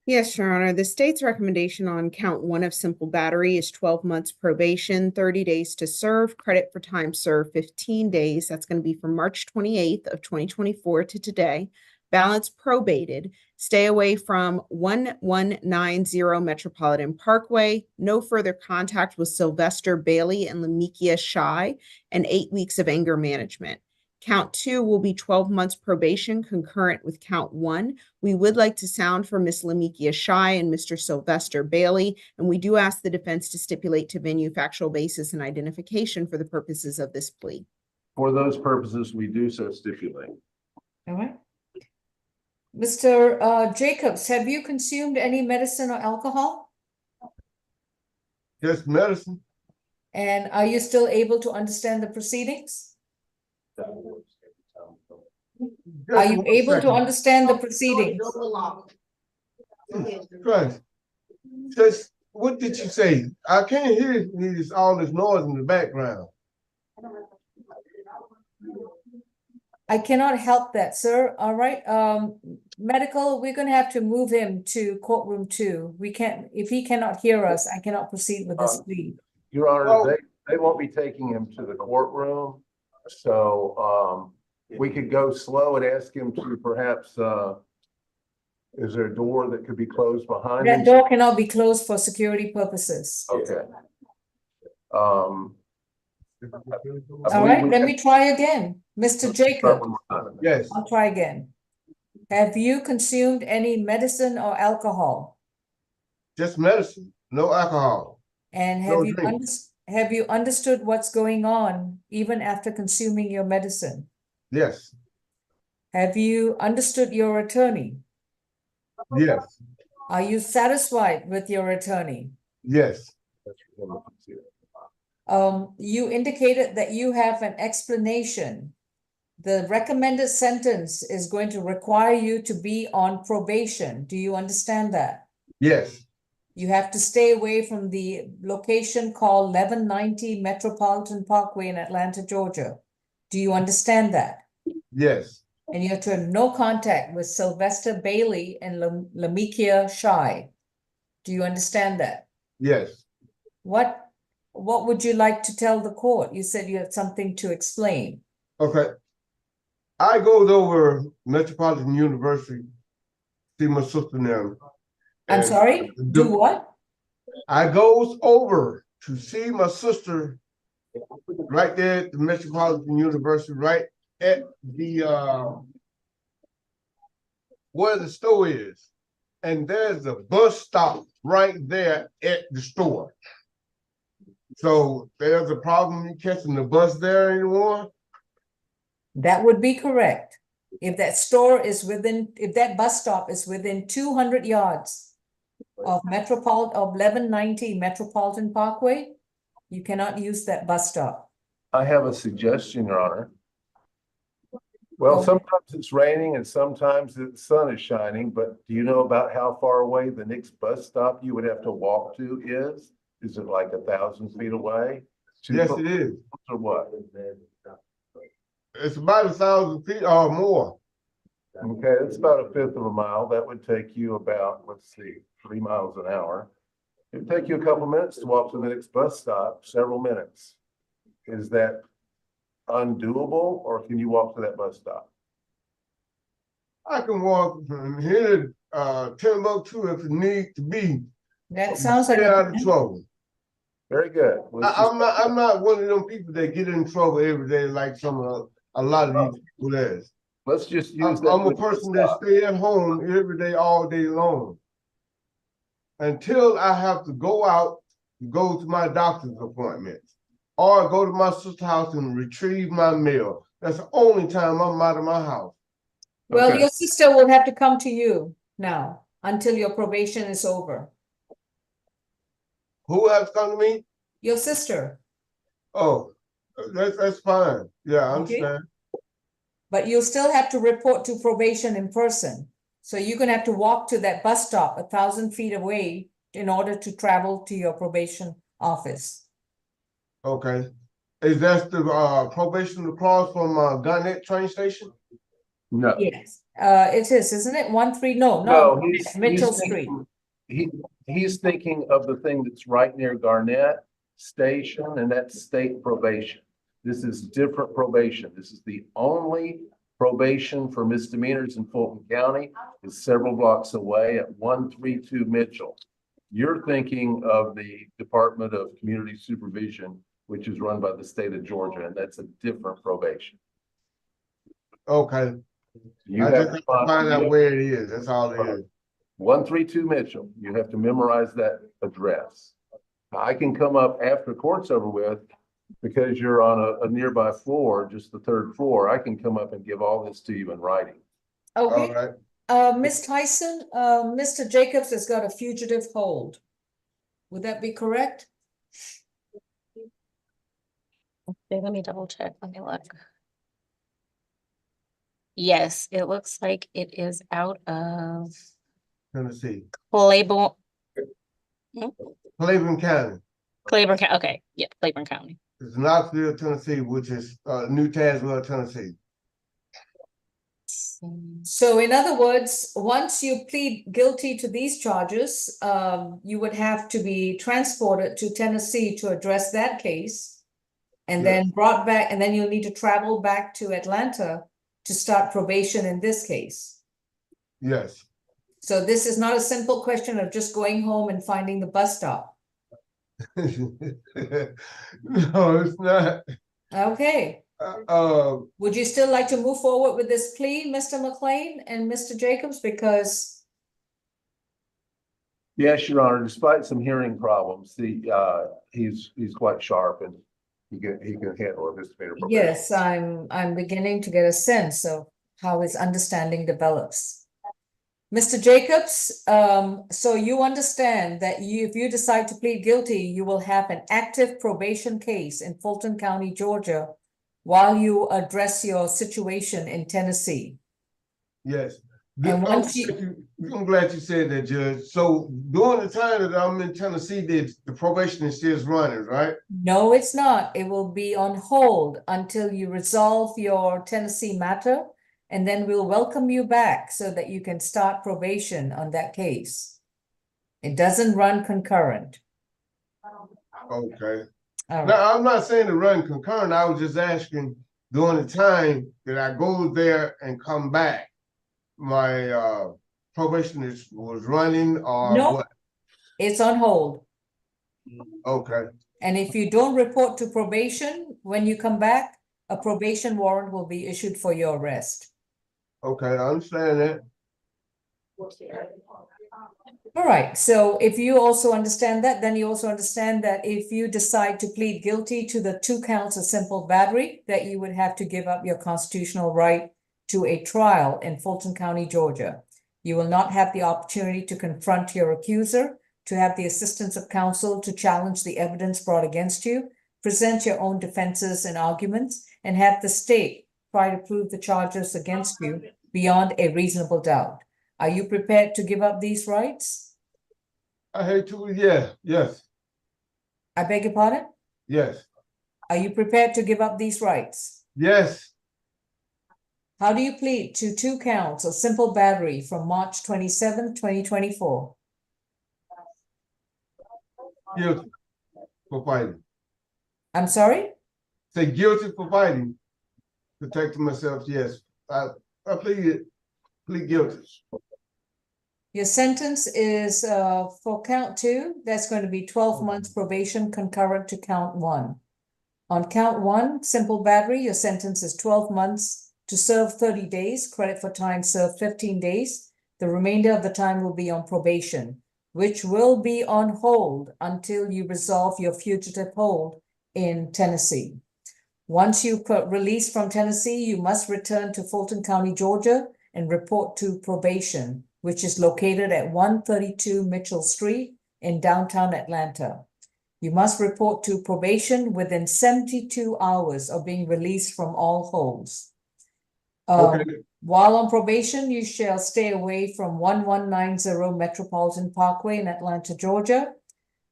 [SPEAKER 7] Yes, Your Honor. The state's recommendation on count 1 of simple battery is 12 months probation, 30 days to serve, credit for time served 15 days. That's going to be from March 28th of 2024 to today. Balance probated. Stay away from 1190 Metropolitan Parkway. No further contact with Sylvester Bailey and Lamikia Shai, and 8 weeks of anger management. Count 2 will be 12 months probation concurrent with count 1. We would like to sound for Ms. Lamikia Shai and Mr. Sylvester Bailey, and we do ask the defense to stipulate to venue, factual basis, and identification for the purposes of this plea.
[SPEAKER 10] For those purposes, we do so stipulate.
[SPEAKER 2] All right. Mr. Jacobs, have you consumed any medicine or alcohol?
[SPEAKER 13] Just medicine.
[SPEAKER 2] And are you still able to understand the proceedings? Are you able to understand the proceedings?
[SPEAKER 13] Christ. Just, what did you say? I can't hear all this noise in the background.
[SPEAKER 2] I cannot help that, sir. All right. Medical, we're going to have to move him to courtroom 2. We can't, if he cannot hear us, I cannot proceed with this plea.
[SPEAKER 10] Your Honor, they won't be taking him to the courtroom. So we could go slow and ask him to perhaps, is there a door that could be closed behind him?
[SPEAKER 2] That door cannot be closed for security purposes.
[SPEAKER 10] Okay.
[SPEAKER 2] All right, let me try again. Mr. Jacob.
[SPEAKER 13] Yes.
[SPEAKER 2] I'll try again. Have you consumed any medicine or alcohol?
[SPEAKER 13] Just medicine, no alcohol.
[SPEAKER 2] And
[SPEAKER 13] No
[SPEAKER 2] have you
[SPEAKER 13] drink.
[SPEAKER 2] have you understood what's going on even after consuming your medicine?
[SPEAKER 13] Yes.
[SPEAKER 2] Have you understood your attorney?
[SPEAKER 13] Yes.
[SPEAKER 2] Are you satisfied with your attorney?
[SPEAKER 13] Yes.
[SPEAKER 2] You indicated that you have an explanation. The recommended sentence is going to require you to be on probation. Do you understand that?
[SPEAKER 13] Yes.
[SPEAKER 2] You have to stay away from the location called 1190 Metropolitan Parkway in Atlanta, Georgia. Do you understand that?
[SPEAKER 13] Yes.
[SPEAKER 2] And you have to have no contact with Sylvester Bailey and Lamikia Shai. Do you understand that?
[SPEAKER 13] Yes.
[SPEAKER 2] What would you like to tell the court? You said you had something to explain.
[SPEAKER 13] Okay. I goes over Metropolitan University, see my sister now.
[SPEAKER 2] I'm sorry, do what?
[SPEAKER 13] I goes over to see my sister right there at the Metropolitan University, right at the where the store is. And there's a bus stop right there at the store. So there's a problem in catching the bus there anymore?
[SPEAKER 2] That would be correct. If that store is within, if that bus stop is within 200 yards of 1190 Metropolitan Parkway, you cannot use that bus stop.
[SPEAKER 10] I have a suggestion, Your Honor. Well,
[SPEAKER 2] Okay.
[SPEAKER 10] sometimes it's raining and sometimes the sun is shining, but do you know about how far away the next bus stop you would have to walk to is? Is it like 1,000 feet away?
[SPEAKER 13] Yes, it is.
[SPEAKER 10] Or what?
[SPEAKER 13] It's about 1,000 feet or more.
[SPEAKER 10] Okay, it's about a fifth of a mile. That would take you about, let's see, 3 miles an hour. It'd take you a couple minutes to walk to the next bus stop, several minutes. Is that undoable, or can you walk to that bus stop?
[SPEAKER 13] I can walk from here to Timbuktu if it needs to be.
[SPEAKER 2] That sounds like
[SPEAKER 13] Stay out of trouble.
[SPEAKER 10] Very good.
[SPEAKER 13] I'm not one of them people that get in trouble every day like a lot of these people is.
[SPEAKER 10] Let's just use
[SPEAKER 13] I'm a person that stay at home every day, all day long. Until I have to go out, go to my doctor's appointments, or go to my sister's house and retrieve my mail. That's the only time I'm out of my house.
[SPEAKER 2] Well,
[SPEAKER 10] Okay.
[SPEAKER 2] your sister will have to come to you now until your probation is over.
[SPEAKER 13] Who has come to me?
[SPEAKER 2] Your sister,
[SPEAKER 13] Oh, that's fine. Yeah, I
[SPEAKER 2] Okay.
[SPEAKER 13] understand.
[SPEAKER 2] but you'll still have to report to probation in person. So you're gonna have to walk to that bus stop 1,000 feet away in order to travel to your probation office.
[SPEAKER 13] Okay. Is that the probation across from Garnett train station?
[SPEAKER 10] No.
[SPEAKER 2] Yes, it is, isn't it? 13, no,
[SPEAKER 10] No,
[SPEAKER 2] no,
[SPEAKER 10] he's
[SPEAKER 2] Mitchell Street.
[SPEAKER 10] he's thinking of the thing that's right near Garnett Station, and that's state probation. This is different probation. This is the only probation for misdemeanors in Fulton County. It's several blocks away at 132 Mitchell. You're thinking of the Department of Community Supervision, which is run by the state of Georgia, and that's a different probation.
[SPEAKER 13] Okay,
[SPEAKER 10] You
[SPEAKER 13] I
[SPEAKER 10] have
[SPEAKER 13] just
[SPEAKER 10] to
[SPEAKER 13] have to find out where it is, that's all it is.
[SPEAKER 10] 132 Mitchell. You have to memorize that address. I can come up after court's over with, because you're on a nearby floor, just the third floor. I can come up and give all this to you in writing.
[SPEAKER 2] Okay,
[SPEAKER 13] All right,
[SPEAKER 2] Ms. Tyson, Mr. Jacobs has got a fugitive hold. Would that be correct?
[SPEAKER 1] Okay, let me double check. Let me look. Yes, it looks like it is out of
[SPEAKER 13] Tennessee,
[SPEAKER 1] Claiborne,
[SPEAKER 13] Cleveland County.
[SPEAKER 1] Claiborne County. Okay, yeah, Claiborne County.
[SPEAKER 13] It's Knoxville, Tennessee, which is New Tazewell, Tennessee.
[SPEAKER 2] So in other words, once you plead guilty to these charges, you would have to be transported to Tennessee to address that case. And
[SPEAKER 13] Yeah.
[SPEAKER 2] then brought back, and then you'll need to travel back to Atlanta to start probation in this case.
[SPEAKER 13] Yes.
[SPEAKER 2] So this is not a simple question of just going home and finding the bus stop.
[SPEAKER 13] No, it's not.
[SPEAKER 2] Okay. Would you still like to move forward with this plea, Mr. McLean and Mr. Jacobs? Because
[SPEAKER 10] Yes, Your Honor, despite some hearing problems, he's quite sharp and he can handle a misdemeanor probation.
[SPEAKER 2] yes, I'm beginning to get a sense of how his understanding develops. Mr. Jacobs, so you understand that if you decide to plead guilty, you will have an active probation case in Fulton County, Georgia, while you address your situation in Tennessee.
[SPEAKER 13] Yes.
[SPEAKER 2] And once
[SPEAKER 13] I'm glad you said that, Judge. So during the time that I'm in Tennessee, the probation is still running, right?
[SPEAKER 2] No, it's not. It will be on hold until you resolve your Tennessee matter, and then we'll welcome you back so that you can start probation on that case. It doesn't run concurrent.
[SPEAKER 13] Okay.
[SPEAKER 2] All right.
[SPEAKER 13] Now, I'm not saying to run concurrent. I was just asking during the time that I go there and come back, my probation was running or
[SPEAKER 2] No.
[SPEAKER 13] what?
[SPEAKER 2] It's on hold.
[SPEAKER 13] Okay.
[SPEAKER 2] And if you don't report to probation when you come back, a probation warrant will be issued for your arrest.
[SPEAKER 13] Okay, I understand that.
[SPEAKER 2] All right, so if you also understand that, then you also understand that if you decide to plead guilty to the 2 counts of simple battery, that you would have to give up your constitutional right to a trial in Fulton County, Georgia. You will not have the opportunity to confront your accuser, to have the assistance of counsel to challenge the evidence brought against you, present your own defenses and arguments, and have the state try to prove the charges against you beyond a reasonable doubt. Are you prepared to give up these rights?
[SPEAKER 13] I hate to, yeah, yes,
[SPEAKER 2] I beg your pardon?
[SPEAKER 13] yes,
[SPEAKER 2] Are you prepared to give up these rights?
[SPEAKER 13] yes.
[SPEAKER 2] How do you plead to 2 counts of simple battery from March 27, 2024?
[SPEAKER 13] Guilty for fighting.
[SPEAKER 2] I'm sorry?
[SPEAKER 13] Say guilty for fighting. Protecting myself, yes. I plead guilty.
[SPEAKER 2] Your sentence is for count 2, that's going to be 12 months probation concurrent to count 1. On count 1, simple battery, your sentence is 12 months to serve 30 days, credit for time served 15 days. The remainder of the time will be on probation, which will be on hold until you resolve your fugitive hold in Tennessee. Once you release from Tennessee, you must return to Fulton County, Georgia, and report to probation, which is located at 132 Mitchell Street in downtown Atlanta. You must report to probation within 72 hours of being released from all holds.
[SPEAKER 13] Okay.
[SPEAKER 2] While on probation, you shall stay away from 1190 Metropolitan Parkway in Atlanta, Georgia.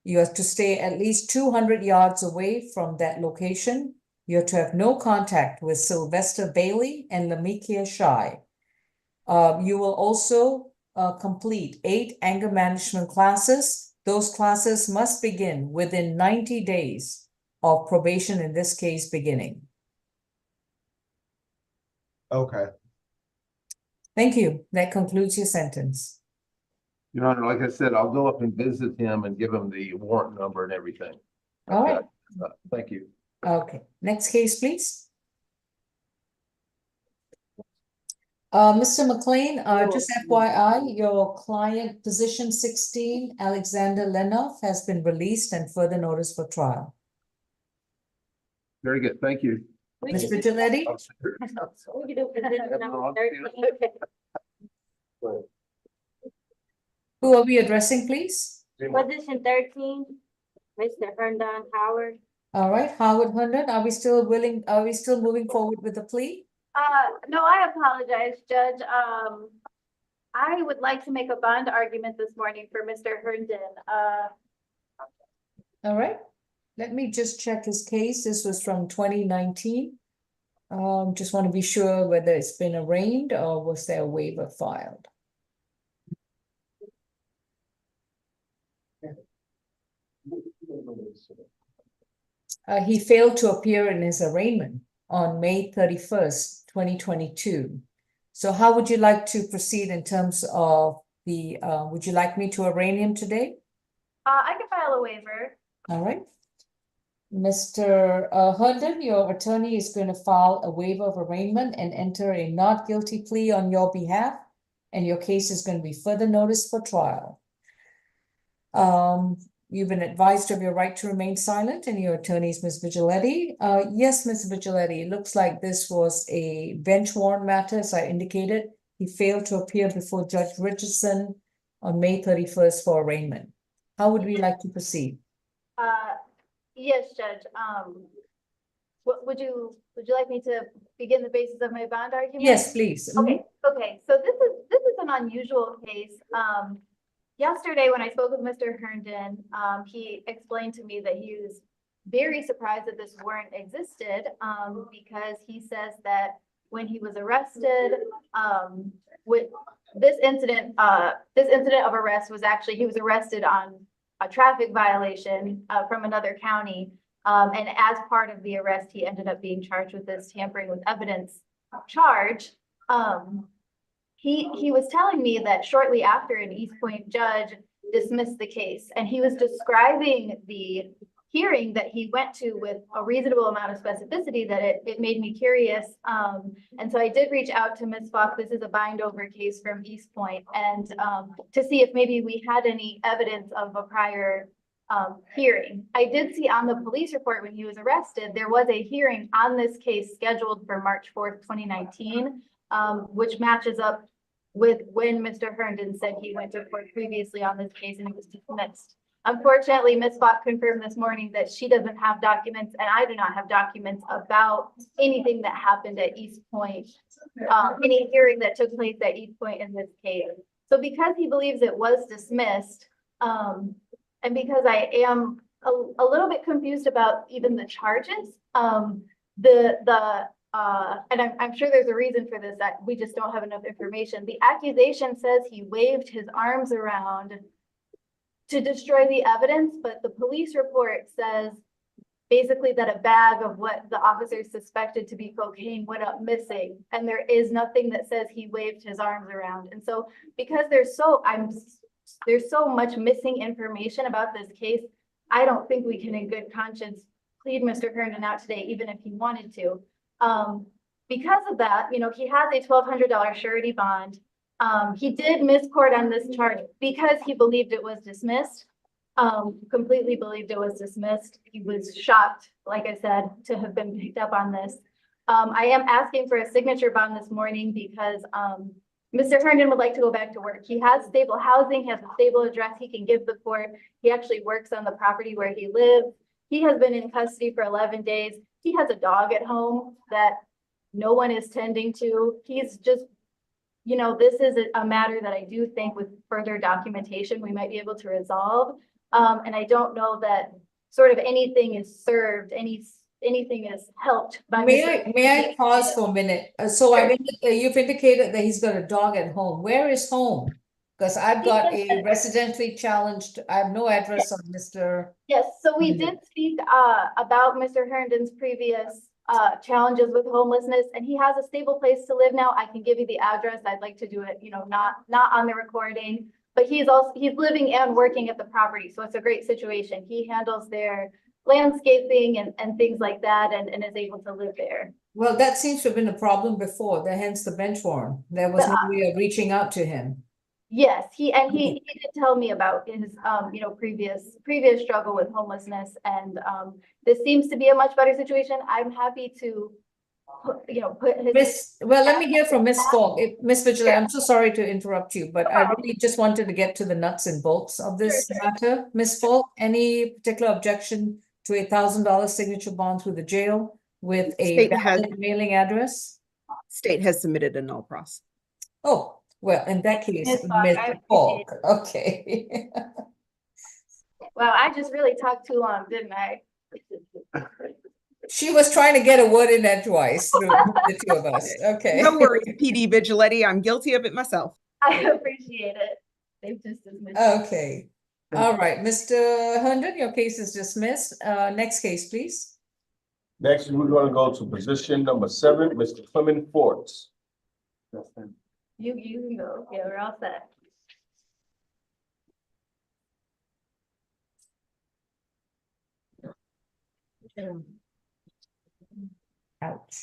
[SPEAKER 2] You have to stay at least 200 yards away from that location. You have to have no contact with Sylvester Bailey and Lamikia Shai. You will also complete 8 anger management classes. Those classes must begin within 90 days of probation, in this case, beginning.
[SPEAKER 13] Okay.
[SPEAKER 2] Thank you. That concludes your sentence.
[SPEAKER 10] Your Honor, like I said, I'll go up and visit him and give him the warrant number and everything.
[SPEAKER 2] All right.
[SPEAKER 10] Thank you.
[SPEAKER 2] Okay, next case, please. Mr. McLean, just FYI, your client, position 16, Alexander Lenoff, has been released and further notice for trial.
[SPEAKER 10] Very good. Thank you.
[SPEAKER 2] Ms. Vigiletti?
[SPEAKER 5] We can do position number 13.
[SPEAKER 2] Who are we addressing, please?
[SPEAKER 5] Position 13, Mr. Herndon Howard.
[SPEAKER 2] All right, Howard Herndon, are we still moving forward with the plea?
[SPEAKER 3] No, I apologize, Judge. I would like to make a bond argument this morning for Mr. Herndon.
[SPEAKER 2] All right, let me just check his case. This was from 2019. Just want to be sure whether it's been arraigned or was there a waiver filed. He failed to appear in his arraignment on May 31st, 2022. So how would you like to proceed in terms of the, would you like me to arraign him today?
[SPEAKER 3] I can file a waiver.
[SPEAKER 2] All right. Mr. Herndon, your attorney is going to file a waiver of arraignment and enter a not guilty plea on your behalf, and your case is going to be further noticed for trial. You've been advised of your right to remain silent, and your attorney is Ms. Vigiletti. Yes, Ms. Vigiletti, it looks like this was a bench warrant matter, as I indicated. He failed to appear before Judge Richardson on May 31st for arraignment. How would we like to proceed?
[SPEAKER 3] Yes, Judge. Would you like me to begin the basis of my bond argument?
[SPEAKER 2] Yes, please.
[SPEAKER 3] Okay. So this is an unusual case. Yesterday, when I spoke with Mr. Herndon, he explained to me that he was very surprised that this warrant existed, because he says that when he was arrested, with this incident of arrest was actually, he was arrested on a traffic violation from another county. And as part of the arrest, he ended up being charged with this tampering with evidence charge. He was telling me that shortly after, an East Point judge dismissed the case, and he was describing the hearing that he went to with a reasonable amount of specificity that it made me curious. And so I did reach out to Ms. Falk. This is a bind over case from East Point, and to see if maybe we had any evidence of a prior hearing. I did see on the police report when he was arrested, there was a hearing on this case scheduled for March 4th, 2019, which matches up with when Mr. Herndon said he went to court previously on this case and it was dismissed. Unfortunately, Ms. Falk confirmed this morning that she doesn't have documents, and I do not have documents about anything that happened at East Point, any hearing that took place at East Point in this case. So because he believes it was dismissed, and because I am a little bit confused about even the charges, and I'm sure there's a reason for this, that we just don't have enough information. The accusation says he waved his arms around to destroy the evidence, but the police report says basically that a bag of what the officers suspected to be cocaine went up missing, and there is nothing that says he waved his arms around. And so because there's so much missing information about this case, I don't think we can in good conscience plead Mr. Herndon out today, even if he wanted to. Because of that, he has a $1,200 surety bond. He did miss court on this charge because he believed it was dismissed, completely believed it was dismissed. He was shocked, like I said, to have been picked up on this. I am asking for a signature bond this morning because Mr. Herndon would like to go back to work. He has stable housing, he has a stable address he can give the court. He actually works on the property where he lives. He has been in custody for 11 days. He has a dog at home that no one is tending to. He's just, this is a matter that I do think with further documentation, we might be able to resolve. And I don't know that sort of anything is served, any anything has helped by.
[SPEAKER 2] May I pause for a minute? So you've indicated that he's got a dog at home. Where is home? Because I've got a residentially challenged, I have no address on Mr.
[SPEAKER 3] Yes, so we did speak about Mr. Herndon's previous challenges with homelessness, and he has a stable place to live now. I can give you the address. I'd like to do it, not on the recording, but he's living and working at the property, so it's a great situation. He handles their landscaping and things like that, and is able to live there.
[SPEAKER 2] Well, that seems to have been a problem before, hence the bench warrant. There was no way of reaching out to him.
[SPEAKER 3] Yes, he did tell me about his previous struggle with homelessness, and this seems to be a much better situation. I'm happy to put his.
[SPEAKER 2] Let me hear from Miss Falk. Miss Vigilante, I'm so sorry to interrupt you, but I really just wanted to get to the nuts and bolts of this matter. Miss Falk, any particular objection to $1,000 signature bond through the jail with a valid mailing address?
[SPEAKER 7] State has submitted a null pros.
[SPEAKER 2] Oh. Well, in that case,
[SPEAKER 3] Ms. Falk,
[SPEAKER 2] okay.
[SPEAKER 3] Well, I just really talked too long, didn't I?
[SPEAKER 2] She was trying to get a word in edgewise through the two of us. Okay.
[SPEAKER 7] No worries, PD Vigilante. I'm guilty of it myself.
[SPEAKER 3] I appreciate it. They've just dismissed.
[SPEAKER 2] Okay. All right, Mr. Herndon, your case is dismissed. Next case, please.
[SPEAKER 15] Next, we're going to go to position number 7, Mr. Clement Forts.
[SPEAKER 3] You can go. Yeah, we're all set.
[SPEAKER 2] Ouch.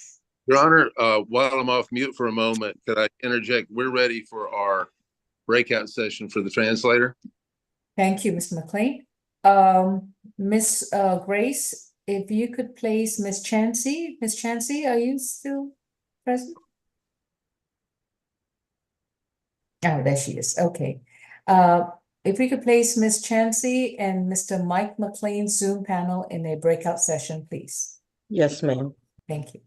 [SPEAKER 8] Your Honor, while I'm off mute for a moment, could I interject? We're ready for our breakout session for the translator.
[SPEAKER 2] Thank you, Mr. McLean. Miss Grace, if you could place Miss Chansey. Miss Chansey, are you still present? Oh, there she is. Okay. If we could place Miss Chansey and Mr. Mike McLean's Zoom panel in a breakout session, please.
[SPEAKER 4] Yes, ma'am.
[SPEAKER 2] Thank you.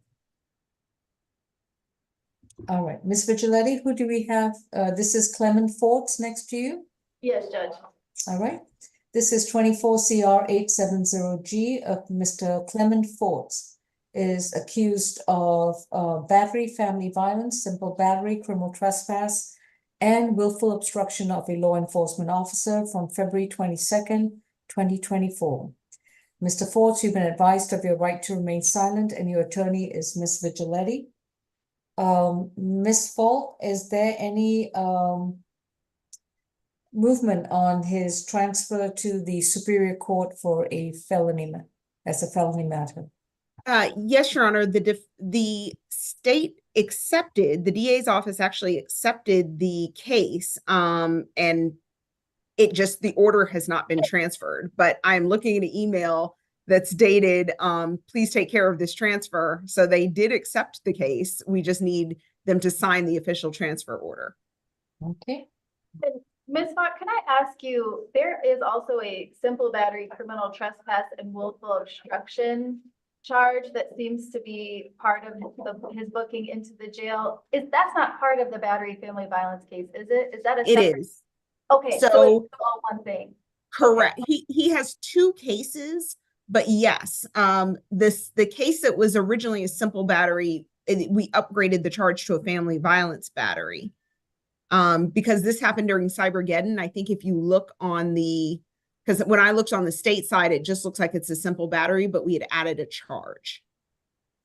[SPEAKER 2] All right, Miss Vigilante, who do we have? This is Clement Forts next to you.
[SPEAKER 3] Yes, Judge.
[SPEAKER 2] All right. This is 24 CR 870G of Mr. Clement Forts is accused of battery, family violence, simple battery, criminal trespass, and willful obstruction of a law enforcement officer from February 22nd, 2024. Mr. Forts, you've been advised of your right to remain silent, and your attorney is Miss Vigilante. Miss Falk, is there any movement on his transfer to the Superior Court for a felony matter?
[SPEAKER 7] Yes, Your Honor. The state accepted, the DA's office actually accepted the case, and it just, the order has not been transferred. But I'm looking at an email that's dated, please take care of this transfer. So they did accept the case. We just need them to sign the official transfer order.
[SPEAKER 2] Okay.
[SPEAKER 3] Ms. Falk, can I ask you, there is also a simple battery, criminal trespass, and willful obstruction charge that seems to be part of his booking into the jail. That's not part of the battery family violence case, is it? Is that a separate?
[SPEAKER 7] It is.
[SPEAKER 3] Okay, so it's all one thing.
[SPEAKER 7] Correct. Okay. He has two cases, but yes, the case that was originally a simple battery, we upgraded the charge to a family violence battery. Because this happened during Cybergeddon. I think if you look on because when I looked on the state side, it just looks like it's a simple battery, but we had added a charge.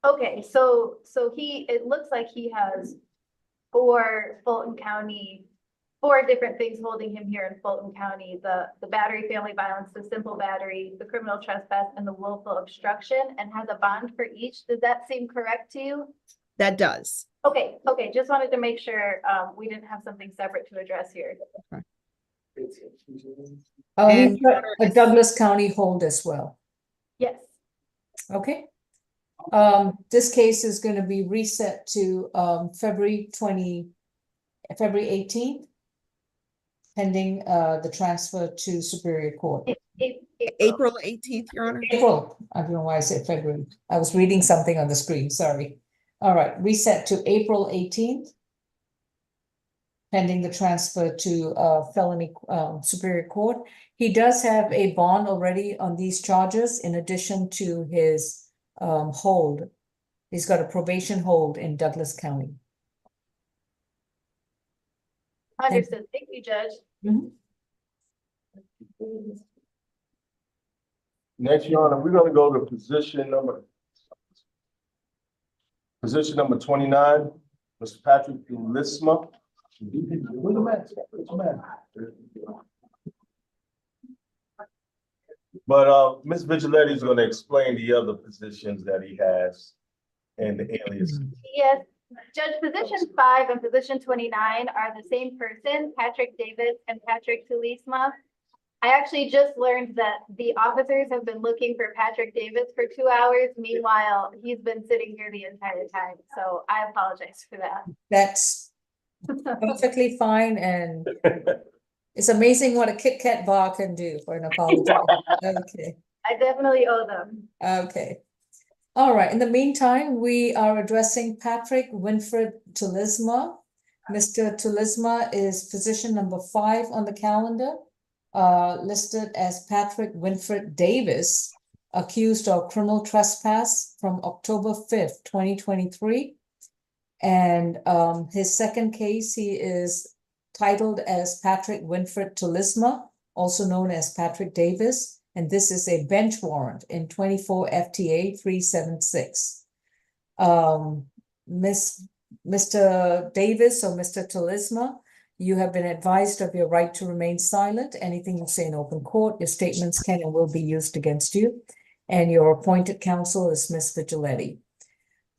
[SPEAKER 3] Okay, so it looks like he has four different things holding him here in Fulton County: the battery family violence, the simple battery, the criminal trespass, and the willful obstruction, and has a bond for each. Does that seem correct to you?
[SPEAKER 7] That does.
[SPEAKER 3] Okay, just wanted to make sure we didn't have something separate to address here.
[SPEAKER 7] Okay.
[SPEAKER 2] And a Douglas County hold as well.
[SPEAKER 3] Yes.
[SPEAKER 2] Okay. This case is going to be reset to February 18th, pending the transfer to Superior Court.
[SPEAKER 7] April 18th, Your Honor.
[SPEAKER 2] April. I don't know why I said February. I was reading something on the screen. Sorry. All right. Reset to April 18th, pending the transfer to felony Superior Court. He does have a bond already on these charges, in addition to his hold. He's got a probation hold in Douglas County.
[SPEAKER 3] Understood. Thank you, Judge.
[SPEAKER 2] Mhm.
[SPEAKER 15] Next, Your Honor, we're gonna go to position number 29, Mr. Patrick Lisma. But Ms. Vigiletti is gonna explain the other positions that he has and the alias.
[SPEAKER 3] Yes, Judge, position 5 and position 29 are the same person, Patrick Davis and Patrick Tulisma. I actually just learned that the officers have been looking for Patrick Davis for 2 hours. Meanwhile, he's been sitting here the entire time, so I apologize for that.
[SPEAKER 2] That's perfectly fine, and it's amazing what a Kit Kat bar can do for an apology. Okay,
[SPEAKER 3] I definitely owe them.
[SPEAKER 2] okay. All right, in the meantime, we are addressing Patrick Winfred Tulisma. Mr. Tulisma is position number 5 on the calendar, listed as Patrick Winfred Davis, accused of criminal trespass from October 5th, 2023. And his second case, he is titled as Patrick Winfred Tulisma, also known as Patrick Davis. And this is a bench warrant in 24 FTA 376. Mr. Davis or Mr. Tulisma, you have been advised of your right to remain silent. Anything you say in open court, your statements can and will be used against you. And your appointed counsel is Ms. Vigiletti.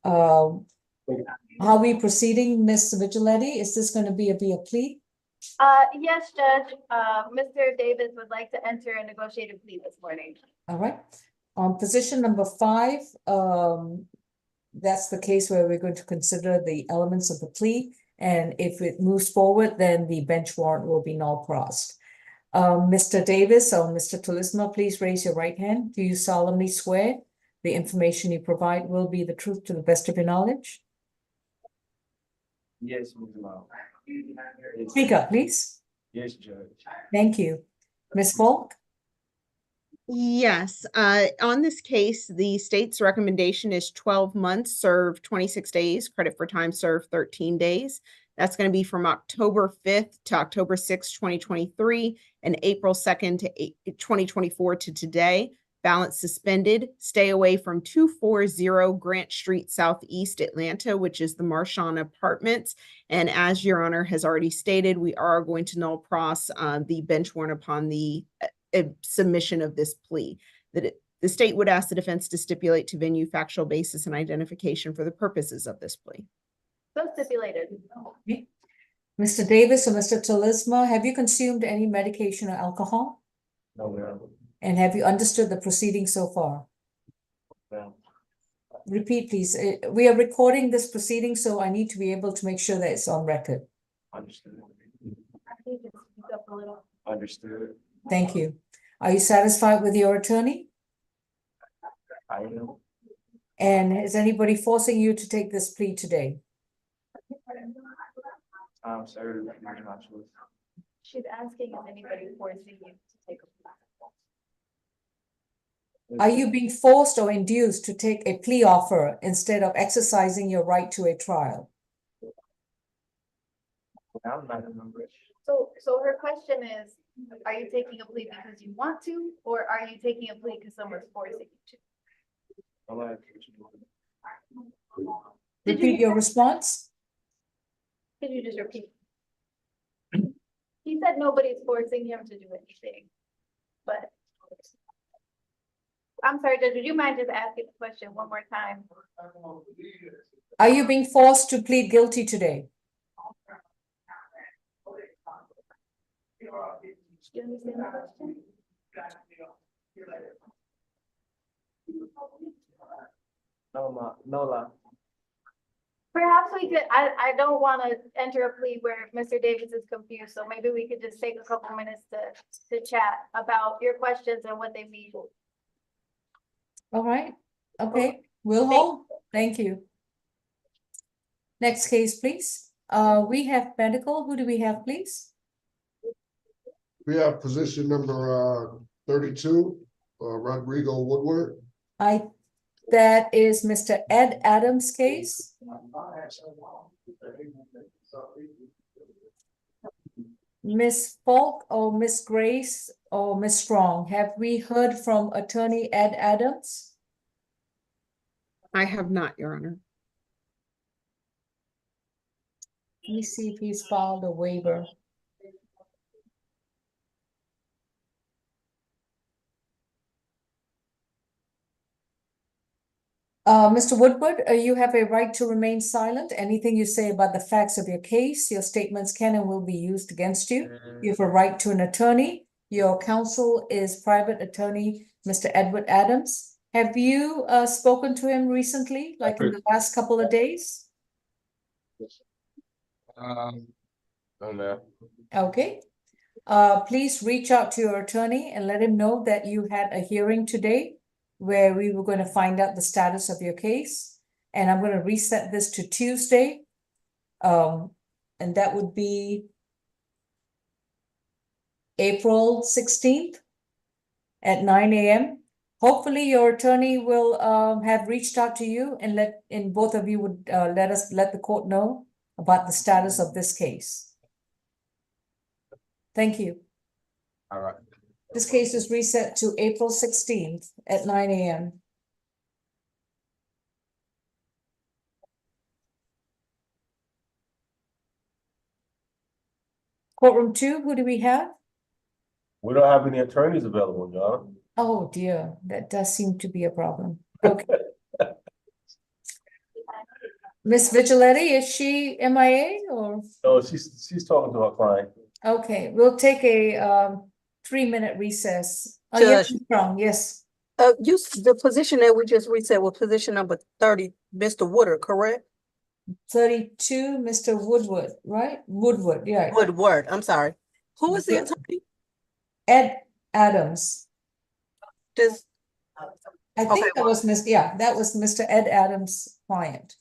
[SPEAKER 2] How are we proceeding, Ms. Vigiletti? Is this going to be a plea?
[SPEAKER 3] Yes, Judge, Mr. Davis would like to enter a negotiated plea this morning.
[SPEAKER 2] All right. On position number 5, that's the case where we're going to consider the elements of the plea. And if it moves forward, then the bench warrant will be null pros. Mr. Davis or Mr. Tulisma, please raise your right hand. Do you solemnly swear the information you provide will be the truth to the best of your knowledge?
[SPEAKER 6] Yes, Ms. Law.
[SPEAKER 2] Speak up, please.
[SPEAKER 6] Yes, Judge.
[SPEAKER 2] Thank you. Ms. Falk?
[SPEAKER 7] Yes, on this case, the state's recommendation is 12 months, served 26 days, credit for time served 13 days. That's going to be from October 5th to October 6th, 2023, and April 2nd to 2024 to today. Balance suspended. Stay away from 240 Grant Street Southeast, Atlanta, which is the Marshawn Apartments. And as Your Honor has already stated, we are going to null pros the bench warrant upon the submission of this plea. The state would ask the defense to stipulate to venue, factual basis, and identification for the purposes of this plea.
[SPEAKER 3] So stipulated.
[SPEAKER 2] Okay. Mr. Davis or Mr. Tulisma, have you consumed any medication or alcohol?
[SPEAKER 6] No, ma'am.
[SPEAKER 2] And have you understood the proceedings so far?
[SPEAKER 6] Ma'am.
[SPEAKER 2] Repeat, please. We are recording this proceeding, so I need to be able to make sure that it's on record.
[SPEAKER 6] Understood.
[SPEAKER 3] I think it's speak up a little.
[SPEAKER 6] Understood.
[SPEAKER 2] Thank you. Are you satisfied with your attorney?
[SPEAKER 6] I am.
[SPEAKER 2] And is anybody forcing you to take this plea today?
[SPEAKER 6] Sir, I'm not sure.
[SPEAKER 3] She's asking if anybody forcing you to take a plea.
[SPEAKER 2] Are you being forced or induced to take a plea offer instead of exercising your right to a trial?
[SPEAKER 6] I'm not a member.
[SPEAKER 3] So her question is, are you taking a plea because you want to, or are you taking a plea because someone's forcing you to? Did you
[SPEAKER 2] Repeat your response.
[SPEAKER 3] Could you just repeat? He said nobody's forcing him to do anything, but I'm sorry, Judge, would you mind just asking the question one more time?
[SPEAKER 2] Are you being forced to plead guilty today?
[SPEAKER 3] Do you understand the question?
[SPEAKER 6] No.
[SPEAKER 3] Perhaps we could, I don't want to enter a plea where Mr. Davis is confused, so maybe we could just take a couple minutes to chat about your questions and what they mean.
[SPEAKER 2] All right. Okay, we'll hold. Thank you. Next case, please. We have medical. Who do we have, please?
[SPEAKER 13] We have position number 32, Rodrigo Woodward.
[SPEAKER 2] I that is Mr. Ed Adams' case. Miss Falk or Miss Grace or Miss Strong, have we heard from Attorney Ed Adams?
[SPEAKER 7] I have not, Your Honor.
[SPEAKER 2] Let me see if he's filed a waiver. Mr. Woodward, you have a right to remain silent. Anything you say about the facts of your case, your statements can and will be used against you. You have a right to an attorney. Your counsel is private attorney, Mr. Edward Adams. Have you spoken to him recently, like in the last couple of days? Okay. Please reach out to your attorney and let him know that you had a hearing today where we were going to find out the status of your case. And I'm going to reset this to Tuesday. And that would be April 16th at 9 a.m. Hopefully your attorney will have reached out to you and both of you would let the court know about the status of this case. Thank you.
[SPEAKER 15] All right.
[SPEAKER 2] This case is reset to April 16th at 9 a.m. Courtroom 2, who do we have?
[SPEAKER 15] We don't have any attorneys available, Your Honor.
[SPEAKER 2] Oh dear, that does seem to be a problem. Okay. Miss Vigiletti, is she MIA or?
[SPEAKER 15] No, she's talking to her client.
[SPEAKER 2] Okay, we'll take a 3-minute recess. Oh, yes,
[SPEAKER 4] Judge.
[SPEAKER 2] Strong, yes.
[SPEAKER 4] The position that we just reset was position number 30, Mr. Woodard, correct?
[SPEAKER 2] 32, Mr. Woodward, right? Woodward, yeah.
[SPEAKER 4] Woodward, I'm sorry. Who is the attorney?
[SPEAKER 2] Ed Adams.
[SPEAKER 4] Does,
[SPEAKER 2] I think that was that was Mr. Ed Adams' client.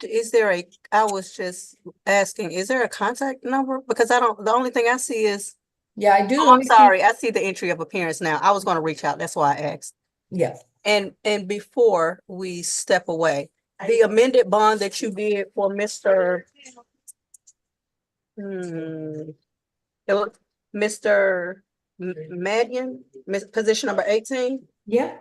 [SPEAKER 4] is there I was just asking, is there a contact number? Because the only thing I see is,
[SPEAKER 2] Yeah, I do.
[SPEAKER 4] oh, I'm sorry, I see the entry of appearance now. I was going to reach out, that's why I asked.
[SPEAKER 2] Yeah.
[SPEAKER 4] And before we step away, the amended bond that you did for Mr. Madian, position number 18.
[SPEAKER 2] Yeah.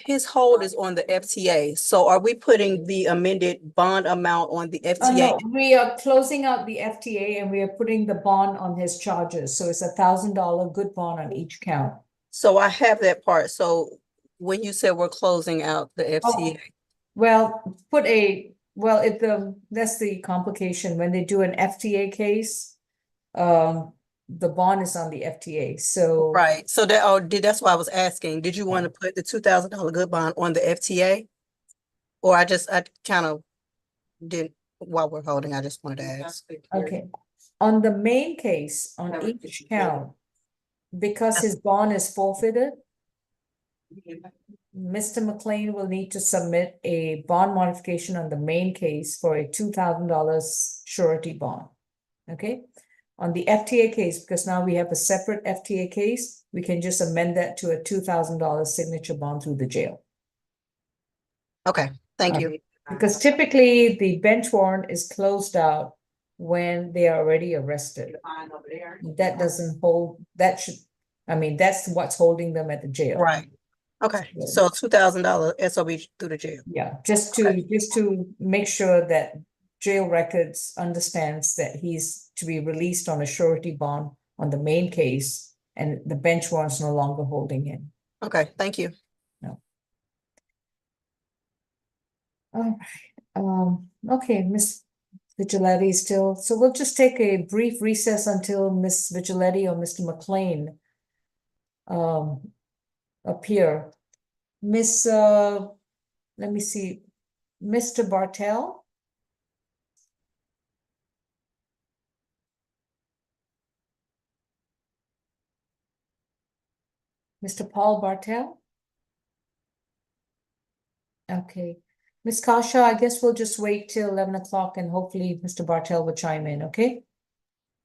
[SPEAKER 4] His hold is on the FTA. So are we putting the amended bond amount on the FTA?
[SPEAKER 2] No, we are closing out the FTA and we are putting the bond on his charges. So it's $1,000 good bond on each count.
[SPEAKER 4] So I have that part. So when you said we're closing out the FTA.
[SPEAKER 2] Well, that's the complication. When they do an FTA case, the bond is on the FTA. So
[SPEAKER 4] Right. So that's why I was asking. Did you want to put the $2,000 good bond on the FTA? Or I kind of didn't, while we're holding, I just wanted to ask.
[SPEAKER 2] okay. On the main case, on each count, because his bond is forfeited, Mr. McLean will need to submit a bond modification on the main case for a $2,000 surety bond. Okay. On the FTA case, because now we have a separate FTA case, we can just amend that to a $2,000 signature bond through the jail.
[SPEAKER 4] Okay, thank you.
[SPEAKER 2] Because typically the bench warrant is closed out when they are already arrested. That doesn't hold, that's what's holding them at the jail.
[SPEAKER 4] Right. Okay, so $2,000 SOB through the jail.
[SPEAKER 2] Yeah, just to make sure that jail records understands that he's to be released on a surety bond on the main case and the bench warrant's no longer holding him.
[SPEAKER 4] Okay, thank you.
[SPEAKER 2] No. All right. Okay, Miss Vigiletti is still, so we'll just take a brief recess until Miss Vigiletti or Mr. McLean appear. Let me see, Mr. Bartel. Mr. Paul Bartel? Okay. Ms. Kasha, I guess we'll just wait till 11 o'clock and hopefully Mr. Bartel will chime in, okay?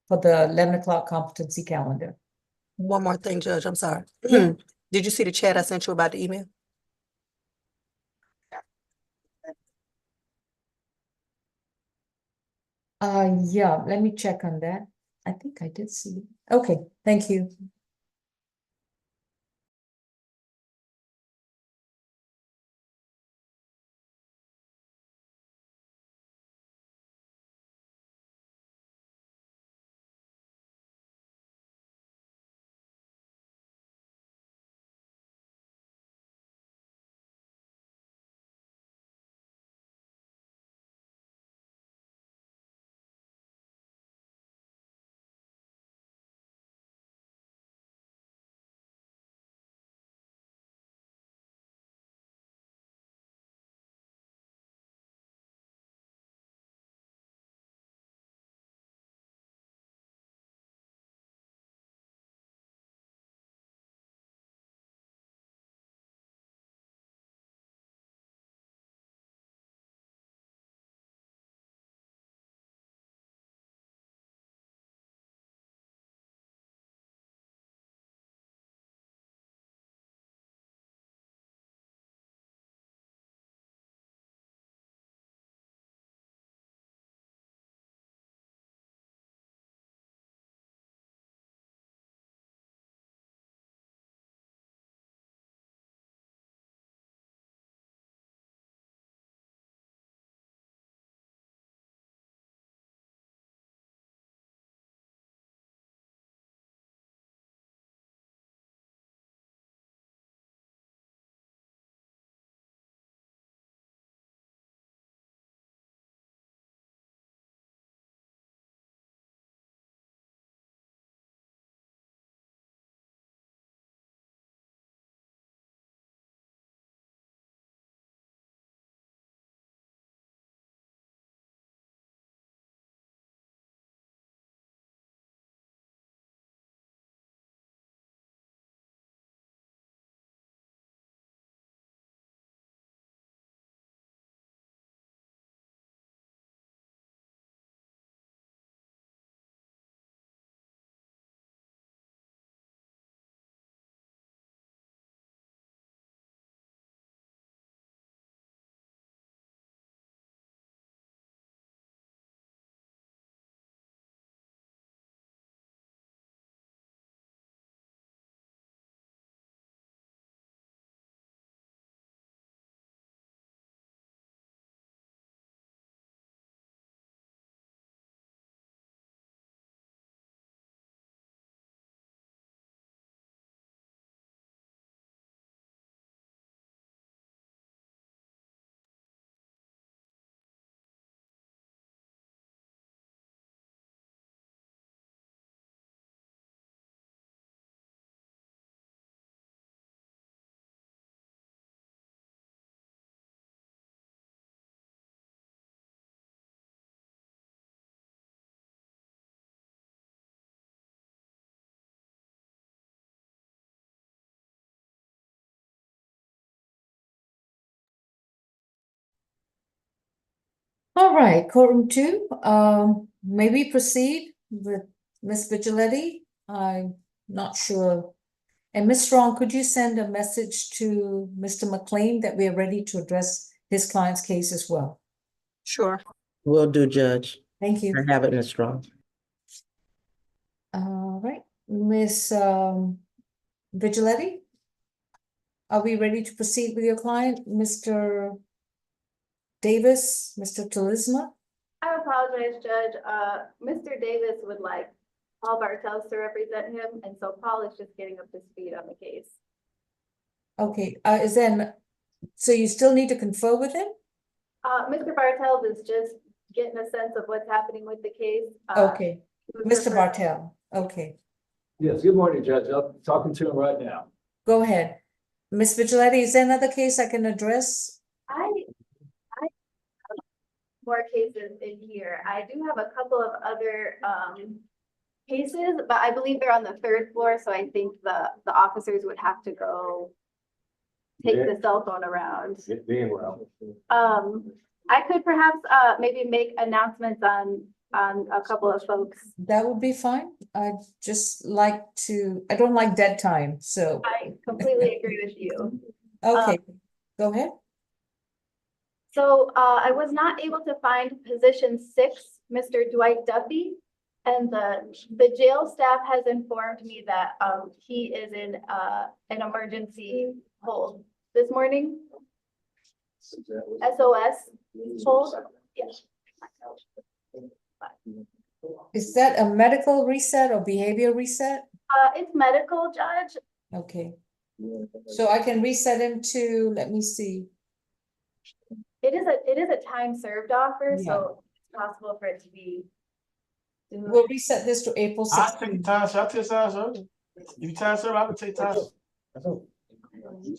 [SPEAKER 2] For the 11 o'clock competency calendar.
[SPEAKER 4] One more thing, Judge, I'm sorry.
[SPEAKER 2] Yeah.
[SPEAKER 4] Did you see the chat I sent you about the email?
[SPEAKER 2] Yeah, let me check on that. I think I did see it. Okay, thank you. All right, quorum two, maybe proceed with Ms. Vigiletti. I'm not sure. And Ms. Strong, could you send a message to Mr. McLean that we are ready to address his client's case as well?
[SPEAKER 4] Sure.
[SPEAKER 16] Will do, Judge.
[SPEAKER 2] Thank you.
[SPEAKER 16] I have it, Ms. Strong.
[SPEAKER 2] All right, Ms. Vigiletti? Are we ready to proceed with your client, Mr. Davis, Mr. Talisma?
[SPEAKER 3] I apologize, Judge. Mr. Davis would like Paul Bartels to represent him, and so Paul is just getting up to speed on the case.
[SPEAKER 2] Okay, so you still need to confer with him?
[SPEAKER 3] Mr. Bartels is just getting a sense of what's happening with the case.
[SPEAKER 2] Okay,
[SPEAKER 3] He would
[SPEAKER 2] Mr.
[SPEAKER 3] prefer-
[SPEAKER 2] Bartel, okay,
[SPEAKER 17] Yes, good morning, Judge. I'm talking to him right now.
[SPEAKER 2] go ahead. Ms. Vigiletti, is there another case I can address?
[SPEAKER 3] I have more cases in here. I do have a couple of other cases, but I believe they're on the third floor, so I think the officers would have to go take the cell phone around.
[SPEAKER 17] Being well.
[SPEAKER 3] I could perhaps maybe make announcements on a couple of folks.
[SPEAKER 2] That would be fine. I don't like dead time, so.
[SPEAKER 3] I completely agree with you.
[SPEAKER 2] Okay, go ahead.
[SPEAKER 3] So I was not able to find position 6, Mr. Dwight Duffy. And the jail staff has informed me that he is in an emergency hold this morning. SOS hold. Yes.
[SPEAKER 2] Is that a medical reset or behavior reset?
[SPEAKER 3] It's medical, Judge.
[SPEAKER 2] Okay. So I can reset him to, let me see.
[SPEAKER 3] It is a time served offer, so it's possible for it to be.
[SPEAKER 2] We'll reset this to April
[SPEAKER 12] I'll
[SPEAKER 2] 16th.
[SPEAKER 12] take time, I'll take time, sir. If you time, sir, I would take time.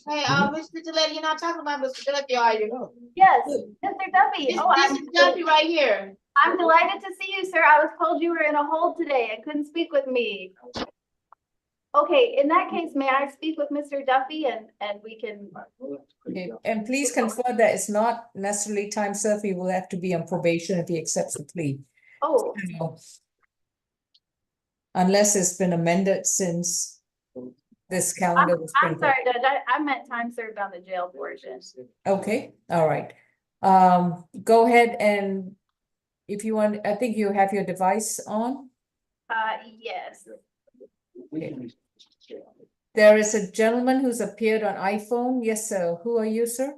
[SPEAKER 5] Hey, Ms. Vigilante, you're not talking about Mr. Duffy, are you?
[SPEAKER 3] Yes, Mr. Duffy.
[SPEAKER 5] This is Duffy right here.
[SPEAKER 3] I'm delighted to see you, sir. I was told you were in a hold today and couldn't speak with me. Okay, in that case, may I speak with Mr. Duffy and we can.
[SPEAKER 2] Okay, and please confirm that it's not necessarily time served. He will have to be on probation if he accepts the plea.
[SPEAKER 3] Oh,
[SPEAKER 2] So, unless it's been amended since this calendar was
[SPEAKER 3] I'm
[SPEAKER 2] printed.
[SPEAKER 3] sorry, Judge. I meant time served on the jail portion.
[SPEAKER 2] Okay, all right. Go ahead and if you want, I think you have your device on.
[SPEAKER 3] Yes.
[SPEAKER 2] There is a gentleman who's appeared on iPhone. Yes, sir. Who are you, sir?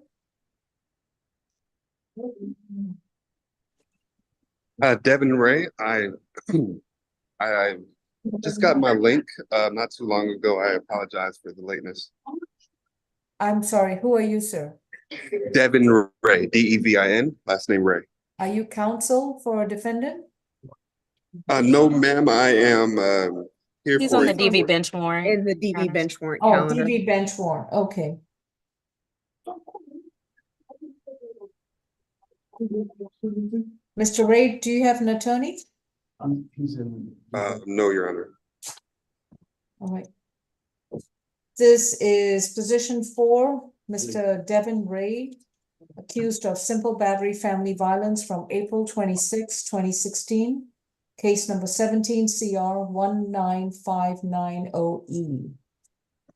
[SPEAKER 18] Devin Ray, I just got my link not too long ago. I apologize for the lateness.
[SPEAKER 2] I'm sorry, who are you, sir?
[SPEAKER 18] Devin Ray, D-E-V-I-N, last name Ray.
[SPEAKER 2] Are you counsel for a defendant?
[SPEAKER 18] No, ma'am, I am here
[SPEAKER 1] He's
[SPEAKER 18] for
[SPEAKER 1] on the DV bench warrant.
[SPEAKER 7] In the DV bench warrant
[SPEAKER 2] Oh,
[SPEAKER 7] calendar.
[SPEAKER 2] DV bench warrant, okay. Mr. Ray, do you have an attorney?
[SPEAKER 18] no, Your Honor.
[SPEAKER 2] All right. This is position 4, Mr. Devin Ray, accused of simple battery family violence from April 26, 2016. Case number 17 CR 19590E.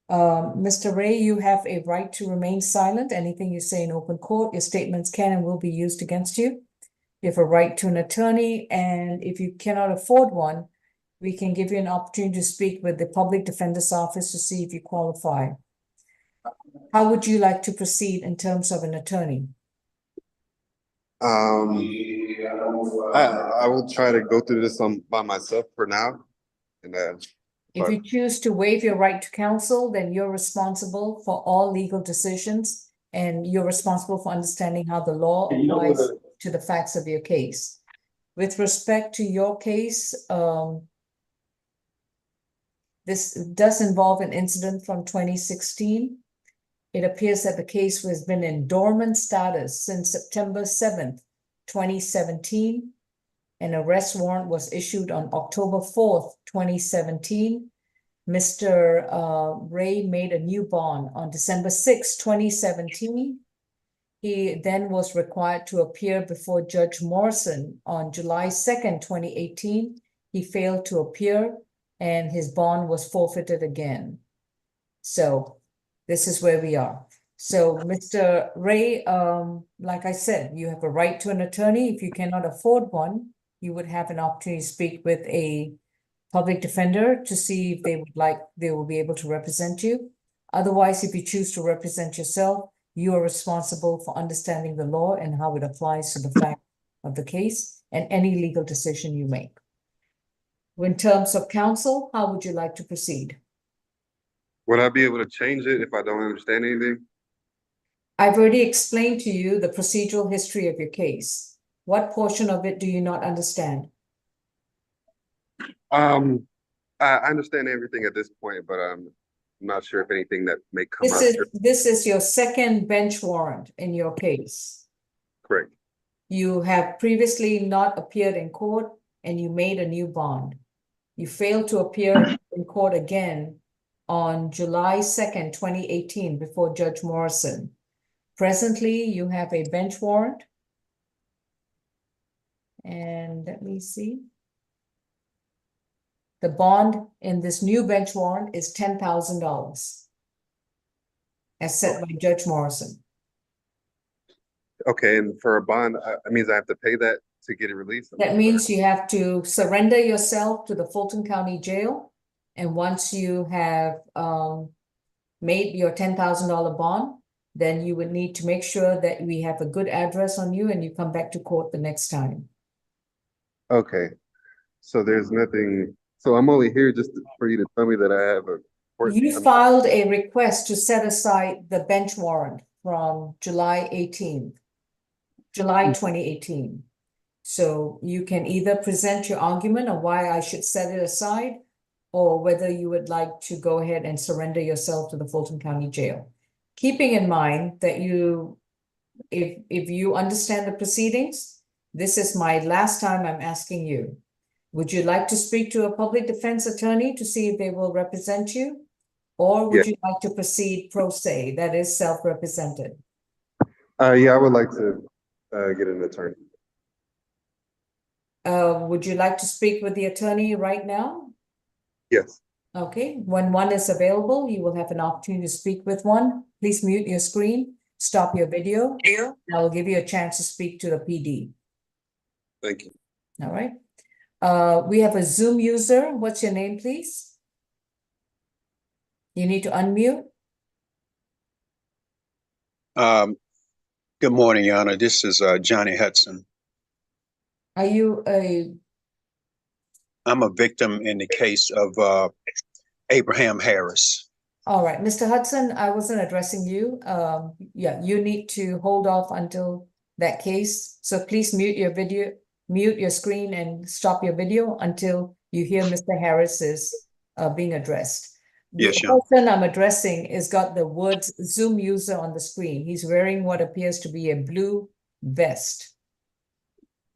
[SPEAKER 2] Mr. Ray, you have a right to remain silent. Anything you say in open court, your statements can and will be used against you. You have a right to an attorney, and if you cannot afford one, we can give you an opportunity to speak with the Public Defender's Office to see if you qualify. How would you like to proceed in terms of an attorney?
[SPEAKER 18] I will try to go through this by myself for now. And
[SPEAKER 2] If you choose to waive your right to counsel, then you're responsible for all legal decisions, and you're responsible for understanding how the law applies to the facts of your case. With respect to your case, this does involve an incident from 2016. It appears that the case has been in dormant status since September 7th, 2017. An arrest warrant was issued on October 4th, 2017. Mr. Ray made a new bond on December 6, 2017. He then was required to appear before Judge Morrison on July 2nd, 2018. He failed to appear and his bond was forfeited again. So this is where we are. So Mr. Ray, like I said, you have a right to an attorney. If you cannot afford one, you would have an opportunity to speak with a public defender to see if they will be able to represent you. Otherwise, if you choose to represent yourself, you are responsible for understanding the law and how it applies to the fact of the case and any legal decision you make. In terms of counsel, how would you like to proceed?
[SPEAKER 18] would I be able to change it if I don't understand anything?
[SPEAKER 2] I've already explained to you the procedural history of your case. What portion of it do you not understand?
[SPEAKER 18] I understand everything at this point, but I'm not sure if anything that may come up.
[SPEAKER 2] This is your second bench warrant in your case.
[SPEAKER 18] Correct.
[SPEAKER 2] You have previously not appeared in court and you made a new bond. You failed to appear in court again on July 2nd, 2018 before Judge Morrison. Presently, you have a bench warrant. And let me see. The bond in this new bench warrant is $10,000. as set by Judge Morrison.
[SPEAKER 18] Okay, and for a bond, that means I have to pay that to get it released?
[SPEAKER 2] That means you have to surrender yourself to the Fulton County Jail. And once you have made your $10,000 bond, then you would need to make sure that we have a good address on you and you come back to court the next time.
[SPEAKER 18] Okay, so there's nothing, so I'm only here just for you to tell me that I have a court.
[SPEAKER 2] You filed a request to set aside the bench warrant from July 18th, July 2018. So you can either present your argument on why I should set it aside, or whether you would like to go ahead and surrender yourself to the Fulton County Jail. Keeping in mind that if you understand the proceedings, this is my last time I'm asking you. Would you like to speak to a public defense attorney to see if they will represent you? Or would you like to proceed pro se, that is self-represented?
[SPEAKER 18] Yeah, I would like to get an attorney.
[SPEAKER 2] Would you like to speak with the attorney right now?
[SPEAKER 18] Yes.
[SPEAKER 2] Okay, when one is available, you will have an opportunity to speak with one. Please mute your screen, stop your video. I will give you a chance to speak to the PD.
[SPEAKER 18] Thank you.
[SPEAKER 2] All right. We have a Zoom user. What's your name, please? You need to unmute.
[SPEAKER 19] Good morning, Your Honor. This is Johnny Hudson.
[SPEAKER 2] Are you
[SPEAKER 19] I'm a victim in the case of Abraham Harris.
[SPEAKER 2] All right, Mr. Hudson, I wasn't addressing you. Yeah, you need to hold off until that case. So please mute your video, mute your screen and stop your video until you hear Mr. Harris is being addressed.
[SPEAKER 19] Yes,
[SPEAKER 2] The
[SPEAKER 19] Your
[SPEAKER 2] person I'm addressing has got the words Zoom user on the screen. He's wearing what appears to be a blue vest.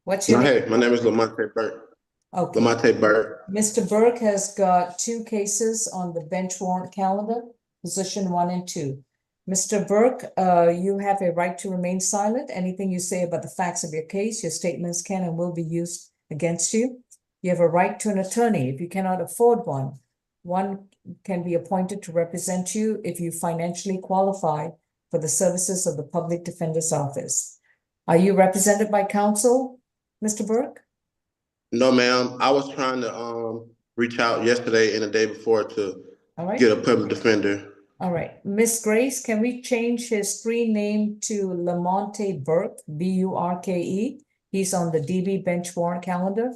[SPEAKER 2] What's your name?
[SPEAKER 12] Hey, my name is Lamonte Burke.
[SPEAKER 2] Okay.
[SPEAKER 12] Lamonte Burke.
[SPEAKER 2] Mr. Burke has got 2 cases on the bench warrant calendar, position 1 and 2. Mr. Burke, you have a right to remain silent. Anything you say about the facts of your case, your statements can and will be used against you. You have a right to an attorney. If you cannot afford one, one can be appointed to represent you if you financially qualify for the services of the Public Defender's Office. Are you represented by counsel, Mr. Burke?
[SPEAKER 12] No, ma'am. I was trying to reach out yesterday and the day before to get a public defender.
[SPEAKER 2] All right. Miss Grace, can we change his screen name to Lamonte Burke, B-U-R-K-E? He's on the DB bench warrant calendar.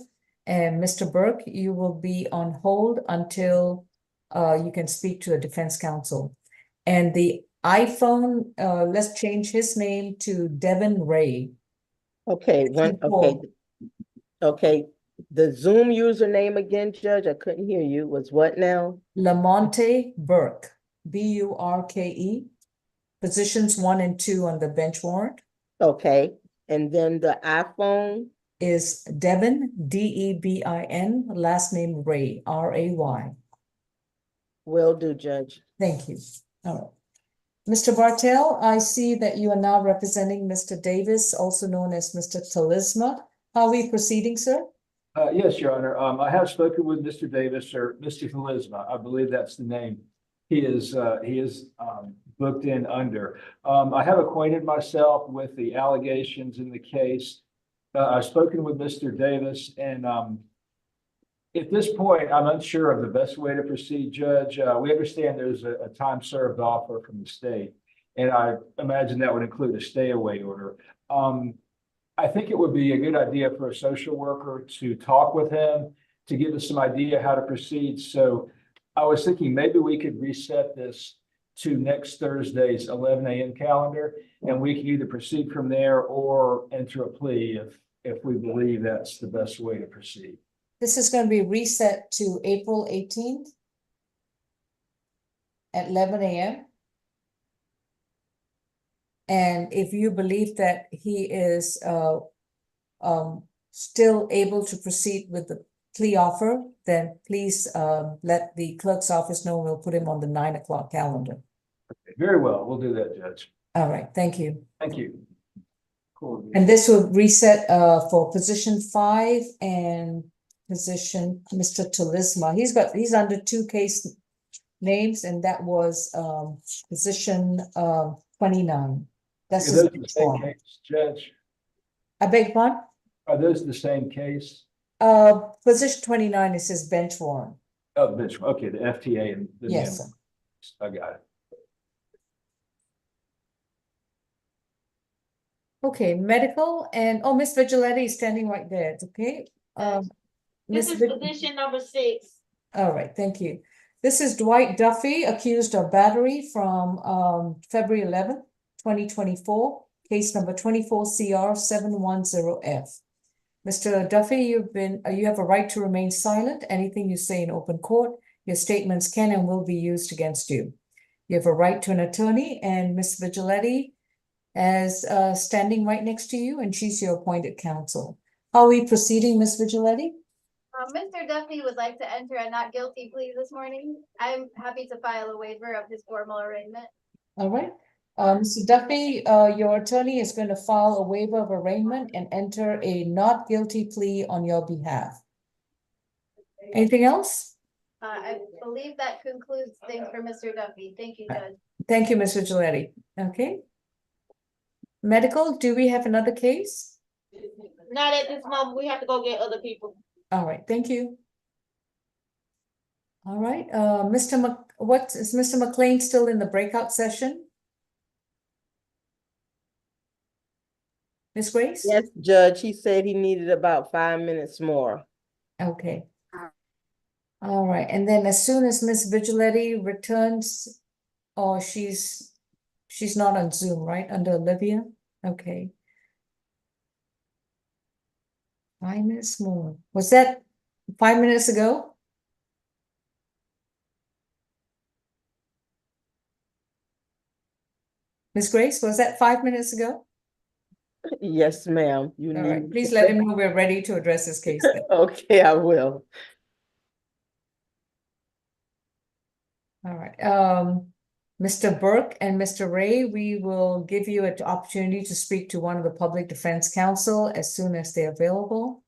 [SPEAKER 2] And Mr. Burke, you will be on hold until you can speak to a defense counsel. And the iPhone, let's change his name to Devin Ray.
[SPEAKER 16] Okay, okay. The Zoom username again, Judge, I couldn't hear you, was what now?
[SPEAKER 2] Lamonte Burke, B-U-R-K-E, positions 1 and 2 on the bench warrant.
[SPEAKER 16] Okay, and then the iPhone?
[SPEAKER 2] Is Devin, D-E-B-I-N, last name Ray, R-A-Y.
[SPEAKER 16] Will do, Judge.
[SPEAKER 2] Thank you. All right. Mr. Bartel, I see that you are now representing Mr. Davis, also known as Mr. Talisma. How are we proceeding, sir?
[SPEAKER 17] Yes, Your Honor. I have spoken with Mr. Davis, or Mr. Charisma. I believe that's the name. He is booked in under. I have acquainted myself with the allegations in the case. I've spoken with Mr. Davis, and at this point, I'm unsure of the best way to proceed, Judge. We understand there's a time served offer from the state, and I imagine that would include a stay away order. I think it would be a good idea for a social worker to talk with him to give us some idea how to proceed. So I was thinking maybe we could reset this to next Thursday's 11 a.m. calendar, and we can either proceed from there or enter a plea if we believe that's the best way to proceed.
[SPEAKER 2] This is going to be reset to April 18th at 11 a.m. And if you believe that he is still able to proceed with the plea offer, then please let the clerk's office know. We'll put him on the 9 o'clock calendar.
[SPEAKER 17] Okay, very well. We'll do that, Judge.
[SPEAKER 2] All right. Thank you.
[SPEAKER 17] Thank you. Cool.
[SPEAKER 2] And this will reset for position 5 and position Mr. Talisma. He's under 2 cases names, and that was position 29. That's
[SPEAKER 17] Are
[SPEAKER 2] his
[SPEAKER 17] those the
[SPEAKER 2] bench
[SPEAKER 17] same
[SPEAKER 2] warrant.
[SPEAKER 17] case, Judge?
[SPEAKER 2] I beg your pardon?
[SPEAKER 17] Are those the same case?
[SPEAKER 2] Position 29 is his bench warrant.
[SPEAKER 17] Oh, bench, okay, the FTA and the.
[SPEAKER 2] Yes, sir.
[SPEAKER 17] I got it.
[SPEAKER 2] Okay, medical and, oh, Miss Vigiletti is standing right there, okay?
[SPEAKER 5] This
[SPEAKER 2] Miss
[SPEAKER 5] is position number 6.
[SPEAKER 2] All right, thank you. This is Dwight Duffy, accused of battery from February 11th, 2024, case number 24 CR 710F. Mr. Duffy, you have a right to remain silent. Anything you say in open court, your statements can and will be used against you. You have a right to an attorney, and Miss Vigiletti is standing right next to you, and she's your appointed counsel. How are we proceeding, Miss Vigiletti?
[SPEAKER 3] Mr. Duffy would like to enter a not guilty plea this morning. I'm happy to file a waiver of his formal arraignment.
[SPEAKER 2] All right. Mr. Duffy, your attorney is going to file a waiver of arraignment and enter a not guilty plea on your behalf. Anything else?
[SPEAKER 3] I believe that concludes things for Mr. Duffy. Thank you, Judge.
[SPEAKER 2] Thank you, Ms. Vigiletti. Okay. Medical, do we have another case?
[SPEAKER 5] Not at this moment. We have to go get other people.
[SPEAKER 2] All right, thank you. All right, is Mr. McLean still in the breakout session? Ms. Grace?
[SPEAKER 16] Yes, Judge, he said he needed about 5 minutes more.
[SPEAKER 2] Okay. All right, and then as soon as Ms. Vigiletti returns, or she's not on Zoom, right, under Olivia? Okay. 5 minutes more. Was that 5 minutes ago? Ms. Grace, was that 5 minutes ago?
[SPEAKER 16] Yes, ma'am. You
[SPEAKER 2] All
[SPEAKER 16] need.
[SPEAKER 2] right, please let him know we're ready to address this case then.
[SPEAKER 16] Okay, I will.
[SPEAKER 2] All right, Mr. Burke and Mr. Ray, we will give you an opportunity to speak to one of the public defense counsel as soon as they're available.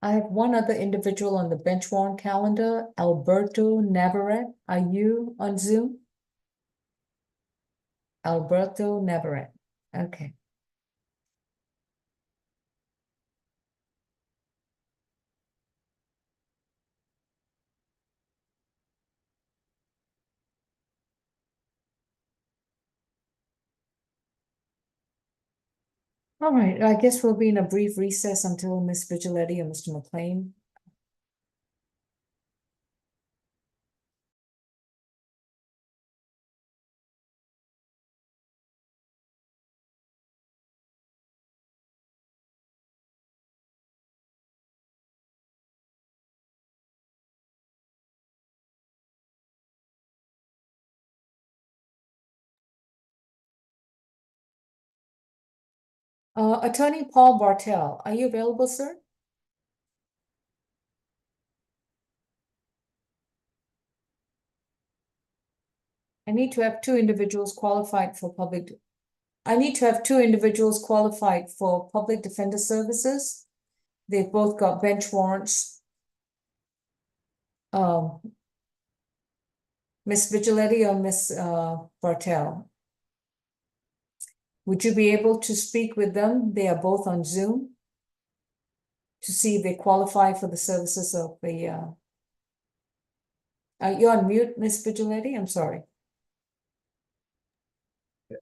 [SPEAKER 2] I have one other individual on the bench warrant calendar, Alberto Navarrete. Are you on Zoom? Alberto Navarrete. Okay. All right, I guess we'll be in a brief recess until Ms. Vigiletti or Mr. McLean. Attorney Paul Bartel, are you available, sir? I need to have two individuals qualified for public. I need to have two individuals qualified for public defender services. They've both got bench warrants. Miss Vigiletti or Miss Bartel? Would you be able to speak with them? They are both on Zoom to see if they qualify for the services of the, you're on mute, Miss Vigiletti? I'm sorry.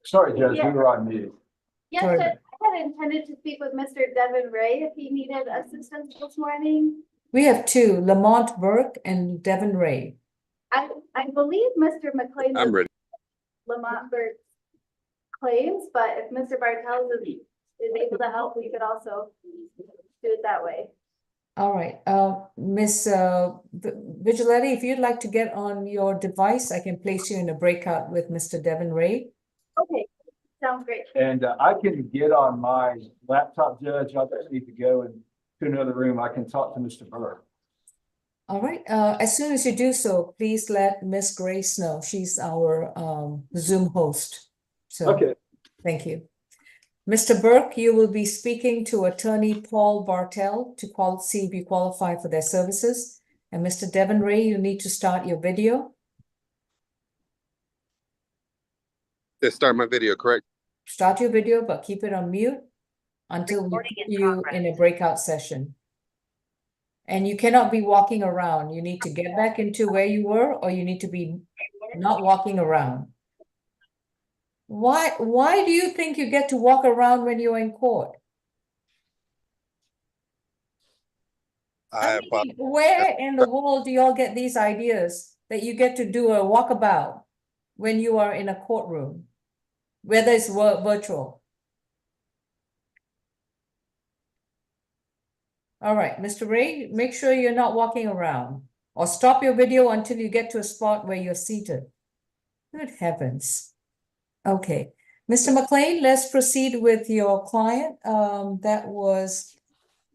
[SPEAKER 17] Sorry, Judge,
[SPEAKER 3] Yeah.
[SPEAKER 17] we were on mute.
[SPEAKER 3] Yes,
[SPEAKER 2] Sorry.
[SPEAKER 3] Judge, I had intended to speak with Mr. Devin Ray if he needed assistance this morning.
[SPEAKER 2] We have two, Lamont Burke and Devin Ray.
[SPEAKER 3] I believe Mr. McLean.
[SPEAKER 19] I'm ready.
[SPEAKER 3] Lamont Burke's claims, but if Mr. Bartels is able to help, we could also do it that way.
[SPEAKER 2] All right, Miss Vigiletti, if you'd like to get on your device, I can place you in a breakout with Mr. Devin Ray.
[SPEAKER 3] Okay, sounds great.
[SPEAKER 17] And I can get on my laptop, Judge. I just need to go to another room. I can talk to Mr. Burke.
[SPEAKER 2] All right, as soon as you do so, please let Miss Grace know. She's our Zoom host. So,
[SPEAKER 17] Okay.
[SPEAKER 2] thank you. Mr. Burke, you will be speaking to Attorney Paul Bartel to see if you qualify for their services. And Mr. Devon Ray, you need to start your video.
[SPEAKER 18] Let's start my video, correct?
[SPEAKER 2] Start your video, but keep it on mute until we put you in a breakout session. And you cannot be walking around. You need to get back into where you were, or you need to be not walking around. Why do you think you get to walk around when you're in court? I mean, where in the world do y'all get these ideas that you get to do a walkabout when you are in a courtroom, whether it's virtual? All right, Mr. Ray, make sure you're not walking around, or stop your video until you get to a spot where you're seated. Good heavens. Okay, Mr. McLean, let's proceed with your client. That was,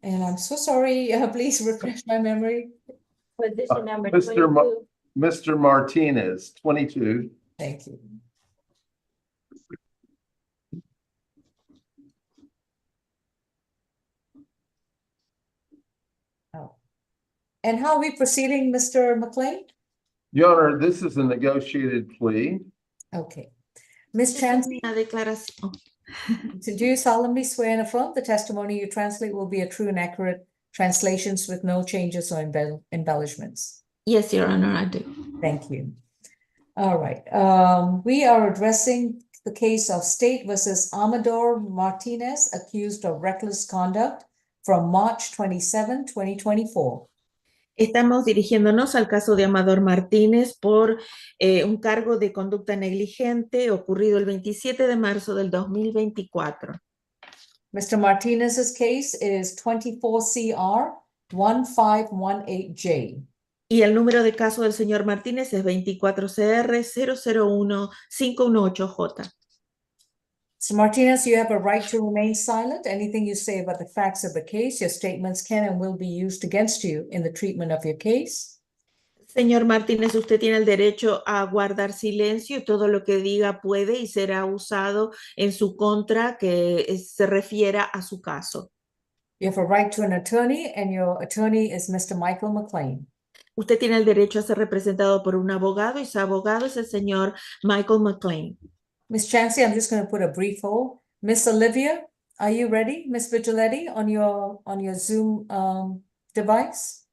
[SPEAKER 2] and I'm so sorry, please refresh my memory.
[SPEAKER 5] Position number
[SPEAKER 10] Mr.
[SPEAKER 5] 22.
[SPEAKER 10] Mr. Martinez, 22.
[SPEAKER 2] Thank you. Oh. And how are we proceeding, Mr. McLean?
[SPEAKER 10] Your Honor, this is a negotiated plea.
[SPEAKER 2] Okay. Ms. Chansey, do you solemnly swear and affirm the testimony you translate will be a true and accurate translations with no changes or embellishments?
[SPEAKER 9] Yes, Your Honor, I do.
[SPEAKER 2] Thank you. All right. We are addressing the case of State versus Amador Martinez, accused of reckless conduct from March 27, 2024.
[SPEAKER 9] Estamos dirigiéndonos al caso de Amador Martínez por un cargo de conducta negligente ocurrido el 27 de marzo del 2024.
[SPEAKER 2] Mr. Martinez's case is 24 CR 1518J.
[SPEAKER 9] Y el número de caso del señor Martínez es 24 CR 001518J.
[SPEAKER 2] So Martinez, you have a right to remain silent. Anything you say about the facts of the case, your statements can and will be used against you in the treatment of your case.
[SPEAKER 9] Señor Martínez, usted tiene el derecho a guardar silencio y todo lo que diga puede y será usado en su contra que se refiera a su caso.
[SPEAKER 2] You have a right to an attorney, and your attorney is Mr. Michael McLean.
[SPEAKER 9] Usted tiene el derecho a ser representado por un abogado y su abogado es el señor Michael McLean.
[SPEAKER 2] Ms. Chansey, I'm just going to put a brief hold. Miss Olivia, are you ready? Miss Vigiletti on your Zoom device?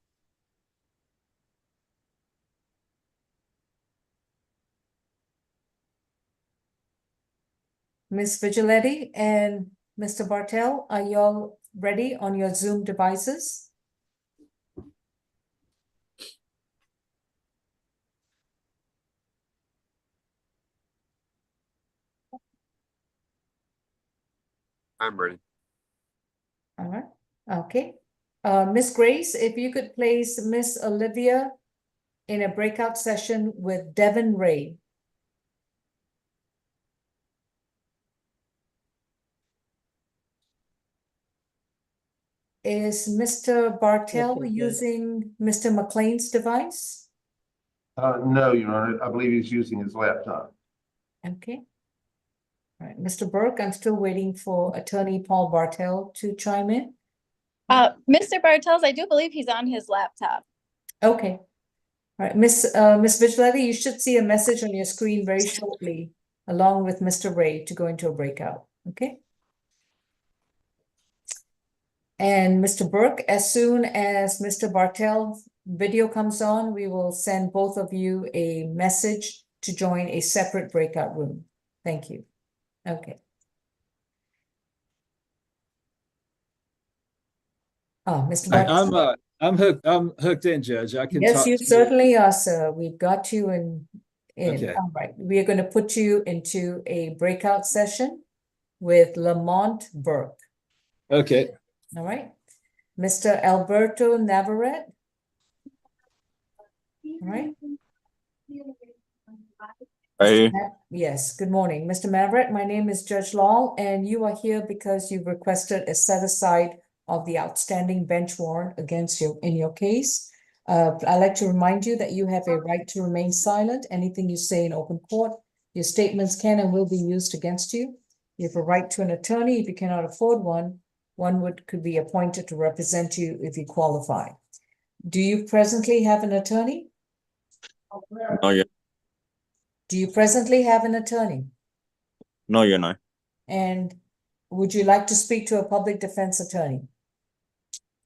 [SPEAKER 2] Miss Vigiletti and Mr. Bartel, are y'all ready on your Zoom devices?
[SPEAKER 18] I'm ready.
[SPEAKER 2] All right, okay. Miss Grace, if you could place Miss Olivia in a breakout session with Devon Ray. Is Mr. Bartel using Mr. McLean's device?
[SPEAKER 10] No, Your Honor, I believe he's using his laptop.
[SPEAKER 2] Okay. All right, Mr. Burke, I'm still waiting for Attorney Paul Bartel to chime in.
[SPEAKER 20] Mr. Bartels, I do believe he's on his laptop.
[SPEAKER 2] Okay. All right, Miss Vigiletti, you should see a message on your screen very shortly, along with Mr. Ray to go into a breakout, okay? And Mr. Burke, as soon as Mr. Bartel's video comes on, we will send both of you a message to join a separate breakout room. Thank you. Okay. Oh, Mr. Bartel.
[SPEAKER 17] I'm hooked in, Judge. I can
[SPEAKER 2] Yes,
[SPEAKER 17] talk
[SPEAKER 2] you
[SPEAKER 17] to
[SPEAKER 2] certainly are, sir. We've got you in.
[SPEAKER 17] Okay.
[SPEAKER 2] All right. We are going to put you into a breakout session with Lamont Burke.
[SPEAKER 17] Okay.
[SPEAKER 2] All right. Mr. Alberto Navarrete. All right.
[SPEAKER 21] Hey.
[SPEAKER 2] Yes, good morning. Mr. Navarrete, my name is Judge Law, and you are here because you requested a set aside of the outstanding bench warrant against you in your case. I'd like to remind you that you have a right to remain silent. Anything you say in open court, your statements can and will be used against you. You have a right to an attorney. If you cannot afford one, could be appointed to represent you if you qualify. Do you presently have an attorney?
[SPEAKER 21] No,
[SPEAKER 2] Do you presently have an attorney?
[SPEAKER 21] no, Your Honor.
[SPEAKER 2] And would you like to speak to a public defense attorney?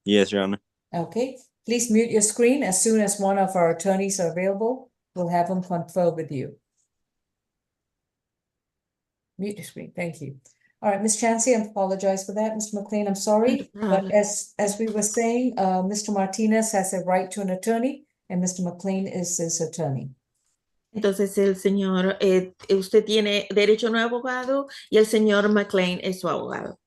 [SPEAKER 21] Yes, Your Honor.
[SPEAKER 2] Okay, please mute your screen. As soon as one of our attorneys are available, we'll have them confer with you. Mute your screen, thank you. All right, Ms. Chansey, I apologize for that. Mr. McLean, I'm sorry. But as we were saying, Mr. Martinez has a right to an attorney and Mr. McLean is his attorney.
[SPEAKER 9] Entonces el señor, usted tiene derecho a un abogado y el señor McLean es su abogado.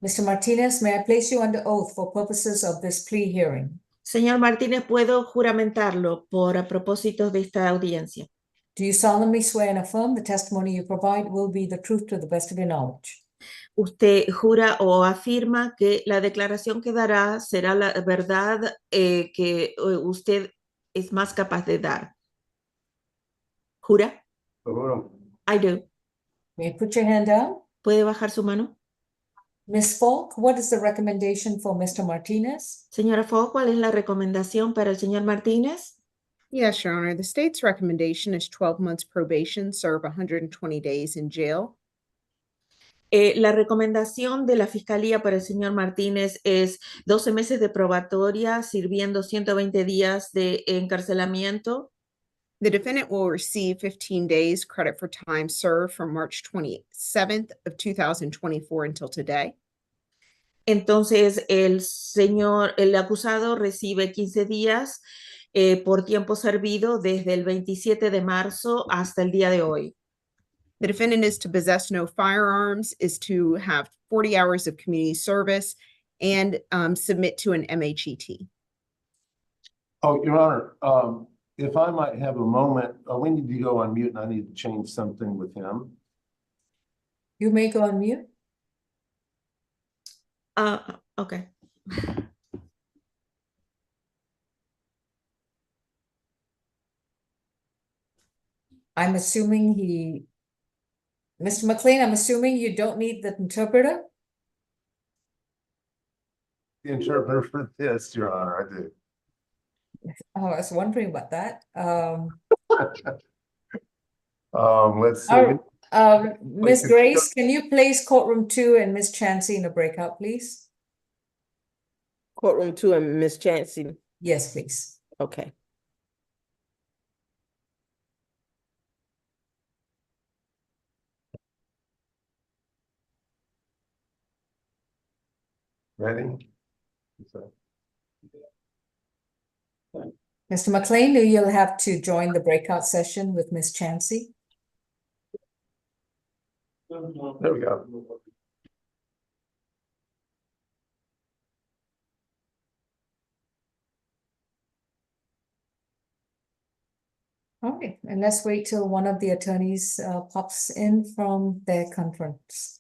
[SPEAKER 2] Mr. Martinez, may I place you under oath for purposes of this plea hearing?
[SPEAKER 9] Señor Martínez, ¿puedo juramentarlo por a propósito de esta audiencia?
[SPEAKER 2] Do you solemnly swear and affirm the testimony you provide will be the truth to the best of your knowledge?
[SPEAKER 9] ¿Usted jura o afirma que la declaración que dará será la verdad que usted es más capaz de dar? ¿Jura? I do.
[SPEAKER 2] May you put your hand down?
[SPEAKER 9] ¿Puede bajar su mano?
[SPEAKER 2] Ms. Falk, what is the recommendation for Mr. Martinez?
[SPEAKER 9] Señora Fogg, ¿cuál es la recomendación para el señor Martínez?
[SPEAKER 7] Yes, Your Honor. The state's recommendation is 12 months probation, serve 120 days in jail.
[SPEAKER 9] La recomendación de la Fiscalía para el señor Martínez es 12 meses de probatoria, sirviendo 120 días de encarcelamiento.
[SPEAKER 7] The defendant will receive 15 days credit for time served from March 27th of 2024 until today.
[SPEAKER 9] Entonces, el acusado recibe 15 días por tiempo servido desde el 27 de marzo hasta el día de hoy.
[SPEAKER 7] The defendant is to possess no firearms, is to have 40 hours of community service, and submit to an MHET.
[SPEAKER 10] Oh, Your Honor, if I might have a moment, we need to go on mute and I need to change something with him.
[SPEAKER 2] You may go on mute.
[SPEAKER 9] Okay.
[SPEAKER 2] I'm assuming Mr. McLean, I'm assuming you don't need the interpreter?
[SPEAKER 10] The interpreter for this, Your Honor, I do.
[SPEAKER 2] Oh, I was wondering about that.
[SPEAKER 10] Let's see.
[SPEAKER 2] Ms. Grace, can you place courtroom 2 and Ms. Chansey in a breakout, please?
[SPEAKER 16] Courtroom 2 and Ms. Chansey.
[SPEAKER 2] Yes, please.
[SPEAKER 16] Okay.
[SPEAKER 10] Ready?
[SPEAKER 2] Mr. McLean, you'll have to join the breakout session with Ms. Chansey.
[SPEAKER 10] There we go.
[SPEAKER 2] All right, and let's wait till one of the attorneys pops in from their conference.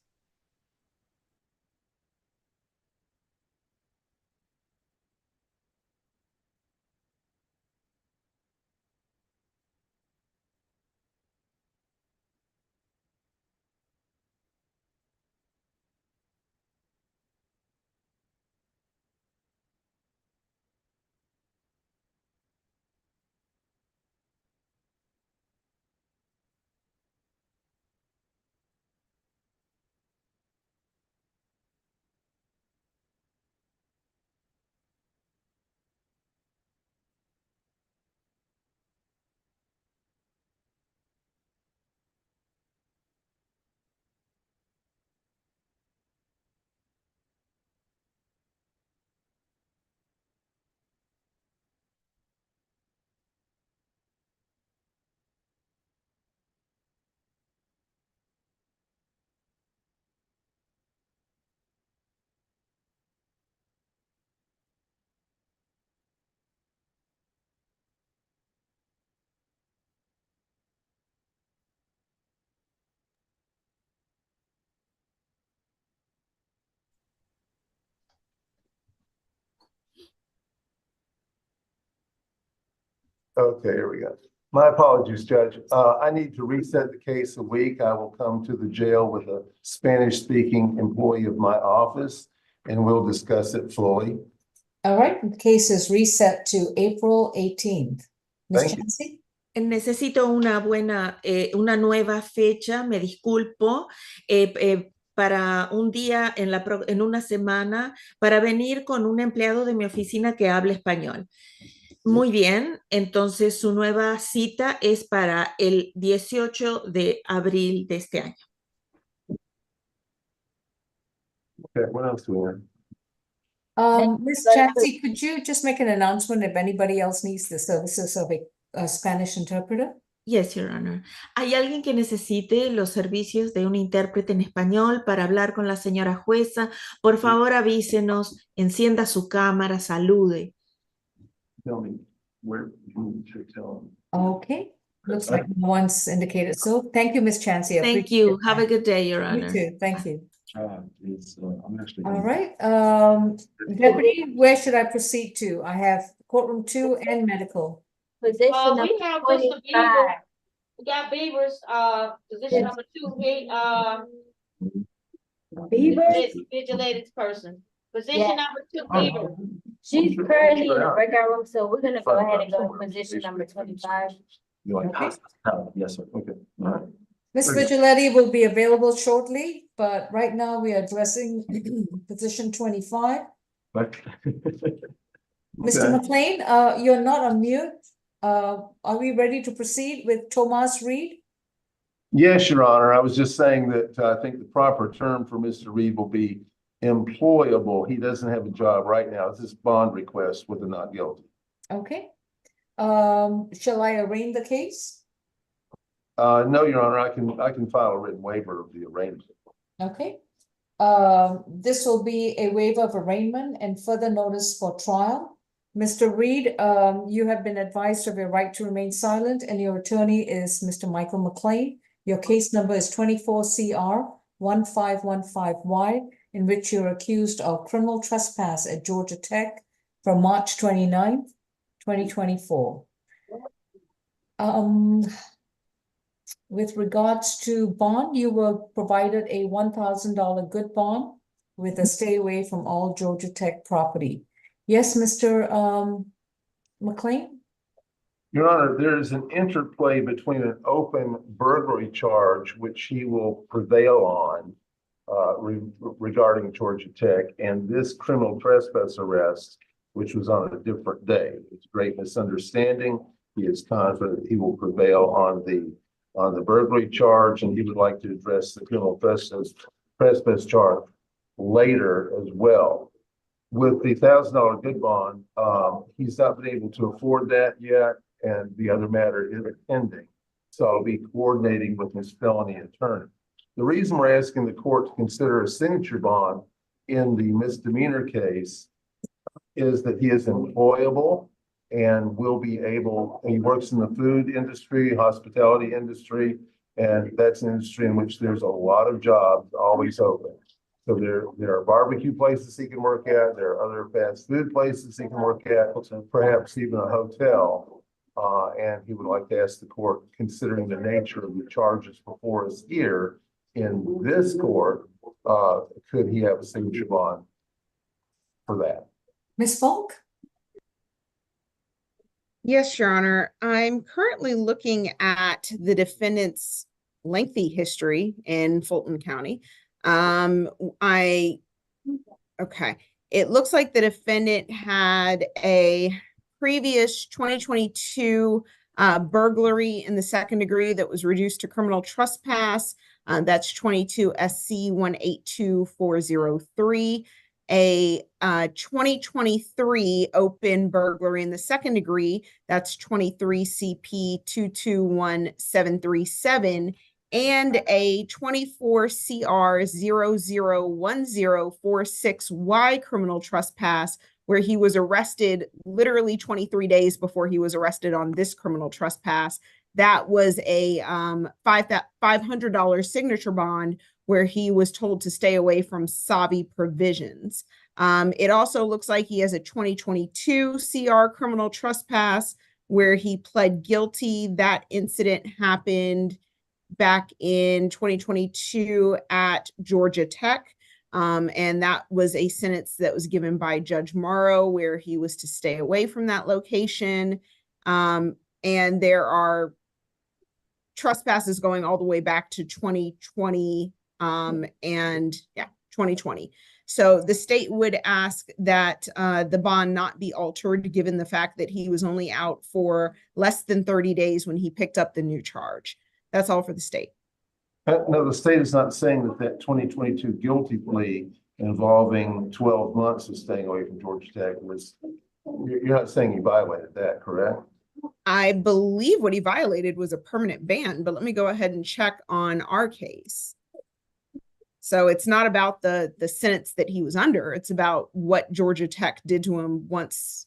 [SPEAKER 10] Okay, here we go. My apologies, Judge. I need to reset the case a week. I will come to the jail with a Spanish-speaking employee of my office, and we'll discuss it fully.
[SPEAKER 2] All right, the case is reset to April 18th. Ms.
[SPEAKER 10] Thank you.
[SPEAKER 2] Chancy?
[SPEAKER 9] Necesito una nueva fecha, me disculpo, para un día en una semana para venir con un empleado de mi oficina que hable español. Muy bien, entonces su nueva cita es para el 18 de abril de este año.
[SPEAKER 10] Okay, what else do we have?
[SPEAKER 2] Ms. Chancy, could you just make an announcement if anybody else needs the services of a Spanish interpreter?
[SPEAKER 9] Yes, Your Honor. ¿Hay alguien que necesite los servicios de un intérprete en español para hablar con la señora jueza? Por favor, avísenos, encienda su cámara, salude.
[SPEAKER 10] Tell me where you should tell them.
[SPEAKER 2] Okay, looks like no one's indicated. So thank you, Ms. Chancy. I
[SPEAKER 9] Thank
[SPEAKER 2] appreciate
[SPEAKER 9] you.
[SPEAKER 2] your
[SPEAKER 9] Have a
[SPEAKER 2] time.
[SPEAKER 9] good day, Your
[SPEAKER 2] You
[SPEAKER 9] Honor.
[SPEAKER 2] too. Thank you.
[SPEAKER 6] I'm actually.
[SPEAKER 2] All right, Deputy, where should I proceed to? I have courtroom 2 and medical.
[SPEAKER 5] Position
[SPEAKER 11] We
[SPEAKER 5] number
[SPEAKER 11] have Mr. Beaver.
[SPEAKER 5] 25.
[SPEAKER 11] We got Beaver's, position number 2,
[SPEAKER 5] Beaver?
[SPEAKER 11] vigilated person. Position
[SPEAKER 5] Yeah.
[SPEAKER 11] number 2,
[SPEAKER 5] Uh-huh.
[SPEAKER 11] Beaver.
[SPEAKER 5] She's currently in the breakout room, so we're gonna go ahead and go to position number 25.
[SPEAKER 10] You like,
[SPEAKER 2] Okay.
[SPEAKER 6] Yes, sir.
[SPEAKER 10] okay, all right.
[SPEAKER 2] Ms.
[SPEAKER 10] Very good.
[SPEAKER 2] Vigiletti will be available shortly, but right now we are addressing position 25.
[SPEAKER 6] But.
[SPEAKER 2] Mr.
[SPEAKER 10] Okay.
[SPEAKER 2] McLean, you're not on mute. Are we ready to proceed with Tomas Reed?
[SPEAKER 10] Yes, Your Honor. I was just saying that I think the proper term for Mr. Reed will be employable. He doesn't have a job right now. It's this bond request with a not guilty.
[SPEAKER 2] Okay. Shall I arraign the case?
[SPEAKER 10] No, Your Honor, I can file a written waiver of the arraignment.
[SPEAKER 2] Okay. This will be a waiver of arraignment and further notice for trial. Mr. Reed, you have been advised of your right to remain silent, and your attorney is Mr. Michael McLean. Your case number is 24 CR 1515Y, in which you're accused of criminal trespass at Georgia Tech from March 29th, 2024. With regards to bond, you were provided a $1,000 good bond with a stay away from all Georgia Tech property. Yes, Mr. McLean?
[SPEAKER 10] Your Honor, there is an interplay between an open burglary charge, which he will prevail on regarding Georgia Tech, and this criminal trespass arrest, which was on a different day. It's a great misunderstanding. He is confident he will prevail on the burglary charge, and he would like to address the criminal trespass charge later as well. With the $1,000 good bond, he's not been able to afford that yet, and the other matter is pending. So I'll be coordinating with his felony attorney. The reason we're asking the court to consider a signature bond in the misdemeanor case is that he is employable and will be able, he works in the food industry, hospitality industry, and that's an industry in which there's a lot of jobs always open. So there are barbecue places he can work at, there are other fast food places he can work at, perhaps even a hotel. And he would like to ask the court, considering the nature of the charges before us here in this court, could he have a signature bond for that?
[SPEAKER 2] Ms. Falk?
[SPEAKER 7] Yes, Your Honor. I'm currently looking at the defendant's lengthy history in Fulton County. Okay. It looks like the defendant had a previous 2022 burglary in the second degree that was reduced to criminal trespass. That's 22 SC 182403. A 2023 open burglary in the second degree, that's 23 CP 221737, and a 24 CR 001046Y criminal trespass, where he was arrested literally 23 days before he was arrested on this criminal trespass. That was a $500 signature bond, where he was told to stay away from Savi provisions. It also looks like he has a 2022 CR criminal trespass where he pled guilty. That incident happened back in 2022 at Georgia Tech. And that was a sentence that was given by Judge Morrow, where he was to stay away from that location. And there are trespasses going all the way back to 2020, and yeah, 2020. So the state would ask that the bond not be altered, given the fact that he was only out for less than 30 days when he picked up the new charge. That's all for the state.
[SPEAKER 10] No, the state is not saying that that 2022 guilty plea involving 12 months of staying away from Georgia Tech was, you're not saying he violated that, correct?
[SPEAKER 7] I believe what he violated was a permanent ban, but let me go ahead and check on our case. So it's not about the sentence that he was under. It's about what Georgia Tech did to him once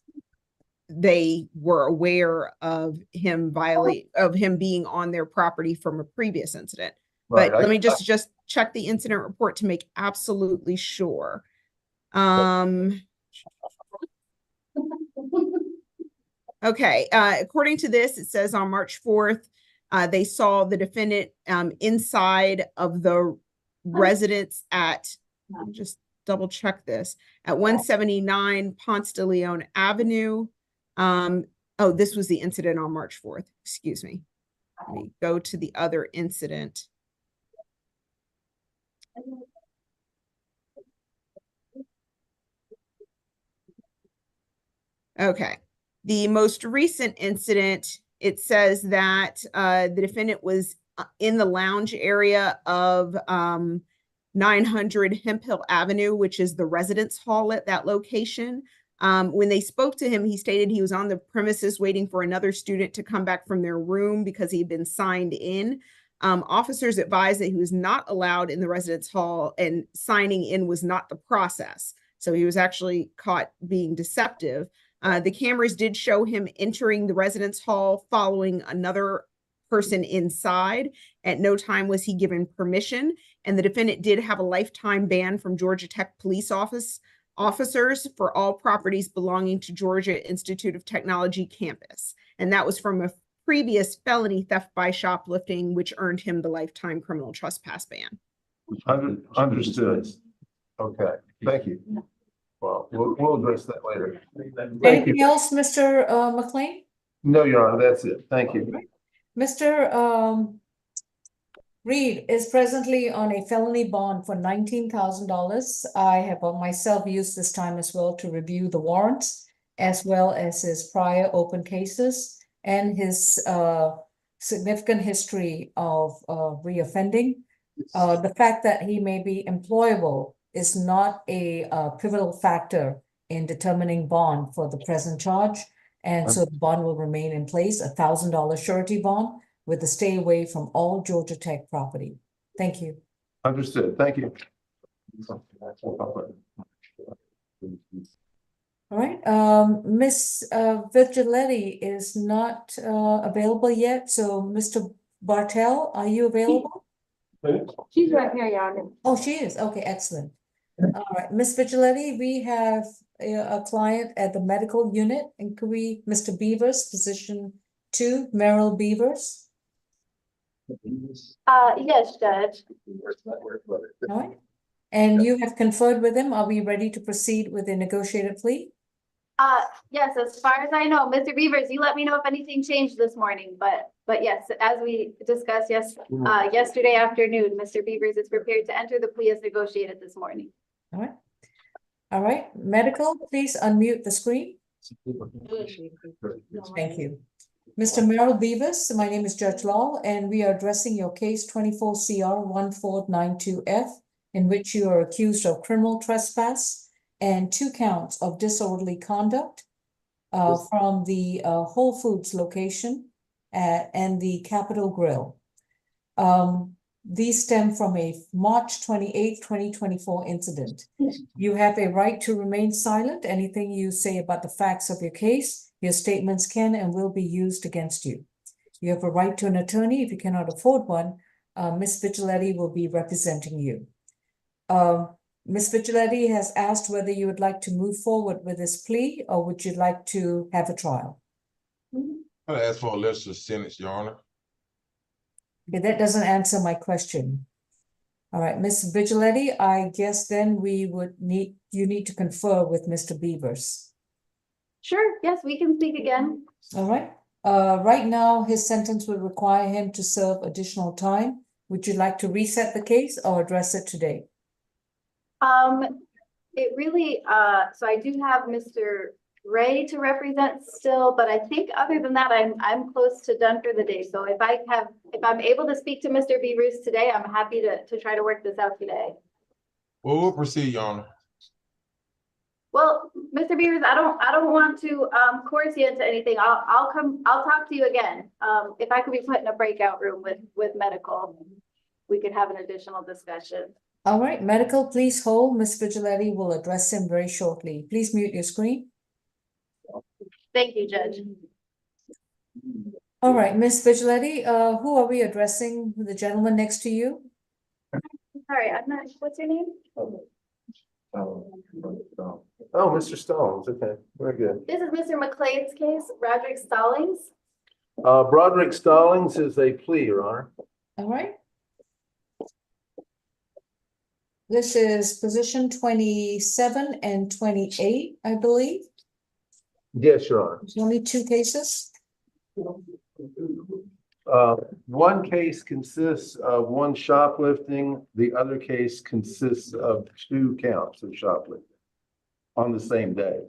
[SPEAKER 7] they were aware of him being on their property from a previous incident.
[SPEAKER 10] Right,
[SPEAKER 7] But let me just check the incident report to make absolutely sure. Okay, according to this, it says on March 4th, they saw the defendant inside of the residence at, just double check this, at 179 Ponce de Leon Avenue. Oh, this was the incident on March 4th, excuse me. Let me go to the other incident. Okay. The most recent incident, it says that the defendant was in the lounge area of 900 Hemphill Avenue, which is the residence hall at that location. When they spoke to him, he stated he was on the premises waiting for another student to come back from their room because he had been signed in. Officers advised that he was not allowed in the residence hall and signing in was not the process. So he was actually caught being deceptive. The cameras did show him entering the residence hall following another person inside. At no time was he given permission, and the defendant did have a lifetime ban from Georgia Tech police officers for all properties belonging to Georgia Institute of Technology campus. And that was from a previous felony theft by shoplifting, which earned him the lifetime criminal trespass ban.
[SPEAKER 10] Understood. Okay, thank you. Well, we'll address that later. Thank
[SPEAKER 2] Anything
[SPEAKER 10] you.
[SPEAKER 2] else, Mr. McLean?
[SPEAKER 10] No, Your Honor, that's it. Thank you.
[SPEAKER 2] Mr. Reed is presently on a felony bond for $19,000. I have myself used this time as well to review the warrants, as well as his prior open cases and his significant history of reoffending. The fact that he may be employable is not a pivotal factor in determining bond for the present charge. And so the bond will remain in place, $1,000 surety bond with a stay away from all Georgia Tech property. Thank you.
[SPEAKER 10] Understood. Thank you.
[SPEAKER 2] All right, Ms. Vigiletti is not available yet. So Mr. Bartel, are you available?
[SPEAKER 5] She's right here, Your Honor.
[SPEAKER 2] Oh, she is. Okay, excellent. All right, Ms. Vigiletti, we have a client at the medical unit. And could we, Mr. Beavers, position 2, Merrill Beavers?
[SPEAKER 3] Yes, Judge.
[SPEAKER 2] All right. And you have conferred with him. Are we ready to proceed with a negotiated plea?
[SPEAKER 3] Yes, as far as I know, Mr. Beavers, you let me know if anything changed this morning, but yes, as we discussed yesterday afternoon, Mr. Beavers is prepared to enter the plea as negotiated this morning.
[SPEAKER 2] All right. All right, medical, please unmute the screen. Thank you. Mr. Merrill Beavers, my name is Judge Law, and we are addressing your case 24 CR 1492F, in which you are accused of criminal trespass and 2 counts of disorderly conduct from the Whole Foods location and the Capitol Grill. These stem from a March 28, 2024 incident. You have a right to remain silent. Anything you say about the facts of your case, your statements can and will be used against you. You have a right to an attorney. If you cannot afford one, Ms. Vigiletti will be representing you. Ms. Vigiletti has asked whether you would like to move forward with this plea or would you like to have a trial?
[SPEAKER 14] I'd ask for a lesser sentence, Your Honor.
[SPEAKER 2] Okay, that doesn't answer my question. All right, Ms. Vigiletti, I guess then you need to confer with Mr. Beavers.
[SPEAKER 3] Sure, yes, we can speak again.
[SPEAKER 2] All right. Right now, his sentence would require him to serve additional time. Would you like to reset the case or address it today?
[SPEAKER 3] It really, so I do have Mr. Ray to represent still, but I think other than that, I'm close to done for the day. So if I'm able to speak to Mr. Beavers today, I'm happy to try to work this out today.
[SPEAKER 14] Well, we'll proceed, Your Honor.
[SPEAKER 3] Well, Mr. Beavers, I don't want to coerce you into anything. I'll talk to you again. If I could be put in a breakout room with medical, we could have an additional discussion.
[SPEAKER 2] All right, medical, please hold. Ms. Vigiletti will address him very shortly. Please mute your screen.
[SPEAKER 3] Thank you, Judge.
[SPEAKER 2] All right, Ms. Vigiletti, who are we addressing? The gentleman next to you?
[SPEAKER 3] Sorry, I'm not, what's your name?
[SPEAKER 10] Oh, Mr. Stallings, okay, very good.
[SPEAKER 3] This is Mr. McLean's case, Roderick Stallings.
[SPEAKER 10] Broderick Stallings is a plea, Your Honor.
[SPEAKER 2] All right. This is position 27 and 28, I believe.
[SPEAKER 10] Yes, Your Honor.
[SPEAKER 2] There's only two cases.
[SPEAKER 10] One case consists of one shoplifting, the other case consists of 2 counts of shoplifting on the same day.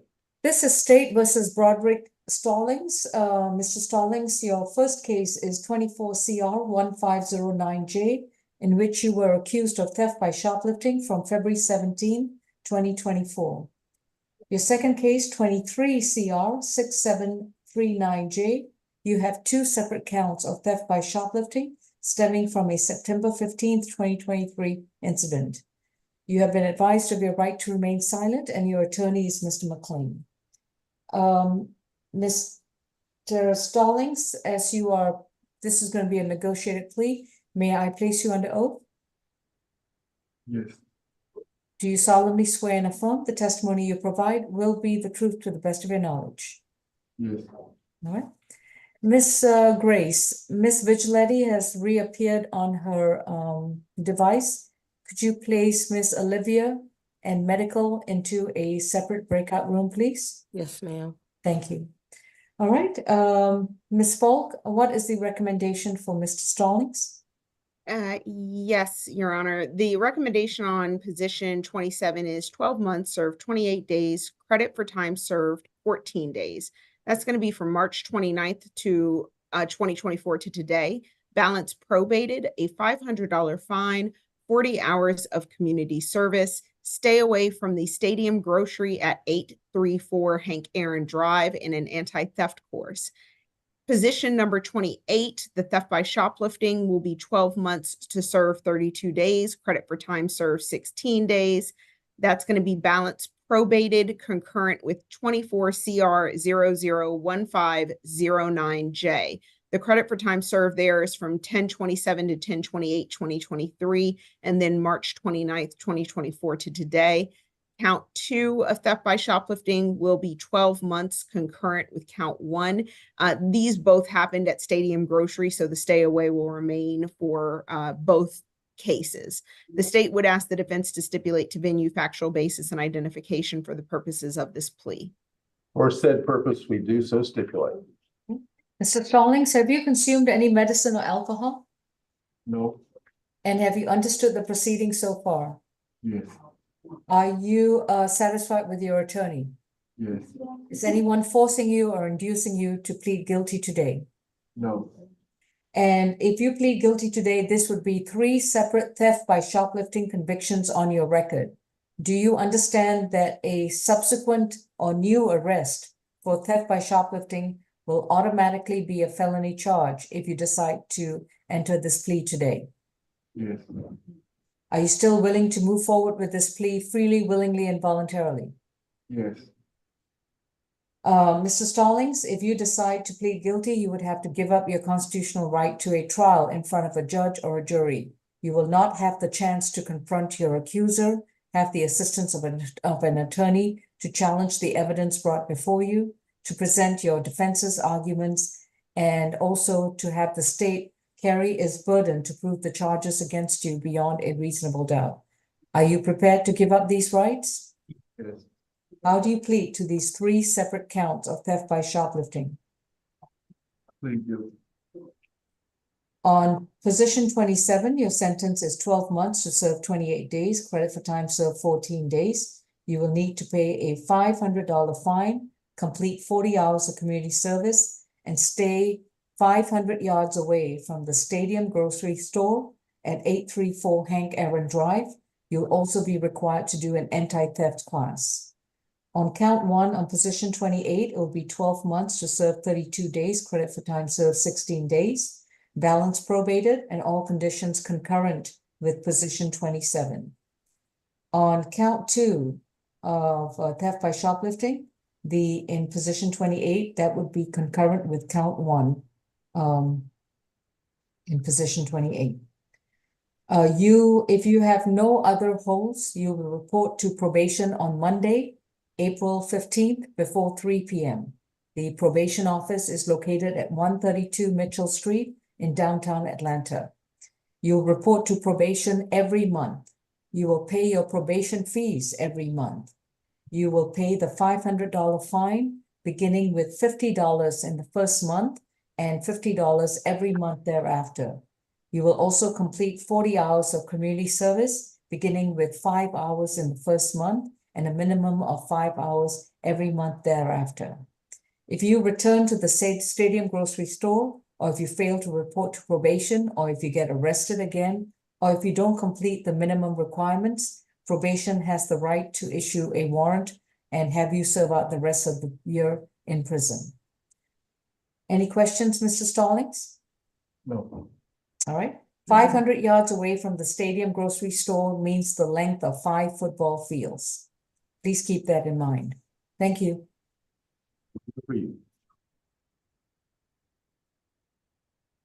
[SPEAKER 2] This is State versus Broderick Stallings. Mr. Stallings, your first case is 24 CR 1509J, in which you were accused of theft by shoplifting from February 17, 2024. Your second case, 23 CR 6739J, you have 2 separate counts of theft by shoplifting stemming from a September 15, 2023 incident. You have been advised of your right to remain silent, and your attorney is Mr. McLean. Mr. Stallings, as you are, this is going to be a negotiated plea. May I place you under oath?
[SPEAKER 6] Yes.
[SPEAKER 2] Do you solemnly swear and affirm the testimony you provide will be the truth to the best of your knowledge?
[SPEAKER 6] Yes.
[SPEAKER 2] All right. Miss Grace, Miss Vigiletti has reappeared on her device. Could you place Miss Olivia and medical into a separate breakout room, please?
[SPEAKER 16] Yes, ma'am.
[SPEAKER 2] Thank you. All right. Miss Falk, what is the recommendation for Mr. Stallings?
[SPEAKER 7] Yes, Your Honor. The recommendation on position 27 is 12 months served, 28 days, credit for time served, 14 days. That's going to be from March 29th to 2024 to today. Balance probated, a $500 fine, 40 hours of community service, stay away from the Stadium Grocery at 834 Hank Aaron Drive in an anti-theft course. Position number 28, the theft by shoplifting, will be 12 months to serve 32 days, credit for time served 16 days. That's going to be balance probated concurrent with 24 CR 001509J. The credit for time served there is from 10/27 to 10/28/2023, and then March 29th, 2024 to today. Count 2 of theft by shoplifting will be 12 months concurrent with count 1. These both happened at Stadium Grocery, so the stay away will remain for both cases. The state would ask the defense to stipulate to venue, factual basis, and identification for the purposes of this plea.
[SPEAKER 10] For said purpose, we do so stipulate.
[SPEAKER 2] Mr. Stallings, have you consumed any medicine or alcohol?
[SPEAKER 6] No.
[SPEAKER 2] And have you understood the proceedings so far?
[SPEAKER 6] Yes.
[SPEAKER 2] Are you satisfied with your attorney?
[SPEAKER 6] Yes.
[SPEAKER 2] Is anyone forcing you or inducing you to plead guilty today?
[SPEAKER 6] No.
[SPEAKER 2] And if you plead guilty today, this would be 3 separate theft by shoplifting convictions on your record. Do you understand that a subsequent or new arrest for theft by shoplifting will automatically be a felony charge if you decide to enter this plea today?
[SPEAKER 6] Yes.
[SPEAKER 2] Are you still willing to move forward with this plea freely, willingly, and voluntarily?
[SPEAKER 6] Yes.
[SPEAKER 2] Mr. Stallings, if you decide to plead guilty, you would have to give up your constitutional right to a trial in front of a judge or a jury. You will not have the chance to confront your accuser, have the assistance of an attorney to challenge the evidence brought before you, to present your defense's arguments, and also to have the state carry its burden to prove the charges against you beyond a reasonable doubt. Are you prepared to give up these rights?
[SPEAKER 17] Yes.
[SPEAKER 2] How do you plead to these 3 separate counts of theft by shoplifting?
[SPEAKER 17] Please do.
[SPEAKER 2] On position 27, your sentence is 12 months to serve 28 days, credit for time served 14 days. You will need to pay a $500 fine, complete 40 hours of community service, and stay 500 yards away from the Stadium grocery store at 834 Hank Aaron Drive. You'll also be required to do an anti-theft class. On count 1, on position 28, it will be 12 months to serve 32 days, credit for time served 16 days. Balance probated and all conditions concurrent with position 27. On count 2 of theft by shoplifting, in position 28, that would be concurrent with count 1 in position 28. If you have no other holds, you will report to probation on Monday, April 15th before 3 p.m. The probation office is located at 132 Mitchell Street in downtown Atlanta. You'll report to probation every month. You will pay your probation fees every month. You will pay the $500 fine, beginning with $50 in the first month and $50 every month thereafter. You will also complete 40 hours of community service, beginning with 5 hours in the first month and a minimum of 5 hours every month thereafter. If you return to the Stadium grocery store, or if you fail to report to probation, or if you get arrested again, or if you don't complete the minimum requirements, probation has the right to issue a warrant and have you serve out the rest of the year in prison. Any questions, Mr. Stallings?
[SPEAKER 17] No.
[SPEAKER 2] All right. 500 yards away from the Stadium grocery store means the length of 5 football fields. Please keep that in mind. Thank you.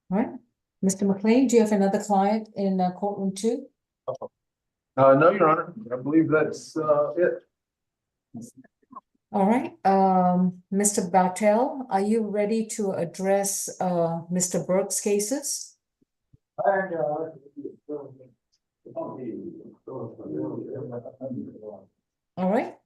[SPEAKER 2] All right. Mr. McLean, do you have another client in courtroom 2?
[SPEAKER 14] No, Your Honor, I believe that's it.
[SPEAKER 2] All right. Mr. Bartel, are you ready to address Mr. Burke's cases? All right.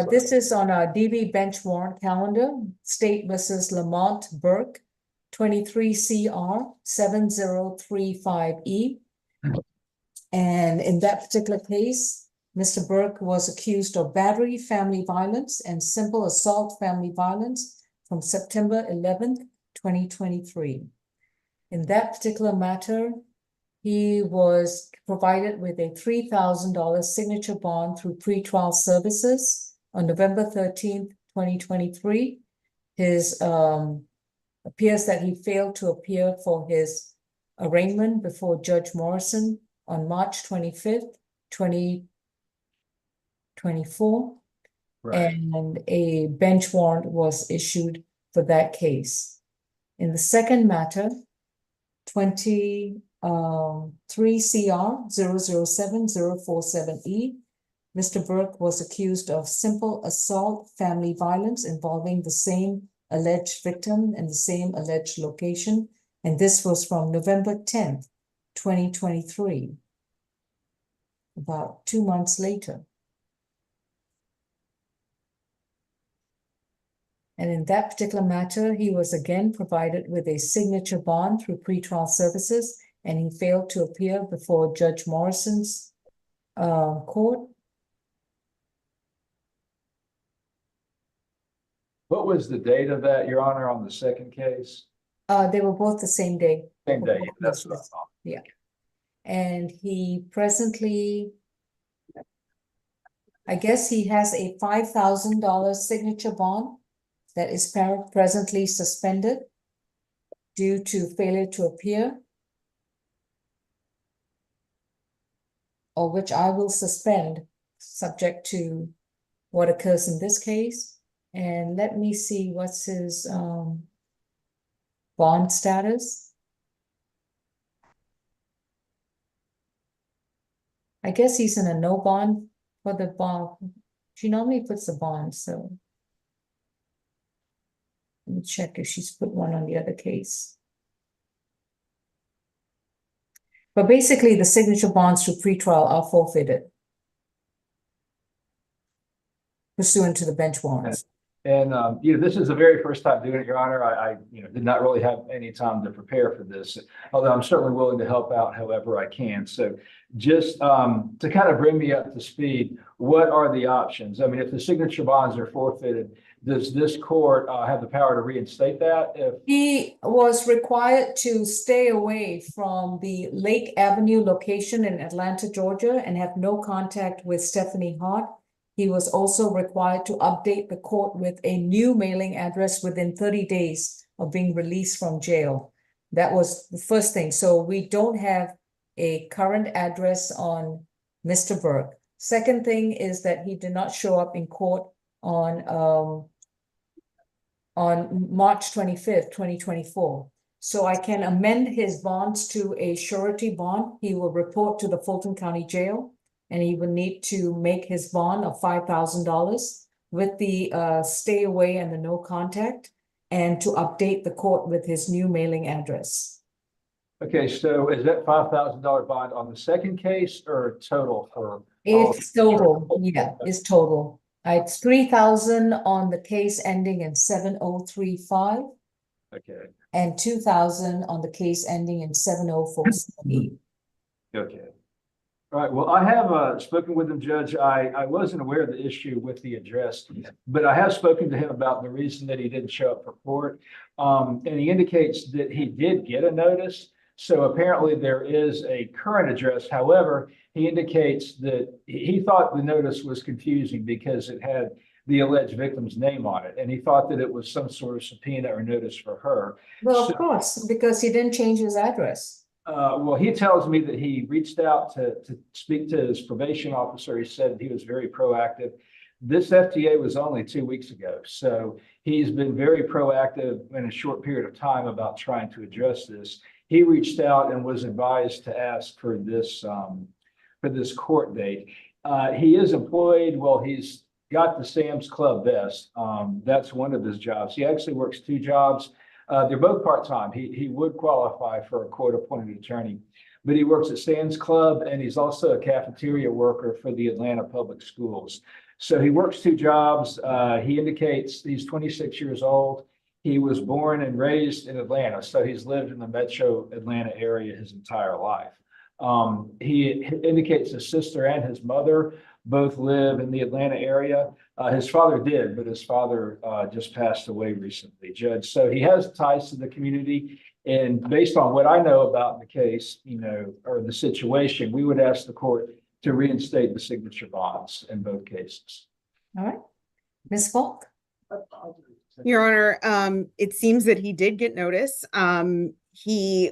[SPEAKER 2] This is on our DV bench warrant calendar, State versus Lamont Burke, 23 CR 7035E. And in that particular case, Mr. Burke was accused of battery, family violence, and simple assault, family violence from September 11th, 2023. In that particular matter, he was provided with a $3,000 signature bond through pretrial services on November 13th, 2023. His appears that he failed to appear for his arraignment before Judge Morrison on March 25th, 2024. Right. And a bench warrant was issued for that case. In the second matter, 23 CR 007047E, Mr. Burke was accused of simple assault, family violence involving the same alleged victim in the same alleged location. And this was from November 10th, 2023, about 2 months later. And in that particular matter, he was again provided with a signature bond through pretrial services, and he failed to appear before Judge Morrison's court.
[SPEAKER 17] What was the date of that, Your Honor, on the second case?
[SPEAKER 2] They were both the same day.
[SPEAKER 17] Same day, that's what I thought.
[SPEAKER 2] Yeah. And he presently, I guess he has a $5,000 signature bond that is presently suspended due to failure to appear, or which I will suspend subject to what occurs in this case. And let me see what's his bond status. I guess he's in a no bond for the bond. She normally puts the bond, so Let me check if she's put one on the other case. But basically, the signature bonds to pretrial are forfeited pursuant to the bench warrants.
[SPEAKER 17] And, this is the very first time doing it, Your Honor. I did not really have any time to prepare for this, although I'm certainly willing to help out however I can. So just, to kind of bring me up to speed, what are the options? I mean, if the signature bonds are forfeited, does this court, have the power to reinstate that?
[SPEAKER 2] He was required to stay away from the Lake Avenue location in Atlanta, Georgia, and have no contact with Stephanie Hart. He was also required to update the court with a new mailing address within 30 days of being released from jail. That was the first thing. So we don't have a current address on Mr. Burke. Second thing is that he did not show up in court on March 25th, 2024. So I can amend his bonds to a surety bond. He will report to the Fulton County Jail, and he will need to make his bond of $5,000 with the stay away and the no contact, and to update the court with his new mailing address.
[SPEAKER 17] Okay, so is that $5,000 bond on the second case or total for?
[SPEAKER 2] It's total, yeah, it's total. It's 3,000 on the case ending in 7035.
[SPEAKER 17] Okay.
[SPEAKER 2] And 2,000 on the case ending in 7047.
[SPEAKER 17] Okay. All right, well, I have spoken with him, Judge. I wasn't aware of the issue with the address, but I have spoken to him about the reason that he didn't show up for court. And he indicates that he did get a notice. So apparently there is a current address. However, he indicates that he thought the notice was confusing because it had the alleged victim's name on it. And he thought that it was some sort of subpoena or notice for her.
[SPEAKER 2] Well, of course, because he didn't change his address.
[SPEAKER 17] Well, he tells me that he reached out to speak to his probation officer. He said he was very proactive. This FTA was only 2 weeks ago. So he's been very proactive in a short period of time about trying to address this. He reached out and was advised to ask for this court date. He is employed. Well, he's got the Sam's Club vest. That's one of his jobs. He actually works 2 jobs. They're both part-time. He would qualify for a court-appointed attorney, but he works at Sam's Club, and he's also a cafeteria worker for the Atlanta Public Schools. So he works 2 jobs. He indicates he's 26 years old. He was born and raised in Atlanta, so he's lived in the metro Atlanta area his entire life. He indicates his sister and his mother both live in the Atlanta area. His father did, but his father just passed away recently, Judge. So he has ties to the community. And based on what I know about the case, or the situation, we would ask the court to reinstate the signature bonds in both cases.
[SPEAKER 2] All right. Ms. Falk?
[SPEAKER 7] Your Honor, it seems that he did get notice. He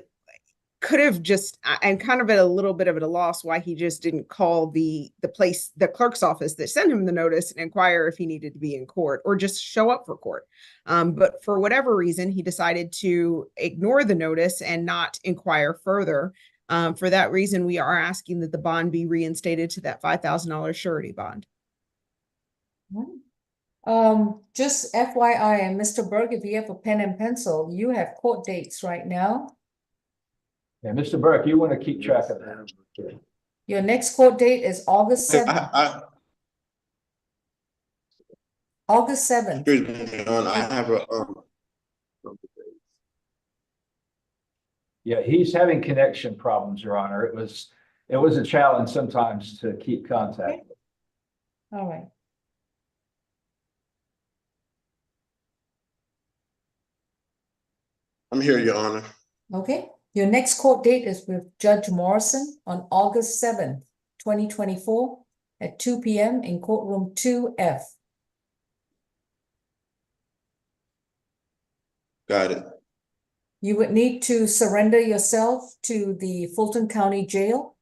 [SPEAKER 7] could have just, I'm kind of at a little bit of a loss why he just didn't call the clerk's office that sent him the notice and inquire if he needed to be in court or just show up for court. But for whatever reason, he decided to ignore the notice and not inquire further. For that reason, we are asking that the bond be reinstated to that $5,000 surety bond.
[SPEAKER 2] Just FYI, and Mr. Berg, if you have a pen and pencil, you have court dates right now.
[SPEAKER 17] Yeah, Mr. Burke, you want to keep track of that.
[SPEAKER 2] Your next court date is August 7th. August 7th.
[SPEAKER 12] Excuse me, I have a
[SPEAKER 17] Yeah, he's having connection problems, Your Honor. It was a challenge sometimes to keep contact.
[SPEAKER 2] Okay. All right.
[SPEAKER 12] I'm here, Your Honor.
[SPEAKER 2] Okay. Your next court date is with Judge Morrison on August 7th, 2024 at 2 p.m. in courtroom 2F.
[SPEAKER 12] Got it.
[SPEAKER 2] You would need to surrender yourself to the Fulton County Jail.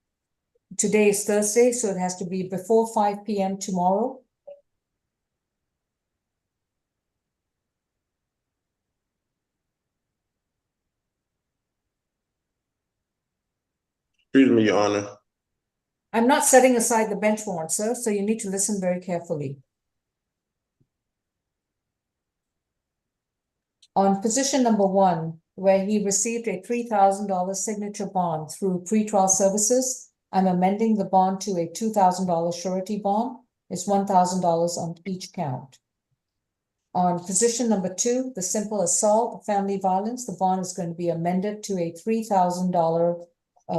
[SPEAKER 2] Today is Thursday, so it has to be before 5 p.m. tomorrow.
[SPEAKER 12] Excuse me, Your Honor.
[SPEAKER 2] I'm not setting aside the bench warrant, sir, so you need to listen very carefully. On position number 1, where he received a $3,000 signature bond through pretrial services, I'm amending the bond to a $2,000 surety bond. It's $1,000 on each count. On position number 2, the simple assault, family violence, the bond is going to be amended to a $3,000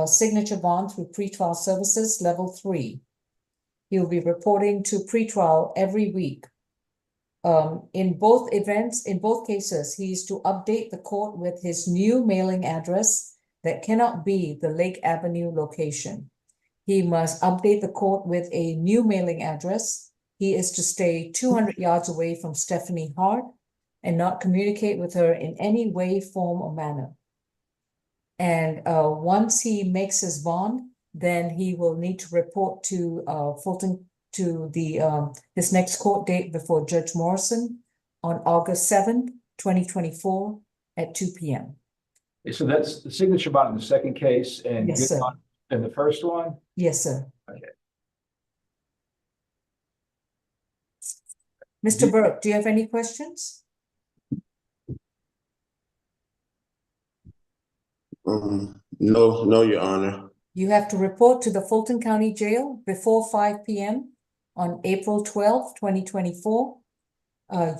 [SPEAKER 2] signature bond through pretrial services, level 3. He will be reporting to pretrial every week. In both cases, he is to update the court with his new mailing address that cannot be the Lake Avenue location. He must update the court with a new mailing address. He is to stay 200 yards away from Stephanie Hart and not communicate with her in any way, form, or manner. And once he makes his bond, then he will need to report to Fulton to his next court date before Judge Morrison on August 7th, 2024 at 2 p.m.
[SPEAKER 17] So that's the signature bond in the second case and
[SPEAKER 2] Yes,
[SPEAKER 17] good
[SPEAKER 2] sir.
[SPEAKER 17] bond in the first one?
[SPEAKER 2] Yes, sir.
[SPEAKER 17] Okay.
[SPEAKER 2] Mr. Burke, do you have any questions?
[SPEAKER 12] No, Your Honor.
[SPEAKER 2] You have to report to the Fulton County Jail before 5 p.m. on April 12th, 2024.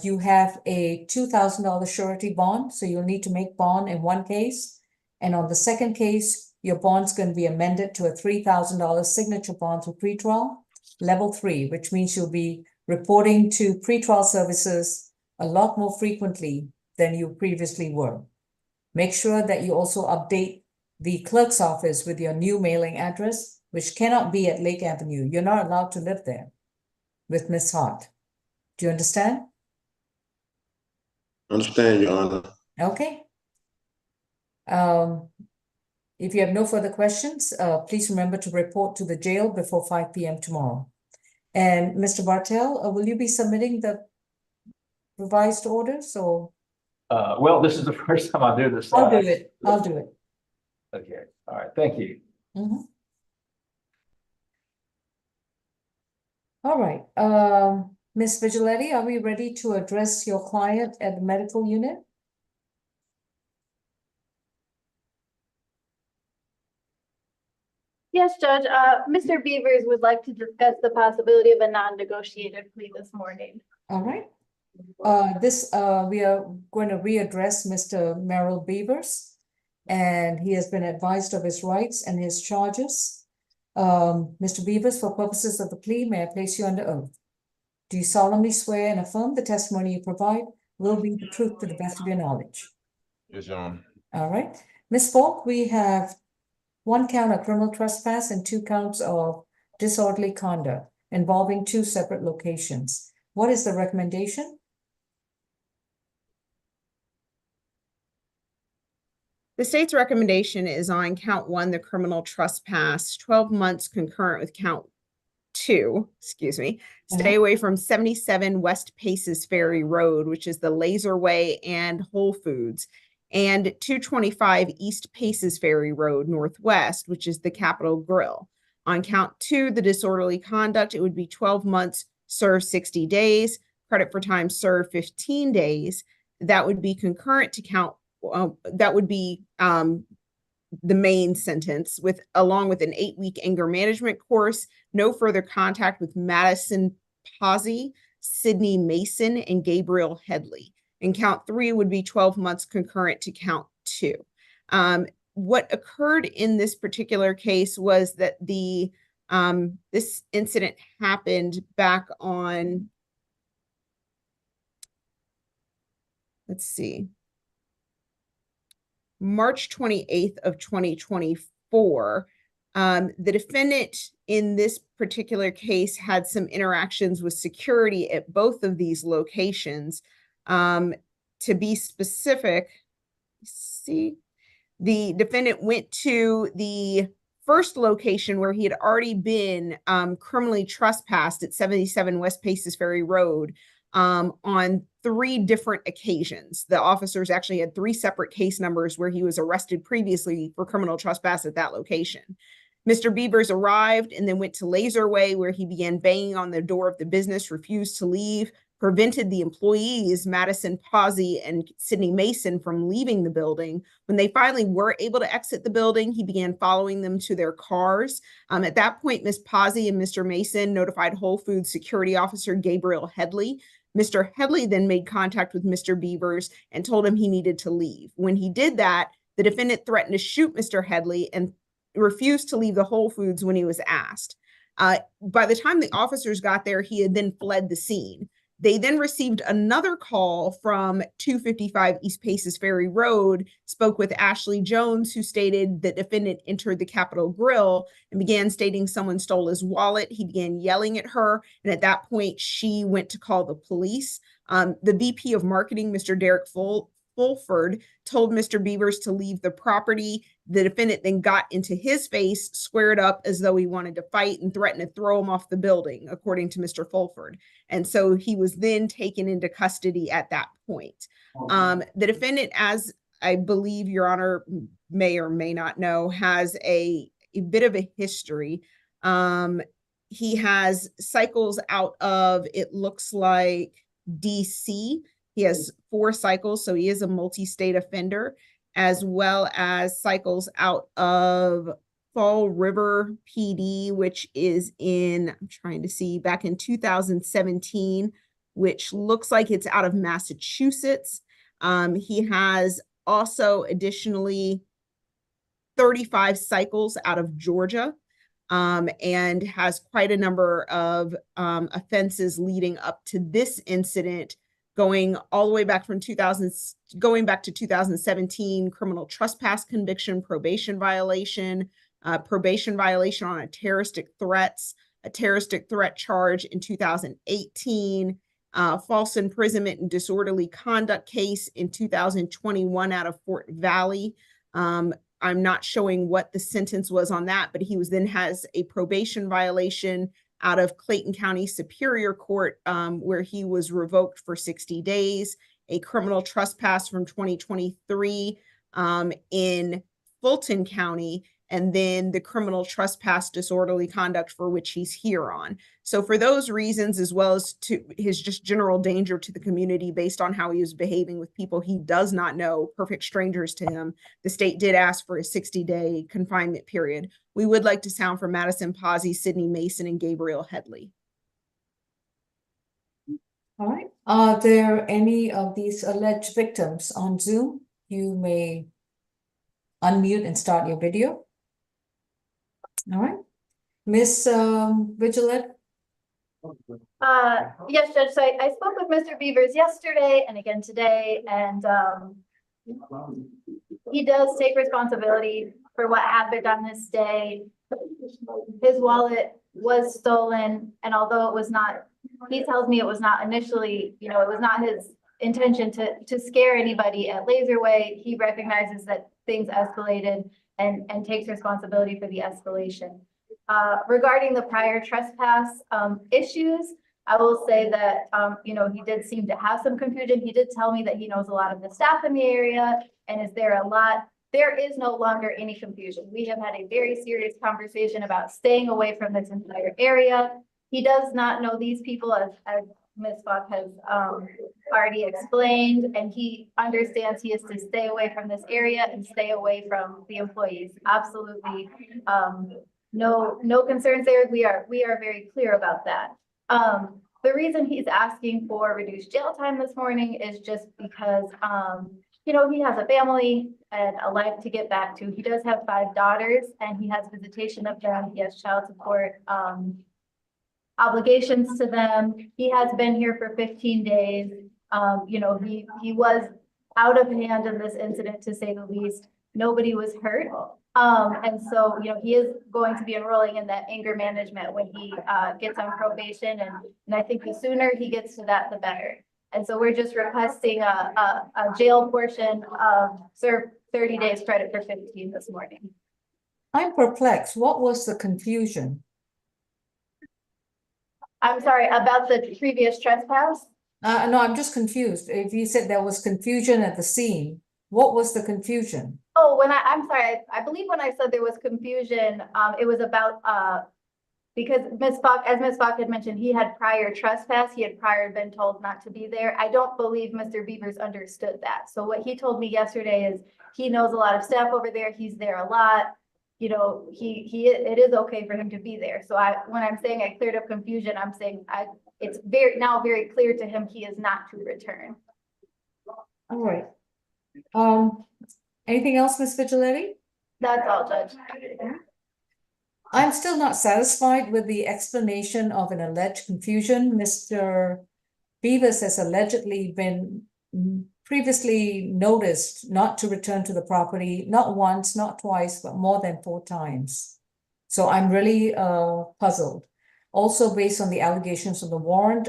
[SPEAKER 2] You have a $2,000 surety bond, so you'll need to make bond in one case. And on the second case, your bond's going to be amended to a $3,000 signature bond through pretrial, level 3, which means you'll be reporting to pretrial services a lot more frequently than you previously were. Make sure that you also update the clerk's office with your new mailing address, which cannot be at Lake Avenue. You're not allowed to live there with Miss Hart. Do you understand?
[SPEAKER 12] Understand, Your Honor.
[SPEAKER 2] Okay. If you have no further questions, please remember to report to the jail before 5 p.m. tomorrow. And Mr. Bartel, will you be submitting the revised orders or?
[SPEAKER 17] Well, this is the first time I do this.
[SPEAKER 2] I'll do it. I'll do it.
[SPEAKER 17] Okay, all right, thank you.
[SPEAKER 2] Mhm. All right, Ms. Vigiletti, are we ready to address your client at the medical unit?
[SPEAKER 3] Yes, Judge. Mr. Beavers would like to discuss the possibility of a non-negotiated plea this morning.
[SPEAKER 2] All right. We are going to readdress Mr. Merrill Beavers, and he has been advised of his rights and his charges. Mr. Beavers, for purposes of the plea, may I place you under oath? Do you solemnly swear and affirm the testimony you provide will be the truth to the best of your knowledge?
[SPEAKER 14] Yes, Your Honor.
[SPEAKER 2] All right. Ms. Falk, we have 1 count of criminal trespass and 2 counts of disorderly conduct involving 2 separate locations. What is the recommendation?
[SPEAKER 7] The state's recommendation is on count 1, the criminal trespass, 12 months concurrent with count 2, stay away from 77 West Paces Ferry Road, which is the Laserway and Whole Foods, and 225 East Paces Ferry Road Northwest, which is the Capitol Grill. On count 2, the disorderly conduct, it would be 12 months, serve 60 days, credit for time served 15 days. That would be concurrent to count, that would be the main sentence along with an 8-week anger management course, no further contact with Madison Posey, Sydney Mason, and Gabriel Headley. And count 3 would be 12 months concurrent to count 2. What occurred in this particular case was that this incident happened back on, let's see, March 28th of 2024. The defendant in this particular case had some interactions with security at both of these locations. To be specific, the defendant went to the first location where he had already been criminally trespassed at 77 West Paces Ferry Road on 3 different occasions. The officers actually had 3 separate case numbers where he was arrested previously for criminal trespass at that location. Mr. Beavers arrived and then went to Laserway, where he began banging on the door of the business, refused to leave, prevented the employees, Madison Pawsey and Sydney Mason, from leaving the building. When they finally were able to exit the building, he began following them to their cars. At that point, Ms. Pawsey and Mr. Mason notified Whole Foods security officer Gabriel Headley. Mr. Headley then made contact with Mr. Beavers and told him he needed to leave. When he did that, the defendant threatened to shoot Mr. Headley and refused to leave the Whole Foods when he was asked. By the time the officers got there, he had then fled the scene. They then received another call from 255 East Paces Ferry Road, spoke with Ashley Jones, who stated the defendant entered the Capitol Grill and began stating someone stole his wallet. He began yelling at her, and at that point, she went to call the police. The VP of Marketing, Mr. Derek Fulford, told Mr. Beavers to leave the property. The defendant then got into his face, squared up as though he wanted to fight, and threatened to throw him off the building, according to Mr. Fulford. And so he was then taken into custody at that point. The defendant, as I believe Your Honor may or may not know, has a bit of a history. He has cycles out of, it looks like, DC. He has 4 cycles, so he is a multi-state offender, as well as cycles out of Fall River PD, which is in, I'm trying to see, back in 2017, which looks like it's out of Massachusetts. He has also additionally 35 cycles out of Georgia, and has quite a number of offenses leading up to this incident, going all the way back from 2017, criminal trespass conviction, probation violation on a terroristic threats, a terroristic threat charge in 2018, false imprisonment and disorderly conduct case in 2021 out of Fort Valley. I'm not showing what the sentence was on that, but he was then has a probation violation out of Clayton County Superior Court, where he was revoked for 60 days, a criminal trespass from 2023 in Fulton County, and then the criminal trespass disorderly conduct for which he's here on. So for those reasons, as well as to his just general danger to the community based on how he was behaving with people he does not know, perfect strangers to him, the state did ask for a 60-day confinement period. We would like to sound for Madison Pawsey, Sydney Mason, and Gabriel Headley.
[SPEAKER 2] All right. Are there any of these alleged victims on Zoom? You may unmute and start your video. All right. Miss Vigilette?
[SPEAKER 3] Yes, Judge, so I spoke with Mr. Beavers yesterday and again today, and he does take responsibility for what happened on this day. His wallet was stolen, and although it was not, he tells me it was not initially, it was not his intention to scare anybody at Laserway. He recognizes that things escalated and takes responsibility for the escalation. Regarding the prior trespass issues, I will say that, he did seem to have some confusion. He did tell me that he knows a lot of the staff in the area and is there a lot. There is no longer any confusion. We have had a very serious conversation about staying away from this entire area. He does not know these people, as Ms. Falk has already explained, and he understands he is to stay away from this area and stay away from the employees. Absolutely, no concerns there. We are very clear about that. The reason he's asking for reduced jail time this morning is just because he has a family and a life to get back to. He does have 5 daughters, and he has visitation of them. He has child support obligations to them. He has been here for 15 days. He was out of hand in this incident, to say the least. Nobody was hurt. And so, he is going to be enrolling in that anger management when he gets on probation. And I think the sooner he gets to that, the better. And so we're just requesting a jail portion of serve 30 days credit for 15 this morning.
[SPEAKER 2] I'm perplexed. What was the confusion?
[SPEAKER 3] I'm sorry, about the previous trespass?
[SPEAKER 2] No, I'm just confused. If you said there was confusion at the scene, what was the confusion?
[SPEAKER 3] Oh, I'm sorry, I believe when I said there was confusion, it was about because as Ms. Falk had mentioned, he had prior trespass. He had prior been told not to be there. I don't believe Mr. Beavers understood that. So what he told me yesterday is he knows a lot of staff over there. He's there a lot. You know, it is okay for him to be there. So when I'm saying I cleared up confusion, I'm saying it's very clear to him he is not to return.
[SPEAKER 2] All right. Anything else, Ms. Vigilante?
[SPEAKER 3] That's all, Judge.
[SPEAKER 2] I'm still not satisfied with the explanation of an alleged confusion. Mr. Beavers has allegedly been previously noticed not to return to the property, not once, not twice, but more than 4 times. So I'm really puzzled. Also, based on the allegations of the warrant,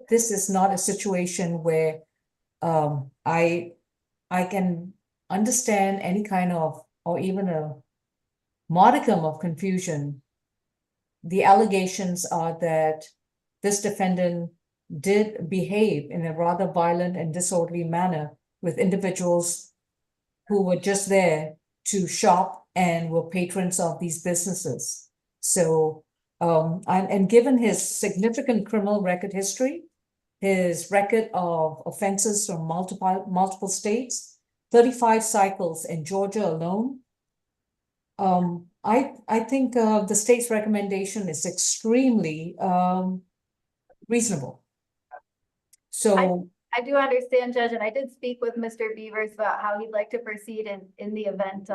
[SPEAKER 2] this is not a situation where I can understand any kind of, or even a modicum of confusion. The allegations are that this defendant did behave in a rather violent and disorderly manner with individuals who were just there to shop and were patrons of these businesses. So, and given his significant criminal record history, his record of offenses from multiple states, 35 cycles in Georgia alone, I think the state's recommendation is extremely reasonable. So
[SPEAKER 3] I do understand, Judge, and I did speak with Mr. Beavers about how he'd like to proceed in the event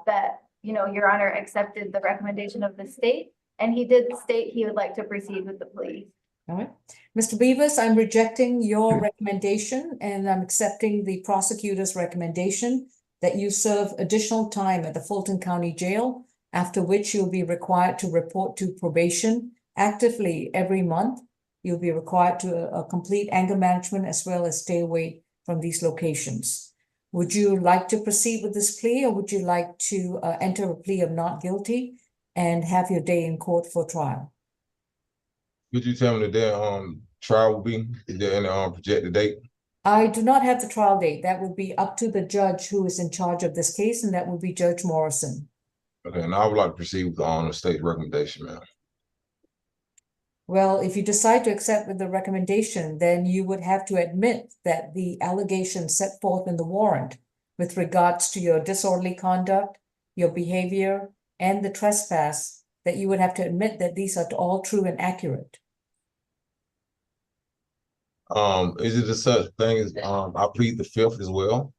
[SPEAKER 3] that, you know, Your Honor accepted the recommendation of the state, and he did state he would like to proceed with the plea.
[SPEAKER 2] all right. Mr. Beavers, I'm rejecting your recommendation and I'm accepting the prosecutor's recommendation that you serve additional time at the Fulton County Jail, after which you'll be required to report to probation actively every month. You'll be required to complete anger management as well as stay away from these locations. Would you like to proceed with this plea, or would you like to enter a plea of not guilty and have your day in court for trial?
[SPEAKER 8] Could you tell me the trial will be? Is there any projected date?
[SPEAKER 2] I do not have the trial date. That would be up to the judge who is in charge of this case, and that would be Judge Morrison.
[SPEAKER 8] Okay, and I would like to proceed with the state recommendation, ma'am.
[SPEAKER 2] Well, if you decide to accept with the recommendation, then you would have to admit that the allegations set forth in the warrant with regards to your disorderly conduct, your behavior, and the trespass, that you would have to admit that these are all true and accurate.
[SPEAKER 8] Is it a such thing as I plead the 5th as well?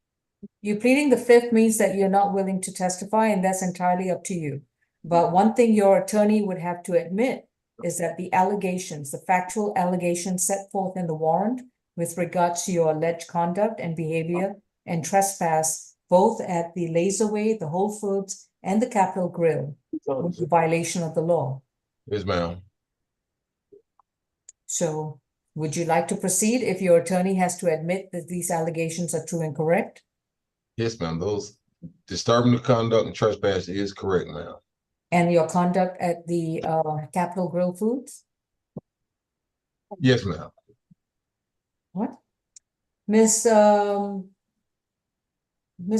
[SPEAKER 2] You pleading the 5th means that you're not willing to testify, and that's entirely up to you. But one thing your attorney would have to admit is that the allegations, the factual allegations set forth in the warrant with regards to your alleged conduct and behavior and trespass, both at the Laserway, the Whole Foods, and the Capitol Grill, was a violation of the law.
[SPEAKER 8] Yes, ma'am.
[SPEAKER 2] So would you like to proceed if your attorney has to admit that these allegations are true and correct?
[SPEAKER 8] Yes, ma'am. Those disturbing the conduct and trespass is correct, ma'am.
[SPEAKER 2] And your conduct at the Capitol Grill Foods?
[SPEAKER 8] Yes, ma'am.
[SPEAKER 2] What? Miss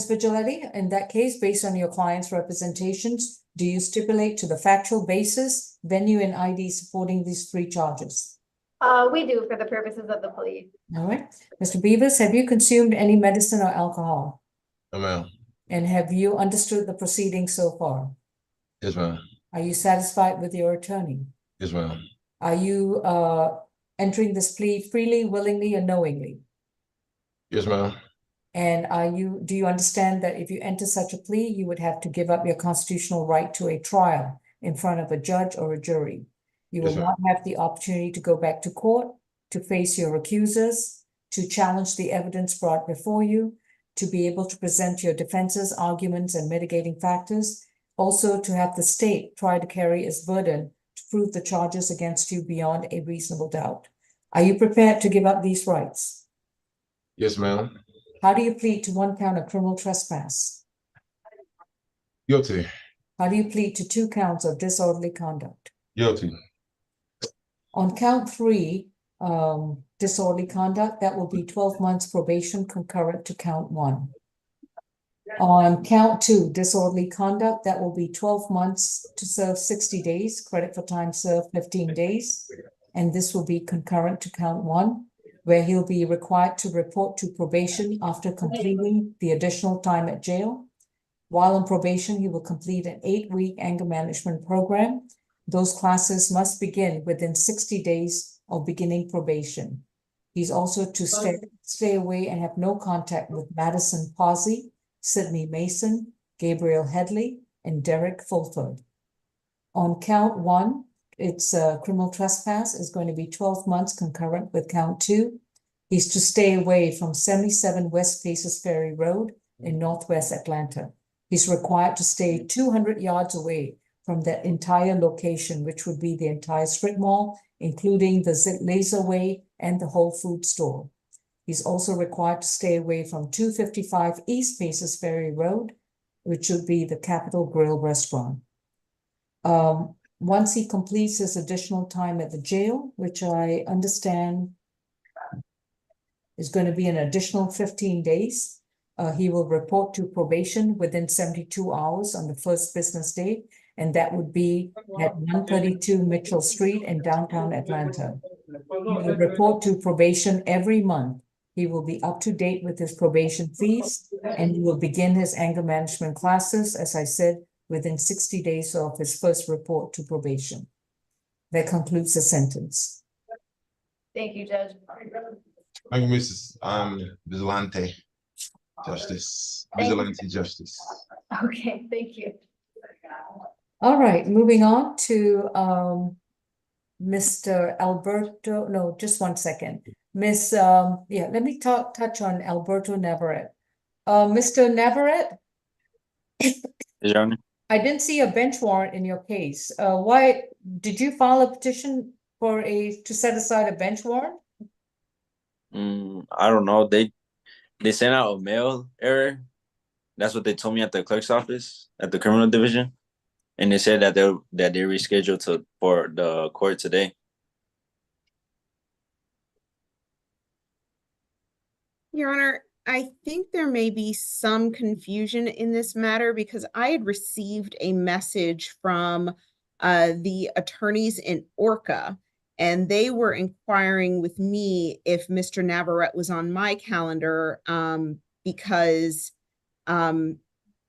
[SPEAKER 2] Vigilante, in that case, based on your client's representations, do you stipulate to the factual basis, venue, and ID supporting these 3 charges?
[SPEAKER 3] We do, for the purposes of the plea.
[SPEAKER 2] All right. Mr. Beavers, have you consumed any medicine or alcohol?
[SPEAKER 8] No, ma'am.
[SPEAKER 2] And have you understood the proceedings so far?
[SPEAKER 8] Yes, ma'am.
[SPEAKER 2] Are you satisfied with your attorney?
[SPEAKER 8] Yes, ma'am.
[SPEAKER 2] Are you entering this plea freely, willingly, or knowingly?
[SPEAKER 8] Yes, ma'am.
[SPEAKER 2] And do you understand that if you enter such a plea, you would have to give up your constitutional right to a trial in front of a judge or a jury? You will not have the opportunity to go back to court, to face your accusers, to challenge the evidence brought before you, to be able to present your defenses, arguments, and mitigating factors, also to have the state try to carry its burden to prove the charges against you beyond a reasonable doubt. Are you prepared to give up these rights?
[SPEAKER 8] Yes, ma'am.
[SPEAKER 2] How do you plead to 1 count of criminal trespass?
[SPEAKER 8] Guilty.
[SPEAKER 2] How do you plead to 2 counts of disorderly conduct?
[SPEAKER 8] Guilty.
[SPEAKER 2] On count 3, disorderly conduct, that will be 12 months probation concurrent to count 1. On count 2, disorderly conduct, that will be 12 months to serve 60 days, credit for time served 15 days. And this will be concurrent to count 1, where he'll be required to report to probation after completing the additional time at jail. While on probation, he will complete an 8-week anger management program. Those classes must begin within 60 days of beginning probation. He's also to stay away and have no contact with Madison Posey, Sydney Mason, Gabriel Headley, and Derek Fulford. On count 1, it's a criminal trespass is going to be 12 months concurrent with count 2. He's to stay away from 77 West Paces Ferry Road in Northwest Atlanta. He's required to stay 200 yards away from that entire location, which would be the entire strip mall, including the Laserway and the Whole Food store. He's also required to stay away from 255 East Paces Ferry Road, which would be the Capitol Grill restaurant. Once he completes his additional time at the jail, which I understand is going to be an additional 15 days, he will report to probation within 72 hours on the first business day, and that would be at 132 Mitchell Street in downtown Atlanta. He will report to probation every month. He will be up to date with his probation fees, and he will begin his anger management classes, as I said, within 60 days of his first report to probation. That concludes the sentence.
[SPEAKER 3] Thank you, Judge.
[SPEAKER 8] Thank you, Mrs. Vigilante Justice.
[SPEAKER 3] Thank you.
[SPEAKER 8] Vigilante Justice.
[SPEAKER 3] Okay, thank you.
[SPEAKER 2] All right, moving on to Mr. Alberto. No, just one second. Let me touch on Alberto Navarrete. Mr. Navarrete,
[SPEAKER 21] Yes, Your Honor.
[SPEAKER 2] I didn't see a bench warrant in your case. Why did you file a petition to set aside a bench warrant?
[SPEAKER 21] I don't know. They sent out a mail error. That's what they told me at the clerk's office at the criminal division, and they said that they rescheduled for the court today.
[SPEAKER 7] Your Honor, I think there may be some confusion in this matter because I had received a message from the attorneys in Orca, and they were inquiring with me if Mr. Navarrete was on my calendar because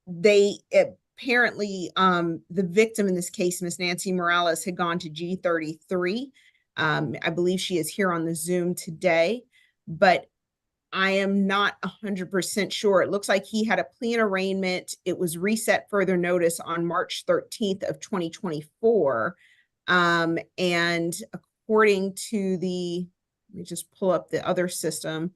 [SPEAKER 7] they apparently, the victim in this case, Miss Nancy Morales, had gone to G33. I believe she is here on the Zoom today, but I am not 100% sure. It looks like he had a plea and arraignment. It was reset further notice on March 13th of 2024. And according to let me just pull up the other system.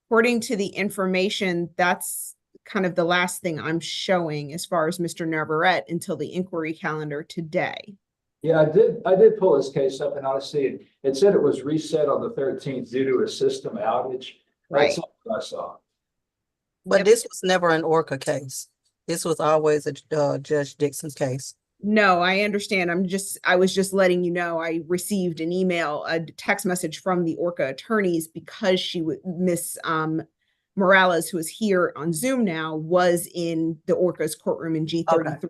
[SPEAKER 7] According to the information, that's kind of the last thing I'm showing as far as Mr. Navarrete until the inquiry calendar today.
[SPEAKER 17] Yeah, I did pull this case up and I see it said it was reset on the 13th due to a system outage.
[SPEAKER 7] Right.
[SPEAKER 17] That's what I saw.
[SPEAKER 4] But this was never an Orca case. This was always a Judge Dixon's case.
[SPEAKER 7] No, I understand. I was just letting you know I received an email, a text message from the Orca attorneys because Miss Morales, who is here on Zoom now, was in the Orca's courtroom in G33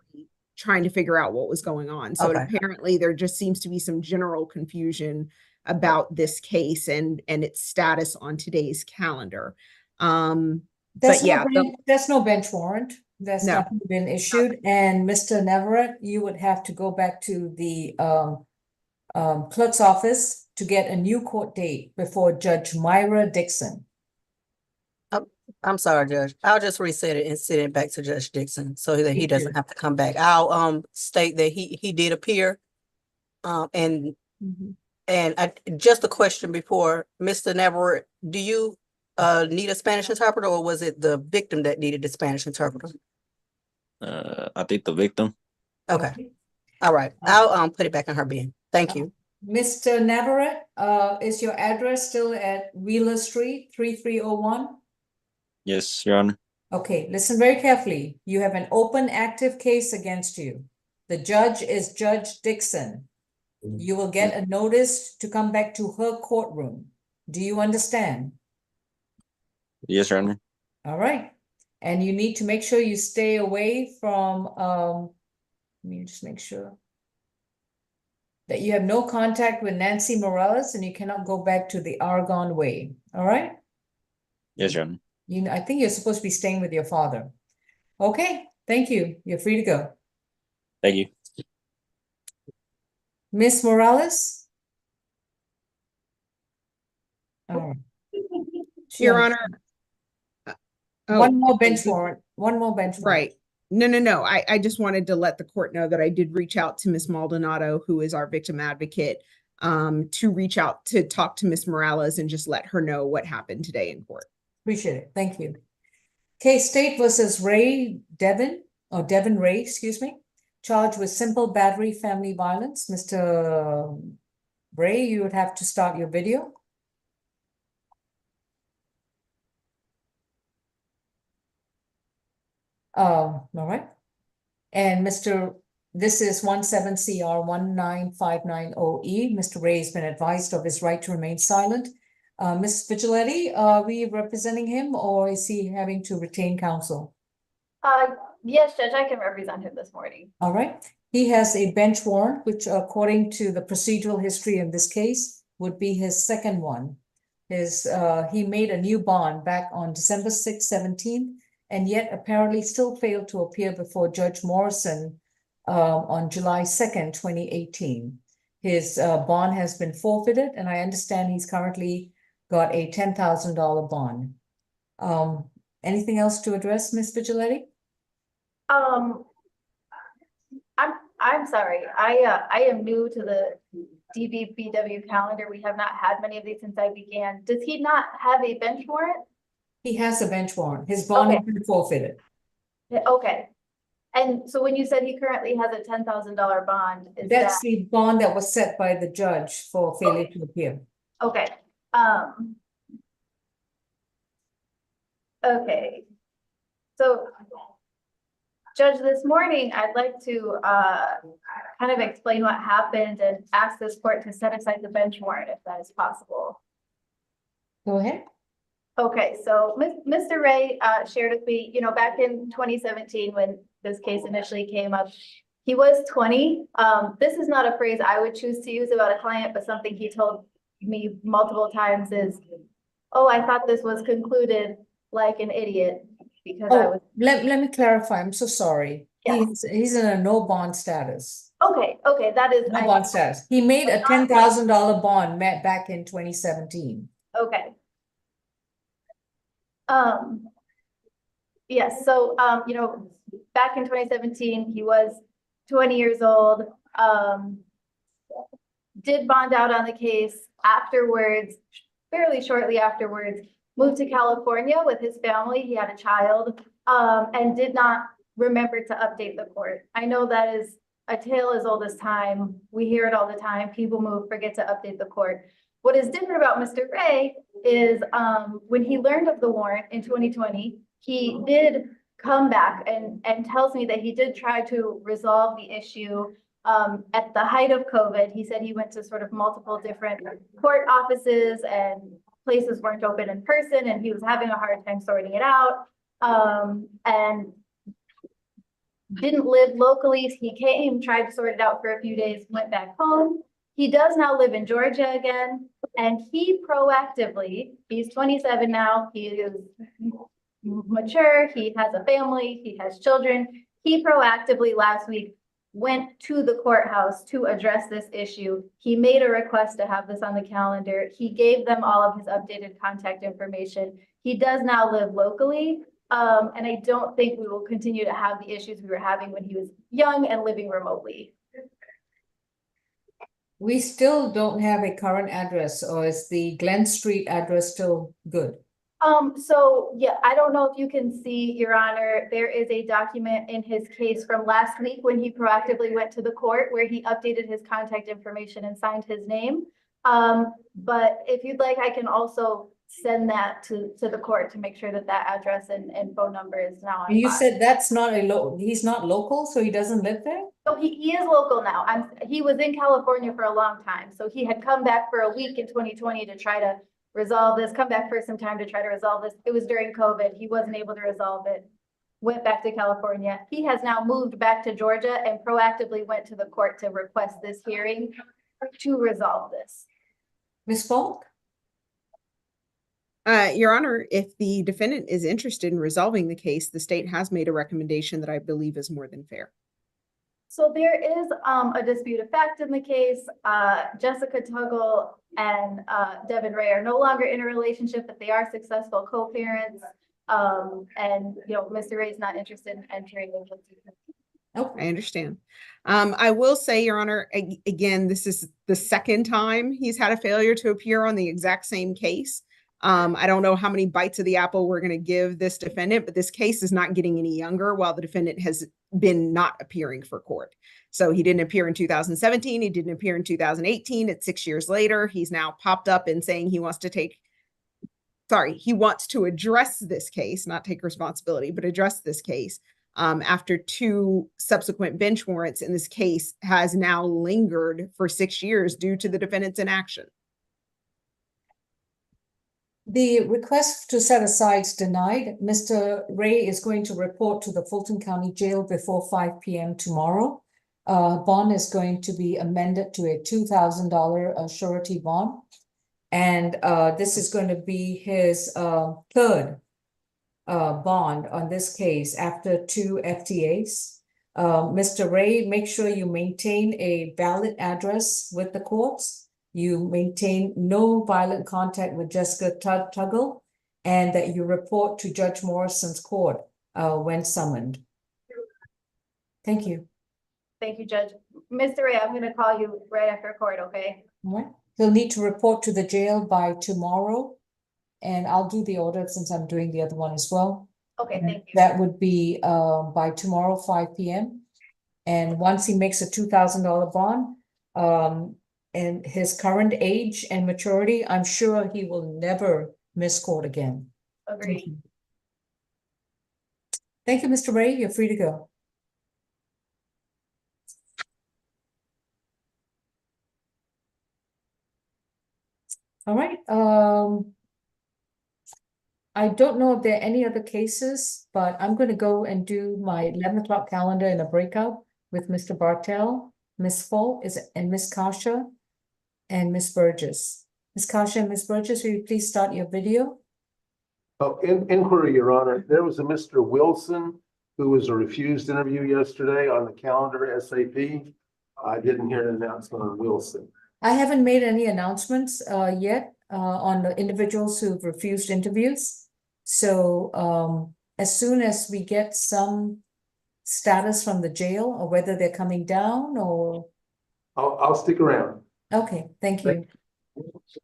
[SPEAKER 7] trying to figure out what was going on. So apparently there just seems to be some general confusion about this case and its status on today's calendar.
[SPEAKER 2] That's no bench warrant. That's not been issued. And Mr. Navarrete, you would have to go back to the clerk's office to get a new court date before Judge Myra Dixon.
[SPEAKER 4] I'm sorry, Judge. I'll just reset it and send it back to Judge Dixon so that he doesn't have to come back. I'll state that he did appear. And just a question before, Mr. Navarrete, do you need a Spanish interpreter, or was it the victim that needed the Spanish interpreter?
[SPEAKER 21] I think the victim.
[SPEAKER 4] Okay. All right. I'll put it back in her bin. Thank you.
[SPEAKER 2] Mr. Navarrete, is your address still at Wheeler Street, 3301?
[SPEAKER 21] Yes, Your Honor.
[SPEAKER 2] Okay, listen very carefully. You have an open active case against you. The judge is Judge Dixon. You will get a notice to come back to her courtroom. Do you understand?
[SPEAKER 21] Yes, Your Honor.
[SPEAKER 2] All right. And you need to make sure you stay away from, let me just make sure that you have no contact with Nancy Morales and you cannot go back to the Argonne Way. All right?
[SPEAKER 21] Yes, Your Honor.
[SPEAKER 2] I think you're supposed to be staying with your father. Okay, thank you. You're free to go.
[SPEAKER 21] Thank you.
[SPEAKER 2] Miss Morales? All right.
[SPEAKER 7] Your Honor.
[SPEAKER 2] One more
[SPEAKER 7] okay,
[SPEAKER 2] bench warrant, one more bench warrant.
[SPEAKER 7] Right. No. I just wanted to let the court know that I did reach out to Ms. Maldonado, who is our victim advocate, to reach out to talk to Ms. Morales and just let her know what happened today in court.
[SPEAKER 2] Appreciate it. Thank you. Case State versus Devin Ray, excuse me, charged with simple battery family violence. Mr. Ray, you would have to start your video. All right. And this is 17CR19590E. Mr. Ray has been advised of his right to remain silent. Ms. Vigilante, are we representing him or is he having to retain counsel?
[SPEAKER 3] Yes, Judge, I can represent him this morning.
[SPEAKER 2] All right. He has a bench warrant, which according to the procedural history in this case would be his second one. He made a new bond back on December 6, 17, and yet apparently still failed to appear before Judge Morrison on July 2nd, 2018. His bond has been forfeited, and I understand he's currently got a $10,000 bond. Anything else to address, Ms. Vigilante?
[SPEAKER 3] I'm sorry. I am new to the DBBW calendar. We have not had many of these since I began. Does he not have a bench warrant?
[SPEAKER 2] He has a bench warrant. His bond has been forfeited.
[SPEAKER 3] Okay. And so when you said he currently has a $10,000 bond,
[SPEAKER 2] That's the bond that was set by the judge for failure to appear.
[SPEAKER 3] Okay. Okay. So, Judge, this morning, I'd like to kind of explain what happened and ask this court to set aside the bench warrant if that is possible.
[SPEAKER 2] Go ahead.
[SPEAKER 3] Okay, so Mr. Ray shared with me, back in 2017 when this case initially came up, he was 20. This is not a phrase I would choose to use about a client, but something he told me multiple times is, oh, I thought this was concluded like an idiot because I was.
[SPEAKER 2] Let me clarify. I'm so sorry.
[SPEAKER 3] Yes.
[SPEAKER 2] He's in a no bond status.
[SPEAKER 3] Okay, that is.
[SPEAKER 2] No bond status. He made a $10,000 bond met back in 2017.
[SPEAKER 3] Okay. Yes, so, back in 2017, he was 20 years old, did bond out on the case afterwards, fairly shortly afterwards, moved to California with his family. He had a child, and did not remember to update the court. I know that is a tale as old as time. We hear it all the time. People move, forget to update the court. What is different about Mr. Ray is when he learned of the warrant in 2020, he did come back and tells me that he did try to resolve the issue at the height of COVID. He said he went to sort of multiple different court offices and places weren't open in person and he was having a hard time sorting it out and didn't live locally. He came, tried to sort it out for a few days, went back home. He does now live in Georgia again, and he proactively, he's 27 now, he is mature, he has a family, he has children. He proactively last week went to the courthouse to address this issue. He made a request to have this on the calendar. He gave them all of his updated contact information. He does now live locally, and I don't think we will continue to have the issues we were having when he was young and living remotely.
[SPEAKER 2] We still don't have a current address, or is the Glen Street address still good?
[SPEAKER 3] So yeah, I don't know if you can see, Your Honor, there is a document in his case from last week when he proactively went to the court where he updated his contact information and signed his name. But if you'd like, I can also send that to the court to make sure that that address and phone number is now on
[SPEAKER 2] You
[SPEAKER 3] file.
[SPEAKER 2] said that's not he's not local, so he doesn't live there?
[SPEAKER 3] So he is local now. He was in California for a long time. So he had come back for a week in 2020 to try to resolve this, come back for some time to try to resolve this. It was during COVID. He wasn't able to resolve it. Went back to California. He has now moved back to Georgia and proactively went to the court to request this hearing to resolve this.
[SPEAKER 2] Ms. Falk?
[SPEAKER 7] Your Honor, if the defendant is interested in resolving the case, the state has made a recommendation that I believe is more than fair.
[SPEAKER 3] So there is a dispute of fact in the case. Jessica Tuggle and Devin Ray are no longer in a relationship, but they are successful co-parents. And Mr. Ray is not interested in entering the guilty plea.
[SPEAKER 7] Oh, I understand. I will say, Your Honor, again, this is the second time he's had a failure to appear on the exact same case. I don't know how many bites of the apple we're going to give this defendant, but this case is not getting any younger while the defendant has been not appearing for court. So he didn't appear in 2017. He didn't appear in 2018. It's 6 years later. He's now popped up and saying he wants to address this case, not take responsibility, but address this case. After 2 subsequent bench warrants, in this case has now lingered for 6 years due to the defendant's inaction.
[SPEAKER 2] The request to set aside is denied. Mr. Ray is going to report to the Fulton County Jail before 5 p.m. tomorrow. Bond is going to be amended to a $2,000 surety bond. And this is going to be his third bond on this case after 2 FTAs. Mr. Ray, make sure you maintain a valid address with the courts. You maintain no violent contact with Jessica Tuggle, and that you report to Judge Morrison's court when summoned. Thank you.
[SPEAKER 3] Thank you, Judge. Mr. Ray, I'm going to call you right after court, okay?
[SPEAKER 2] All right. He'll need to report to the jail by tomorrow, and I'll do the order since I'm doing the other one as well.
[SPEAKER 3] Okay, thank you.
[SPEAKER 2] That would be by tomorrow, 5 p.m. And once he makes a $2,000 bond, and his current age and maturity, I'm sure he will never miss court again.
[SPEAKER 3] Agreed.
[SPEAKER 2] Thank you, Mr. Ray. You're free to go. All right. I don't know if there are any other cases, but I'm going to go and do my 11 o'clock calendar in a breakout with Mr. Bartel, Ms. Falk, and Ms. Kasha, and Ms. Burgess. Ms. Kasha and Ms. Burgess, will you please start your video?
[SPEAKER 10] Oh, inquiry, Your Honor. There was a Mr. Wilson who was a refused interview yesterday on the calendar, SAP. I didn't hear an announcement on Wilson.
[SPEAKER 2] I haven't made any announcements yet on the individuals who've refused interviews. So as soon as we get some status from the jail or whether they're coming down or.
[SPEAKER 10] I'll stick around.
[SPEAKER 2] Okay, thank you.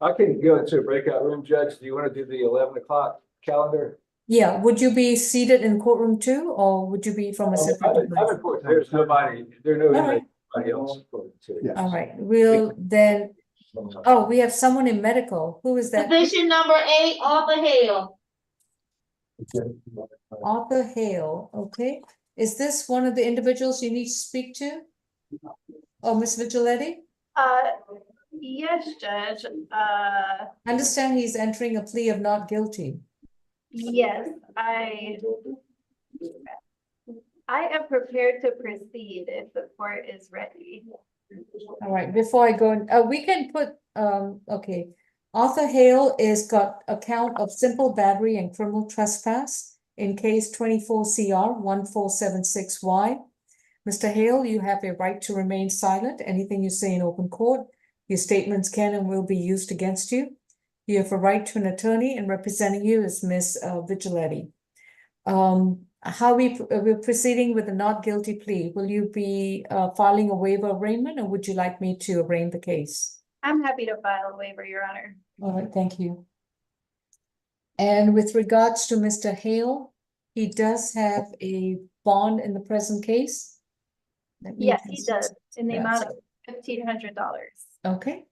[SPEAKER 17] I can go into a breakout room, Judge. Do you want to do the 11 o'clock calendar?
[SPEAKER 2] Yeah, would you be seated in courtroom 2 or would you be from a separate?
[SPEAKER 17] There's nobody, there's no
[SPEAKER 2] All right.
[SPEAKER 17] anybody else.
[SPEAKER 2] All right, we'll then, oh, we have someone in medical. Who is that?
[SPEAKER 11] Position number 8, Arthur Hale.
[SPEAKER 2] Arthur Hale, okay. Is this one of the individuals you need to speak to? Oh, Ms. Vigiletti?
[SPEAKER 3] Yes, Judge.
[SPEAKER 2] I understand he's entering a plea of not guilty.
[SPEAKER 3] Yes, I am prepared to proceed if the court is ready.
[SPEAKER 2] All right, before I go in, we can put, okay. Arthur Hale is got a count of simple battery and criminal trespass in case 24 CR 1476Y. Mr. Hale, you have a right to remain silent. Anything you say in open court, your statements can and will be used against you. You have a right to an attorney, and representing you is Ms. Vigiletti. How we're proceeding with a not guilty plea. Will you be filing a waiver of arraignment, or would you like me to arraign the case?
[SPEAKER 3] I'm happy to file a waiver, Your Honor.
[SPEAKER 2] All right, thank you. And with regards to Mr. Hale, he does have a bond in the present case?
[SPEAKER 3] Yes, he does, in the amount of $1,500.
[SPEAKER 2] Okay.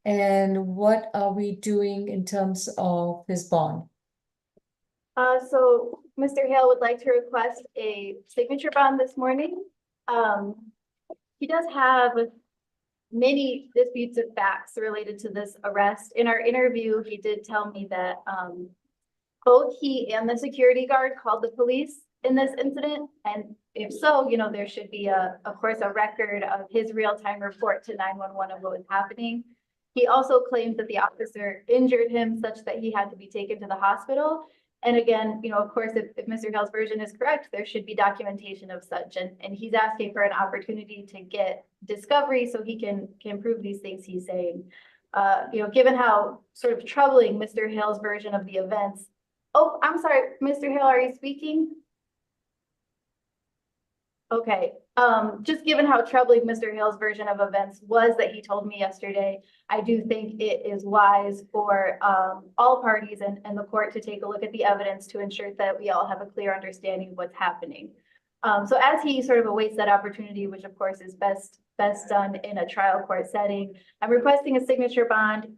[SPEAKER 2] And what are we doing in terms of his bond?
[SPEAKER 3] So Mr. Hale would like to request a signature bond this morning. He does have many disputes of facts related to this arrest. In our interview, he did tell me that both he and the security guard called the police in this incident. And if so, you know, there should be of course, a record of his real-time report to 911 of what was happening. He also claims that the officer injured him such that he had to be taken to the hospital. And again, you know, of course, if Mr. Hale's version is correct, there should be documentation of such. And he's asking for an opportunity to get discovery so he can prove these things he's saying. You know, given how sort of troubling Mr. Hale's version of the events. Oh, I'm sorry, Mr. Hale, are you speaking? Okay, just given how troubling Mr. Hale's version of events was that he told me yesterday, I do think it is wise for all parties and the court to take a look at the evidence to ensure that we all have a clear understanding of what's happening. So as he sort of awaits that opportunity, which of course is best done in a trial court setting, I'm requesting a signature bond.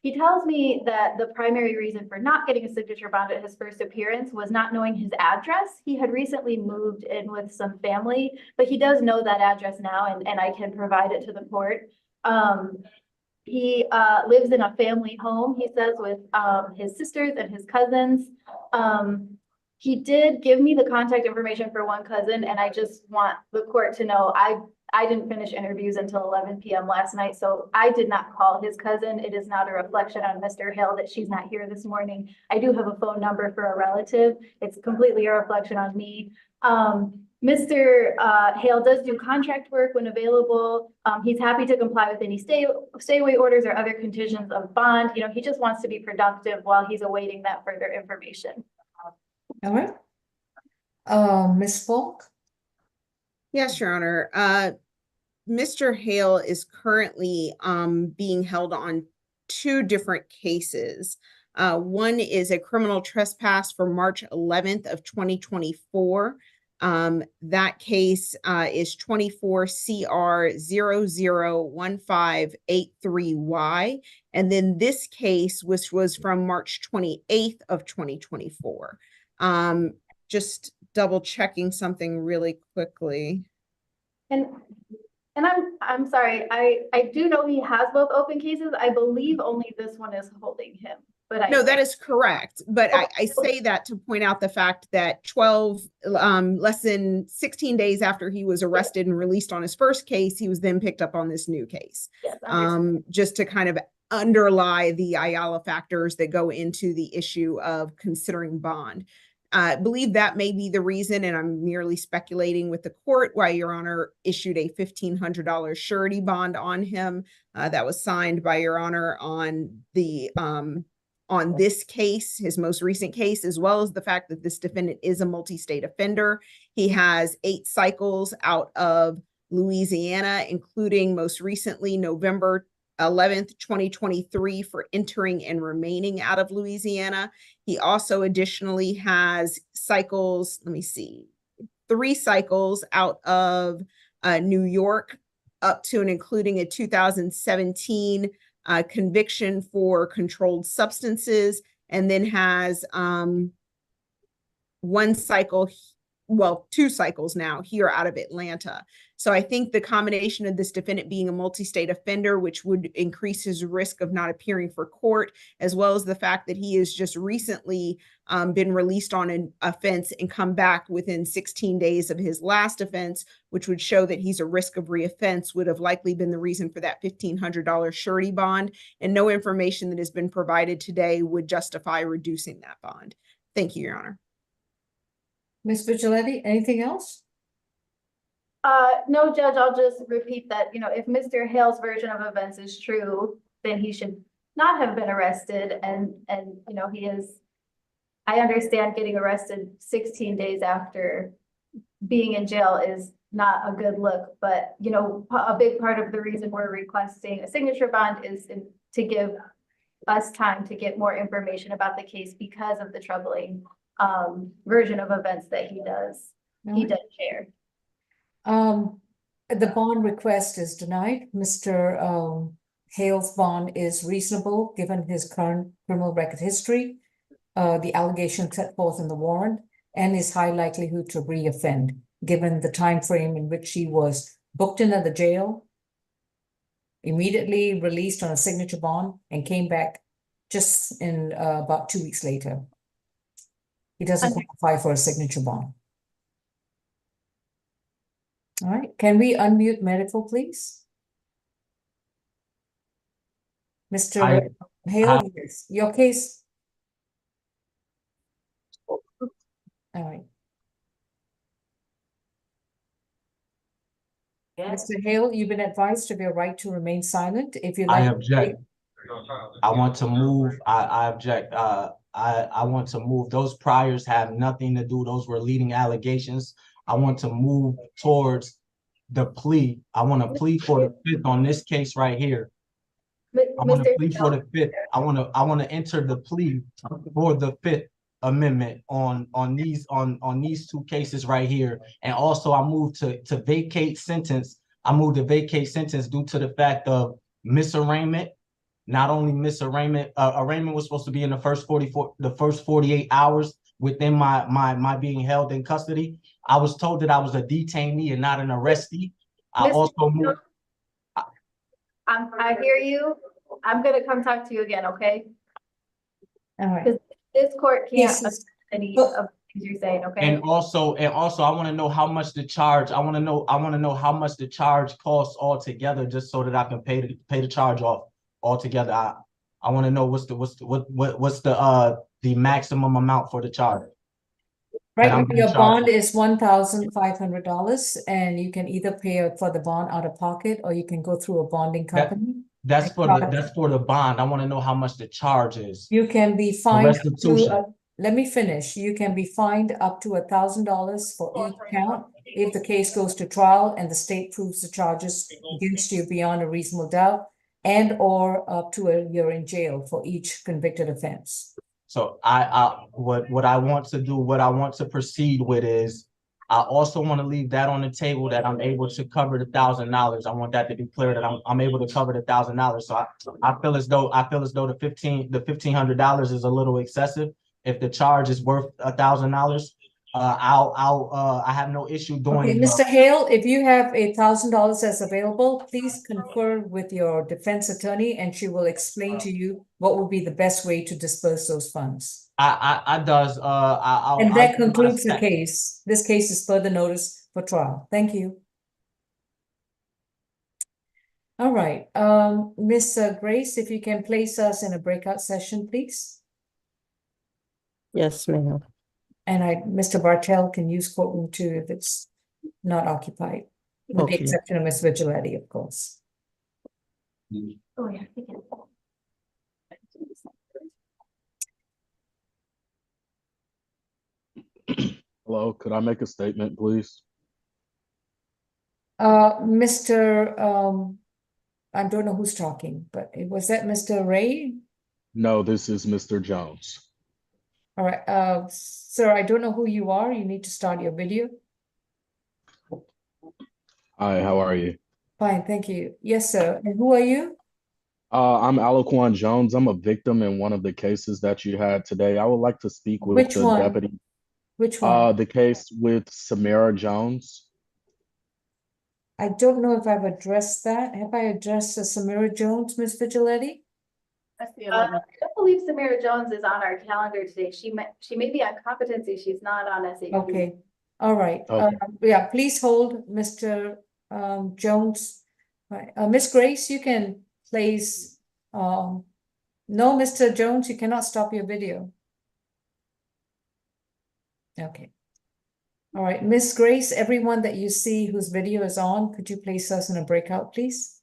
[SPEAKER 3] He tells me that the primary reason for not getting a signature bond at his first appearance was not knowing his address. He had recently moved in with some family, but he does know that address now, and I can provide it to the court. He lives in a family home, he says, with his sisters and his cousins. He did give me the contact information for one cousin, and I just want the court to know I didn't finish interviews until 11 p.m. last night, so I did not call his cousin. It is not a reflection on Mr. Hale that she's not here this morning. I do have a phone number for a relative. It's completely a reflection on me. Mr. Hale does do contract work when available. He's happy to comply with any stay away orders or other conditions of bond. You know, he just wants to be productive while he's awaiting that further information.
[SPEAKER 2] All right. Ms. Falk?
[SPEAKER 7] Yes, Your Honor. Mr. Hale is currently being held on two different cases. One is a criminal trespass for March 11th of 2024. That case is 24 CR 001583Y. And then this case, which was from March 28th of 2024. Just double checking something really quickly.
[SPEAKER 3] And I'm sorry, I do know he has both open cases. I believe only this one is holding him. But
[SPEAKER 7] No, that is correct. But I say that to point out the fact that less than 16 days after he was arrested and released on his first case, he was then picked up on this new case.
[SPEAKER 3] Yes,
[SPEAKER 7] just to kind of underlie the Ayala factors that go into the issue of considering bond. I believe that may be the reason, and I'm merely speculating with the court, why Your Honor issued a $1,500 surety bond on him. That was signed by Your Honor on the on this case, his most recent case, as well as the fact that this defendant is a multi-state offender. He has 8 cycles out of Louisiana, including most recently November 11th, 2023 for entering and remaining out of Louisiana. He also additionally has cycles, 3 cycles out of New York up to and including a 2017 conviction for controlled substances, and then has 1 cycle, well, 2 cycles now here out of Atlanta. So I think the combination of this defendant being a multi-state offender, which would increase his risk of not appearing for court, as well as the fact that he has just recently been released on an offense and come back within 16 days of his last offense, which would show that he's a risk of reoffense, would have likely been the reason for that $1,500 surety bond. And no information that has been provided today would justify reducing that bond. Thank you, Your Honor.
[SPEAKER 2] Ms. Vigiletti, anything else?
[SPEAKER 3] No, Judge, I'll just repeat that, you know, if Mr. Hale's version of events is true, then he should not have been arrested. And you know, I understand getting arrested 16 days after being in jail is not a good look, but you know, a big part of the reason we're requesting a signature bond is to give us time to get more information about the case because of the troubling version of events that he does share.
[SPEAKER 2] The bond request is denied. Mr. Hale's bond is reasonable given his current criminal record history, the allegations set forth in the warrant, and his high likelihood to reoffend, given the time frame in which he was booked in at the jail, immediately released on a signature bond and came back just in about 2 weeks later. He doesn't qualify for a signature bond. All right, can we unmute medical, please? Mr. Hale, yes, your case. All right. Mr. Hale, you've been advised of your right to remain silent. If you
[SPEAKER 13] I
[SPEAKER 2] like.
[SPEAKER 13] object. I want to move. I object. I want to move. Those priors have nothing to do. Those were leading allegations. I want to move towards the plea. I want to plead for the fifth on this case right here. I want to plead for the fifth. I want to enter the plea for the Fifth Amendment on these two cases right here. And also I moved to vacate sentence. I moved to vacate sentence due to the fact of misarraignment. Not only misarraignment, arraignment was supposed to be in the first 48 hours within my being held in custody. I was told that I was a detainee and not an arrestee. I also moved.
[SPEAKER 3] I hear you. I'm gonna come talk to you again, okay?
[SPEAKER 2] All right.
[SPEAKER 3] Because this court can't
[SPEAKER 2] Yes.
[SPEAKER 3] accept any of the things you're saying, okay?
[SPEAKER 13] And also, I want to know how much the charge. I want to know how much the charge costs altogether, just so that I can pay the charge off altogether. I want to know what's the maximum amount for the charge.
[SPEAKER 2] Right
[SPEAKER 13] that I'm
[SPEAKER 2] now,
[SPEAKER 13] being
[SPEAKER 2] your
[SPEAKER 13] charged
[SPEAKER 2] bond is $1,500, and you can either pay for the bond out of pocket, or you can go through a bonding company.
[SPEAKER 13] That's for the bond. I want to know how much the charge is.
[SPEAKER 2] You can be fined up to,
[SPEAKER 13] restitution.
[SPEAKER 2] let me finish. You can be fined up to $1,000 for each count if the case goes to trial and the state proves the charges against you beyond a reasonable doubt, and or up to a year in jail for each convicted offense.
[SPEAKER 13] So what I want to do, what I want to proceed with is, I also want to leave that on the table, that I'm able to cover the $1,000. I want that to be clear, that I'm able to cover the $1,000. So I feel as though the $1,500 is a little excessive. If the charge is worth $1,000, I have no issue doing.
[SPEAKER 2] Okay, Mr. Hale, if you have $1,000 as available, please confer with your defense attorney, and she will explain to you what would be the best way to disperse those funds.
[SPEAKER 13] And
[SPEAKER 2] that concludes the case. This case is further notice for trial. Thank you. All right, Miss Grace, if you can place us in a breakout session, please.
[SPEAKER 16] Yes, ma'am.
[SPEAKER 2] And Mr. Bartel can use courtroom 2 if it's not occupied, with the
[SPEAKER 16] Okay.
[SPEAKER 2] exception of Miss Vigiletti, of course.
[SPEAKER 3] Oh, yeah.
[SPEAKER 22] Hello, could I make a statement, please?
[SPEAKER 2] Mr. I don't know who's talking, but was that Mr. Ray?
[SPEAKER 22] No, this is Mr. Jones.
[SPEAKER 2] All right, sir, I don't know who you are. You need to start your video.
[SPEAKER 22] Hi, how are you?
[SPEAKER 2] Fine, thank you. Yes, sir. And who are you?
[SPEAKER 22] I'm Alaquan Jones. I'm a victim in one of the cases that you had today. I would like to speak with
[SPEAKER 2] Which
[SPEAKER 22] the
[SPEAKER 2] one?
[SPEAKER 22] deputy.
[SPEAKER 2] Which one?
[SPEAKER 22] The case with Samara Jones.
[SPEAKER 2] I don't know if I've addressed that. Have I addressed Samira Jones, Miss Vigiletti?
[SPEAKER 3] I don't believe Samira Jones is on our calendar today. She may be on competency. She's not on SAP.
[SPEAKER 2] Okay, all right.
[SPEAKER 22] Okay.
[SPEAKER 2] Yeah, please hold, Mr. Jones. Right. Miss Grace, you can please. No, Mr. Jones, you cannot stop your video. Okay. All right, Miss Grace, everyone that you see whose video is on, could you place us in a breakout, please?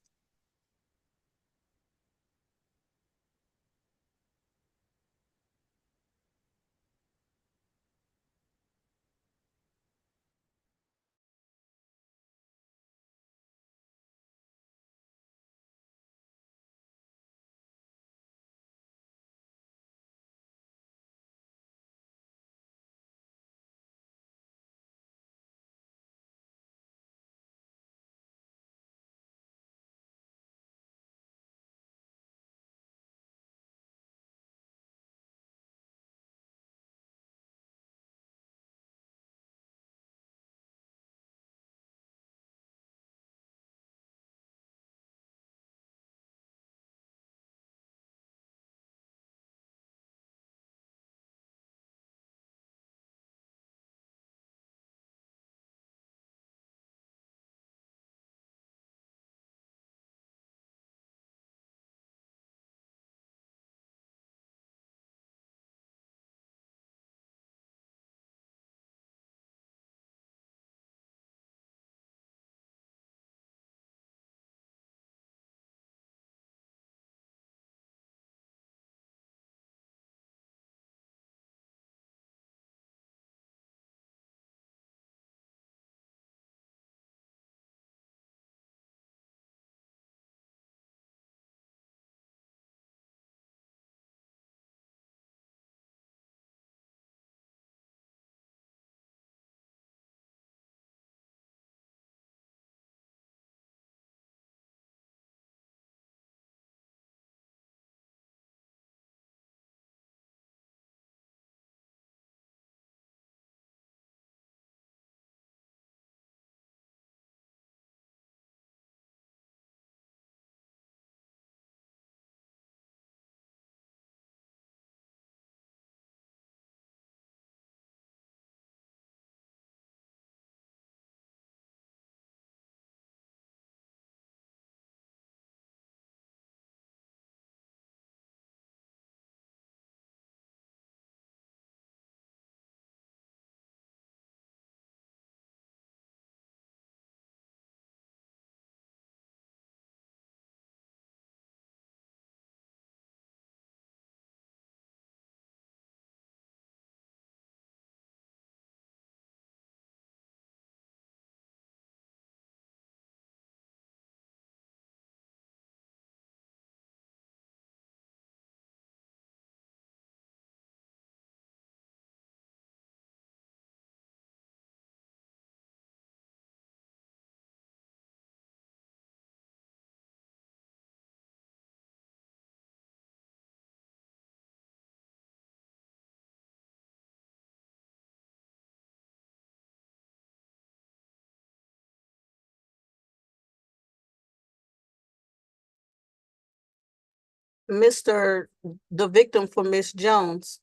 [SPEAKER 4] The victim for Miss Jones.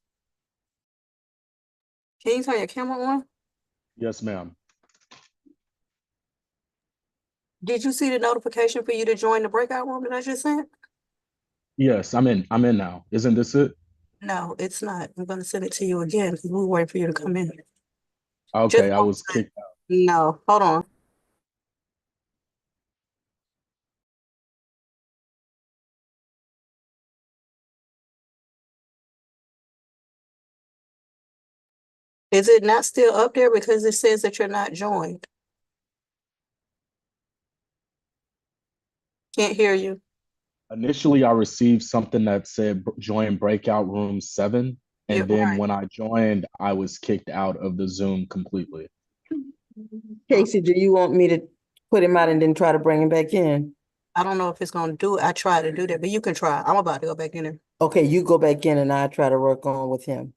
[SPEAKER 4] Can you turn your camera on?
[SPEAKER 22] Yes, ma'am.
[SPEAKER 4] Did you see the notification for you to join the breakout room that I just sent?
[SPEAKER 22] Yes, I'm in. I'm in now. Isn't this it?
[SPEAKER 4] No, it's not. I'm gonna send it to you again, because we were waiting for you to come in.
[SPEAKER 22] Okay, I was kicked out.
[SPEAKER 4] No, hold on. Is it not still up there because it says that you're not joined? Can't hear you.
[SPEAKER 22] Initially, I received something that said join breakout room 7.
[SPEAKER 4] Yeah,
[SPEAKER 22] And then
[SPEAKER 4] right.
[SPEAKER 22] when I joined, I was kicked out of the Zoom completely.
[SPEAKER 16] Casey, do you want me to put him out and then try to bring him back in?
[SPEAKER 4] I don't know if it's gonna do it. I tried to do that, but you can try. I'm about to go back in there.
[SPEAKER 16] Okay, you go back in and I try to work on with him.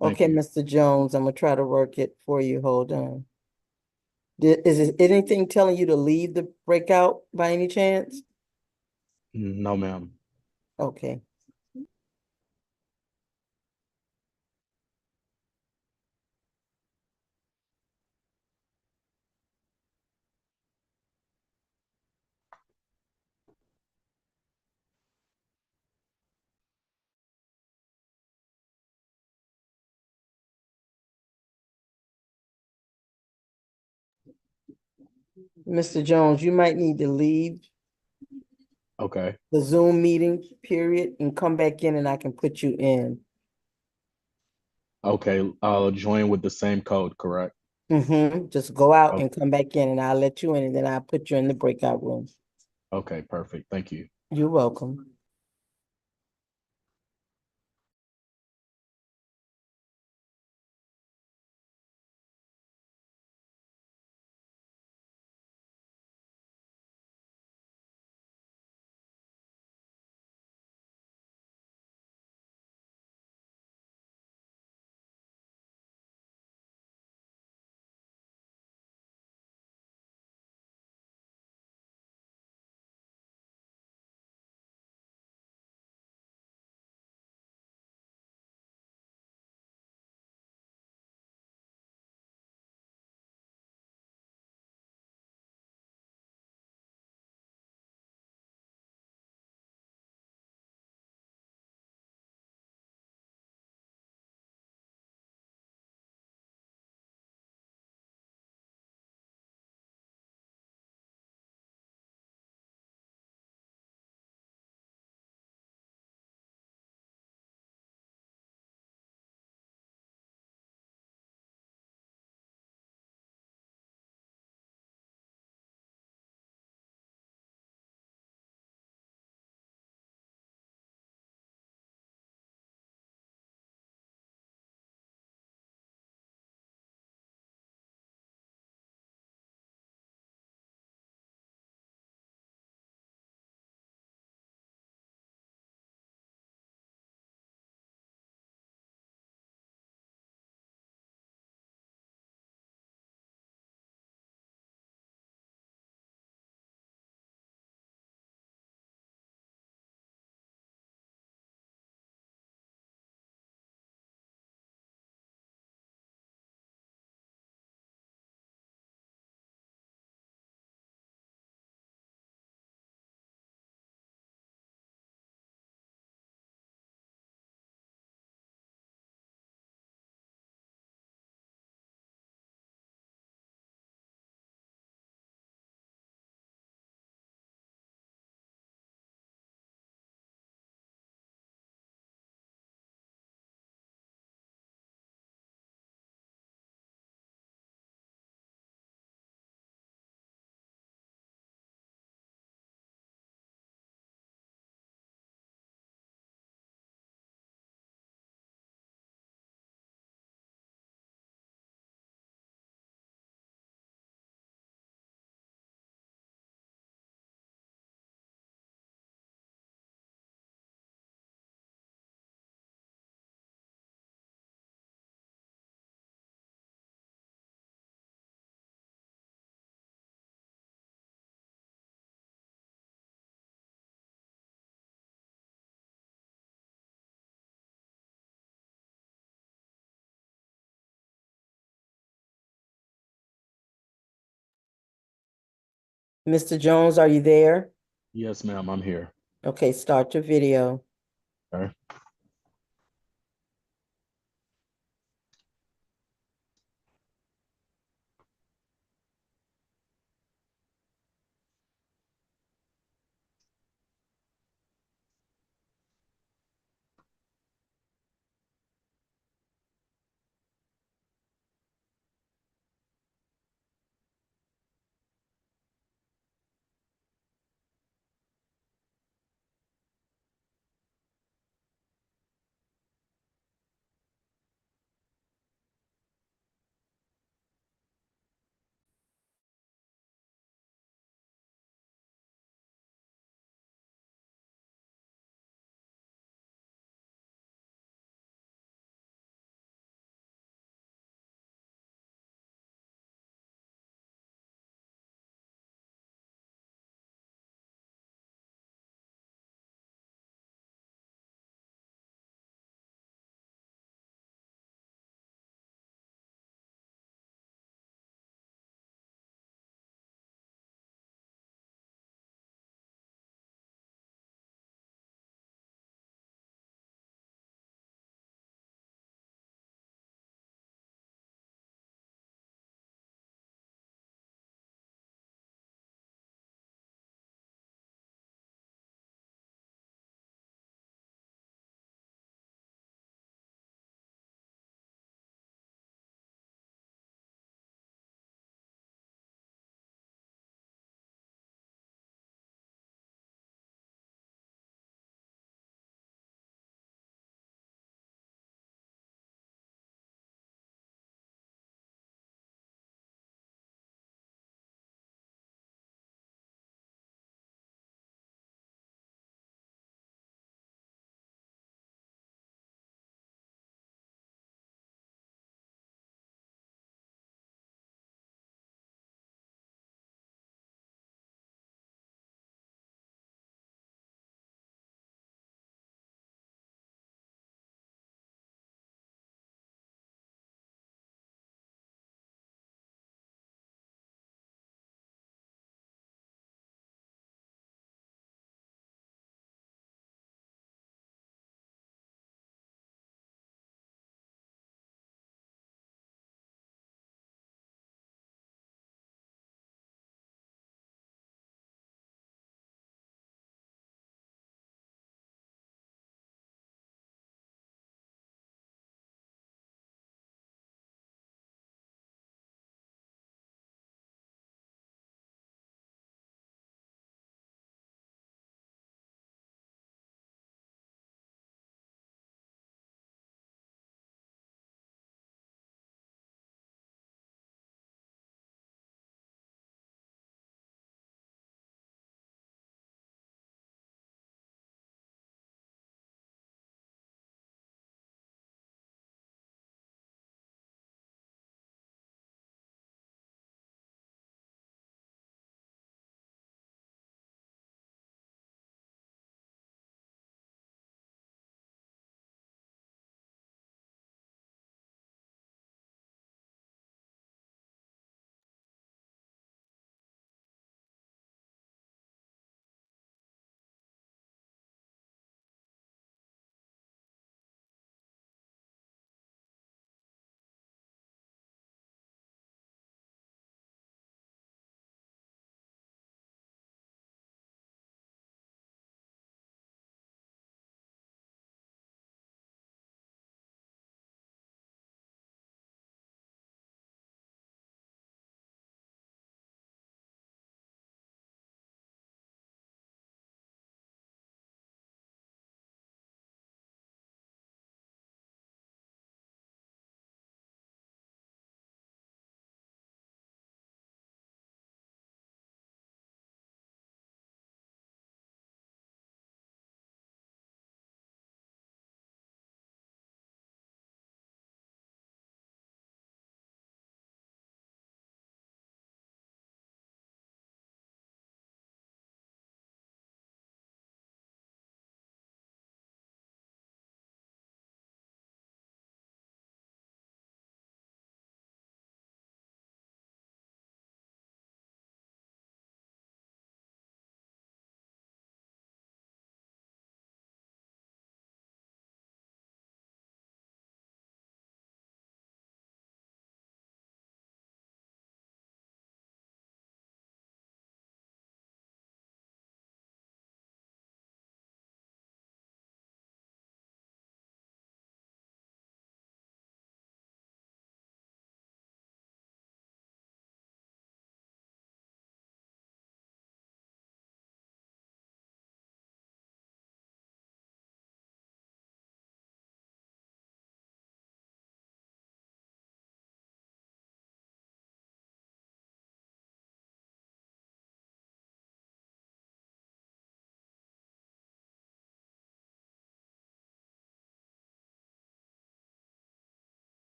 [SPEAKER 22] Thank
[SPEAKER 16] Okay,
[SPEAKER 22] you.
[SPEAKER 16] Mr. Jones, I'm gonna try to work it for you. Hold on. Is it anything telling you to leave the breakout by any chance?
[SPEAKER 22] No, ma'am.
[SPEAKER 16] Okay. Mr. Jones, you might need to leave
[SPEAKER 22] Okay.
[SPEAKER 16] the Zoom meeting period and come back in and I can put you in.
[SPEAKER 22] Okay. I'll join with the same code, correct?
[SPEAKER 16] Just go out
[SPEAKER 22] Okay.
[SPEAKER 16] and come back in and I'll let you in and then I'll put you in the breakout room.
[SPEAKER 22] Okay, perfect. Thank you.
[SPEAKER 16] You're welcome. Mr. Jones, are you there?
[SPEAKER 22] Yes, ma'am, I'm here.
[SPEAKER 16] Okay, start your video.
[SPEAKER 22] Okay.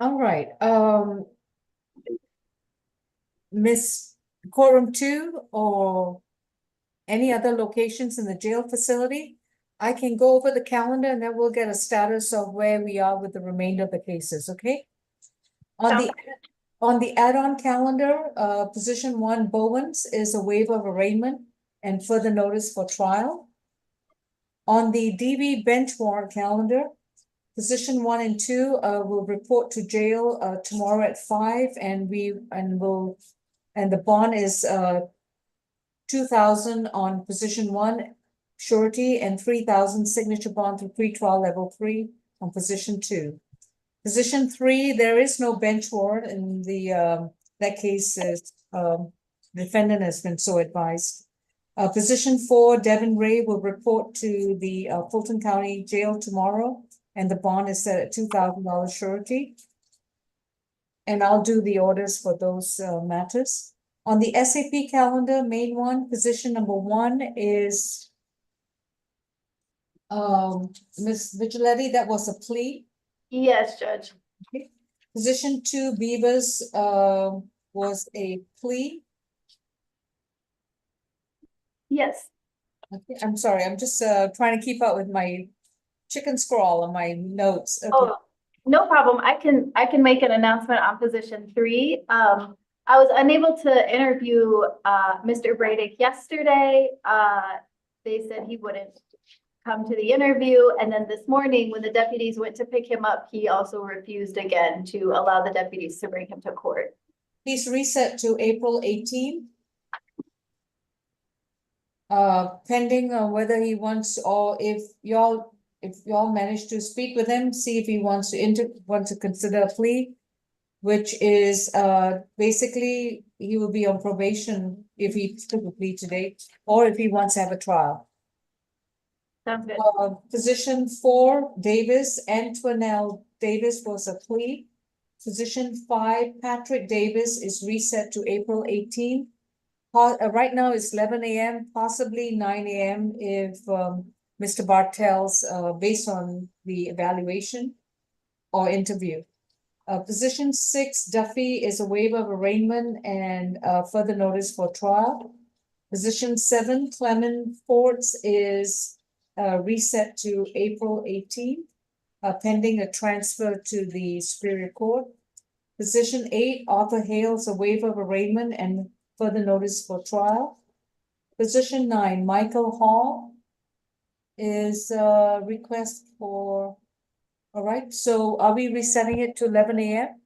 [SPEAKER 2] All right, Miss Courtroom 2 or any other locations in the jail facility? I can go over the calendar and then we'll get a status of where we are with the remainder of the cases, okay? On the add-on calendar, position 1, Bowens, is a waiver of arraignment and further notice for trial. On the DV bench warrant calendar, position 1 and 2 will report to jail tomorrow at 5, and the bond is 2,000 on position 1 surety and 3,000 signature bond through pretrial level 3 on position 2. Position 3, there is no bench warrant in that case is defendant has been so advised. Position 4, Devin Ray will report to the Fulton County Jail tomorrow, and the bond is set at $2,000 surety. And I'll do the orders for those matters. On the SAP calendar, main one, position number 1 is Ms. Vigiletti, that was a plea.
[SPEAKER 3] Yes, Judge.
[SPEAKER 2] Okay. Position 2, Beavers, was a plea.
[SPEAKER 3] Yes.
[SPEAKER 2] Okay, I'm sorry, I'm just trying to keep up with my chicken scrawl on my notes. Okay.
[SPEAKER 3] Oh, no problem. I can make an announcement on position 3. I was unable to interview Mr. Bradick yesterday. They said he wouldn't come to the interview, and then this morning when the deputies went to pick him up, he also refused again to allow the deputies to bring him to court.
[SPEAKER 2] Please reset to April 18th. Pending on whether he wants, or if y'all manage to speak with him, see if he wants to consider a plea, which is basically he will be on probation if he took a plea today, or if he wants to have a trial.
[SPEAKER 3] Sounds good.
[SPEAKER 2] Position 4, Davis, Antoinelle Davis was a plea. Position 5, Patrick Davis is reset to April 18th. Right now it's 11 a.m., possibly 9 a.m. if Mr. Bartels, based on the evaluation or interview. Position 6, Duffy, is a waiver of arraignment and further notice for trial. Position 7, Clement Forts, is reset to April 18th, pending a transfer to the Superior Court. Position 8, Arthur Hales, a waiver of arraignment and further notice for trial. Position 9, Michael Hall, is a request for, all right, so are we resetting it to 11 a.m.?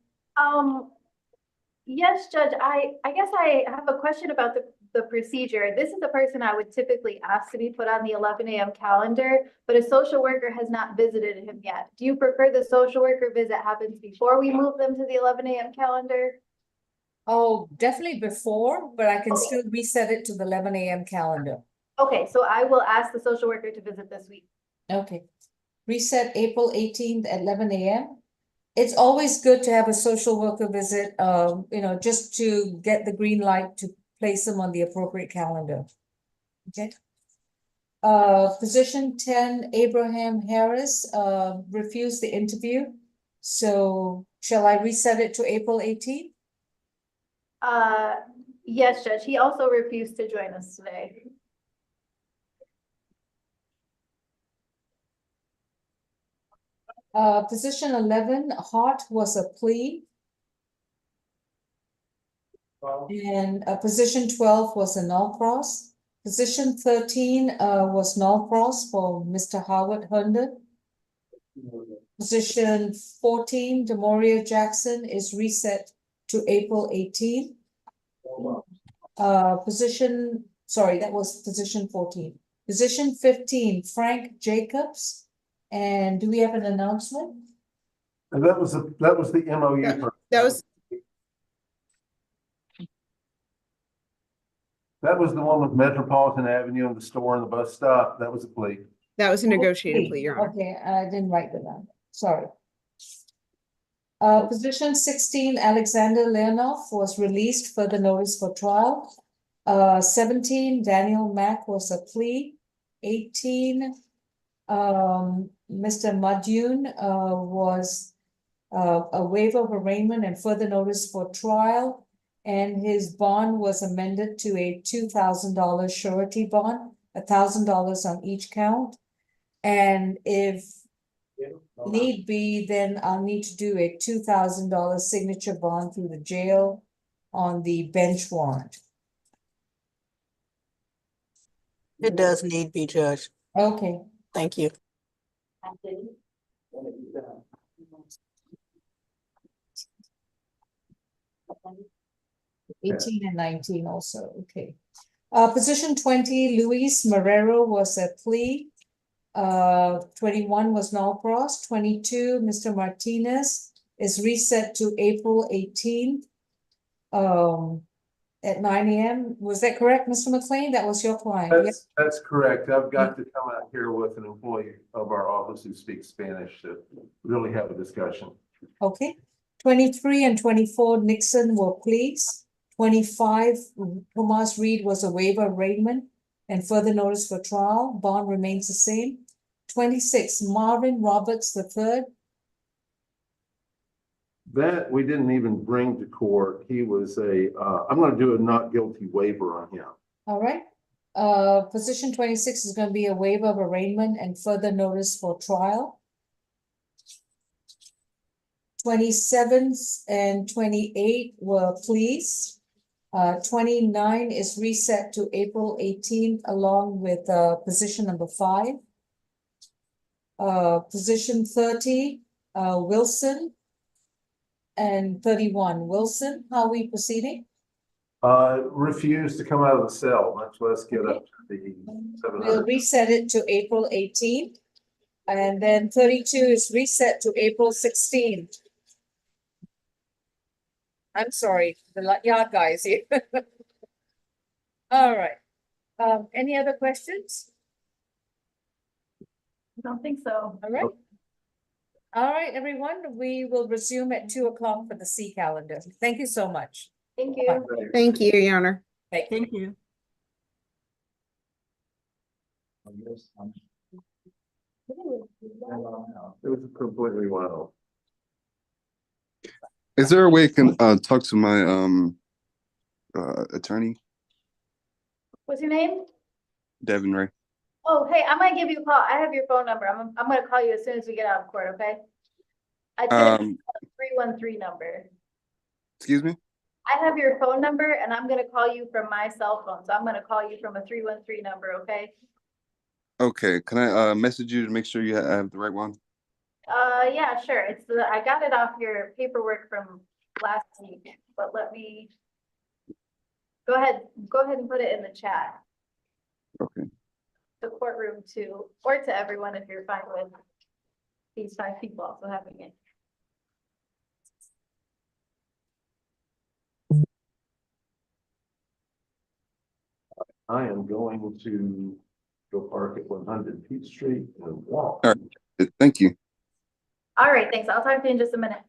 [SPEAKER 3] Yes, Judge, I guess I have a question about the procedure. This is the person I would typically ask to be put on the 11 a.m. calendar, but a social worker has not visited him yet. Do you prefer the social worker visit happens before we move them to the 11 a.m. calendar?
[SPEAKER 2] Oh, definitely before, but I can still reset it to the 11 a.m. calendar.
[SPEAKER 3] Okay, so I will ask the social worker to visit this week.
[SPEAKER 2] Okay. Reset April 18th at 11 a.m. It's always good to have a social worker visit, just to get the green light to place them on the appropriate calendar. Okay. Position 10, Abraham Harris, refused the interview. So shall I reset it to April 18th?
[SPEAKER 3] Yes, Judge. He also refused to join us today.
[SPEAKER 2] Position 11, Hart, was a plea. And position 12 was a null cross. Position 13 was null cross for Mr. Howard Herndon. Position 14, Demoria Jackson, is reset to April 18th. That was position 14. Position 15, Frank Jacobs. And do we have an announcement?
[SPEAKER 10] And that was the MOU for. That was the one with Metropolitan Avenue and the store and the bus stop. That was a plea.
[SPEAKER 7] That was a negotiated plea, Your Honor.
[SPEAKER 2] Okay, I didn't write that down. Sorry. Position 16, Alexander Leonov, was released for the notice for trial. 17, Daniel Mack, was a plea. 18, Mr. Madjun was a waiver of arraignment and further notice for trial. And his bond was amended to a $2,000 surety bond, $1,000 on each count. And if need be, then I'll need to do a $2,000 signature bond through the jail on the bench warrant.
[SPEAKER 4] It does need be, Judge.
[SPEAKER 2] Okay.
[SPEAKER 4] Thank you.
[SPEAKER 2] $18 and $19 also, okay. Position 20, Luis Marrero was a plea. 21 was Norcross. 22, Mr. Martinez is reset to April 18th. At 9 a.m. Was that correct, Mr. McLean? That was your client? Yes?
[SPEAKER 10] That's correct. I've got to come out here with an employee of our office who speaks Spanish to really have a discussion.
[SPEAKER 2] Okay. 23 and 24, Nixon were pleas. 25, Tomas Reed was a waiver of arraignment and further notice for trial. Bond remains the same. 26, Marvin Roberts III.
[SPEAKER 10] That we didn't even bring to court. He was I'm going to do a not guilty waiver on him.
[SPEAKER 2] All right. Position 26 is going to be a waiver of arraignment and further notice for trial. 27 and 28 were pleas. 29 is reset to April 18th along with position number 5. Position 30, Wilson, and 31, Wilson. How are we proceeding?
[SPEAKER 10] Refused to come out of the cell, much less get up to the 700.
[SPEAKER 2] We'll reset it to April 18th. And then 32 is reset to April 16th. I'm sorry, the yard guys here. All right. Any other questions?
[SPEAKER 3] I don't think so.
[SPEAKER 2] All right. All right, everyone, we will resume at 2 o'clock for the C calendar. Thank you so much.
[SPEAKER 3] Thank you.
[SPEAKER 7] Thank you, Your Honor.
[SPEAKER 2] Thank you.
[SPEAKER 10] It was completely wild.
[SPEAKER 18] Is there a way I can talk to my attorney,
[SPEAKER 3] What's your name?
[SPEAKER 18] Devin Ray?
[SPEAKER 3] Oh, hey, I might give you a call. I have your phone number. I'm gonna call you as soon as we get out of court, okay? I did a 313 number.
[SPEAKER 18] Excuse me?
[SPEAKER 3] I have your phone number and I'm gonna call you from my cell phone. So I'm gonna call you from a 313 number, okay?
[SPEAKER 18] Okay, can I message you to make sure you have the right one?
[SPEAKER 3] Yeah, sure. It's I got it off your paperwork from last week, but let me go ahead and put it in the chat.
[SPEAKER 18] Okay.
[SPEAKER 3] The courtroom too, or to everyone if you're fine with these 5 people also having it.
[SPEAKER 10] I am going to go park at 100 Peach Street and walk.
[SPEAKER 18] All right. Thank you.
[SPEAKER 3] All right, thanks. I'll talk to you in just a minute.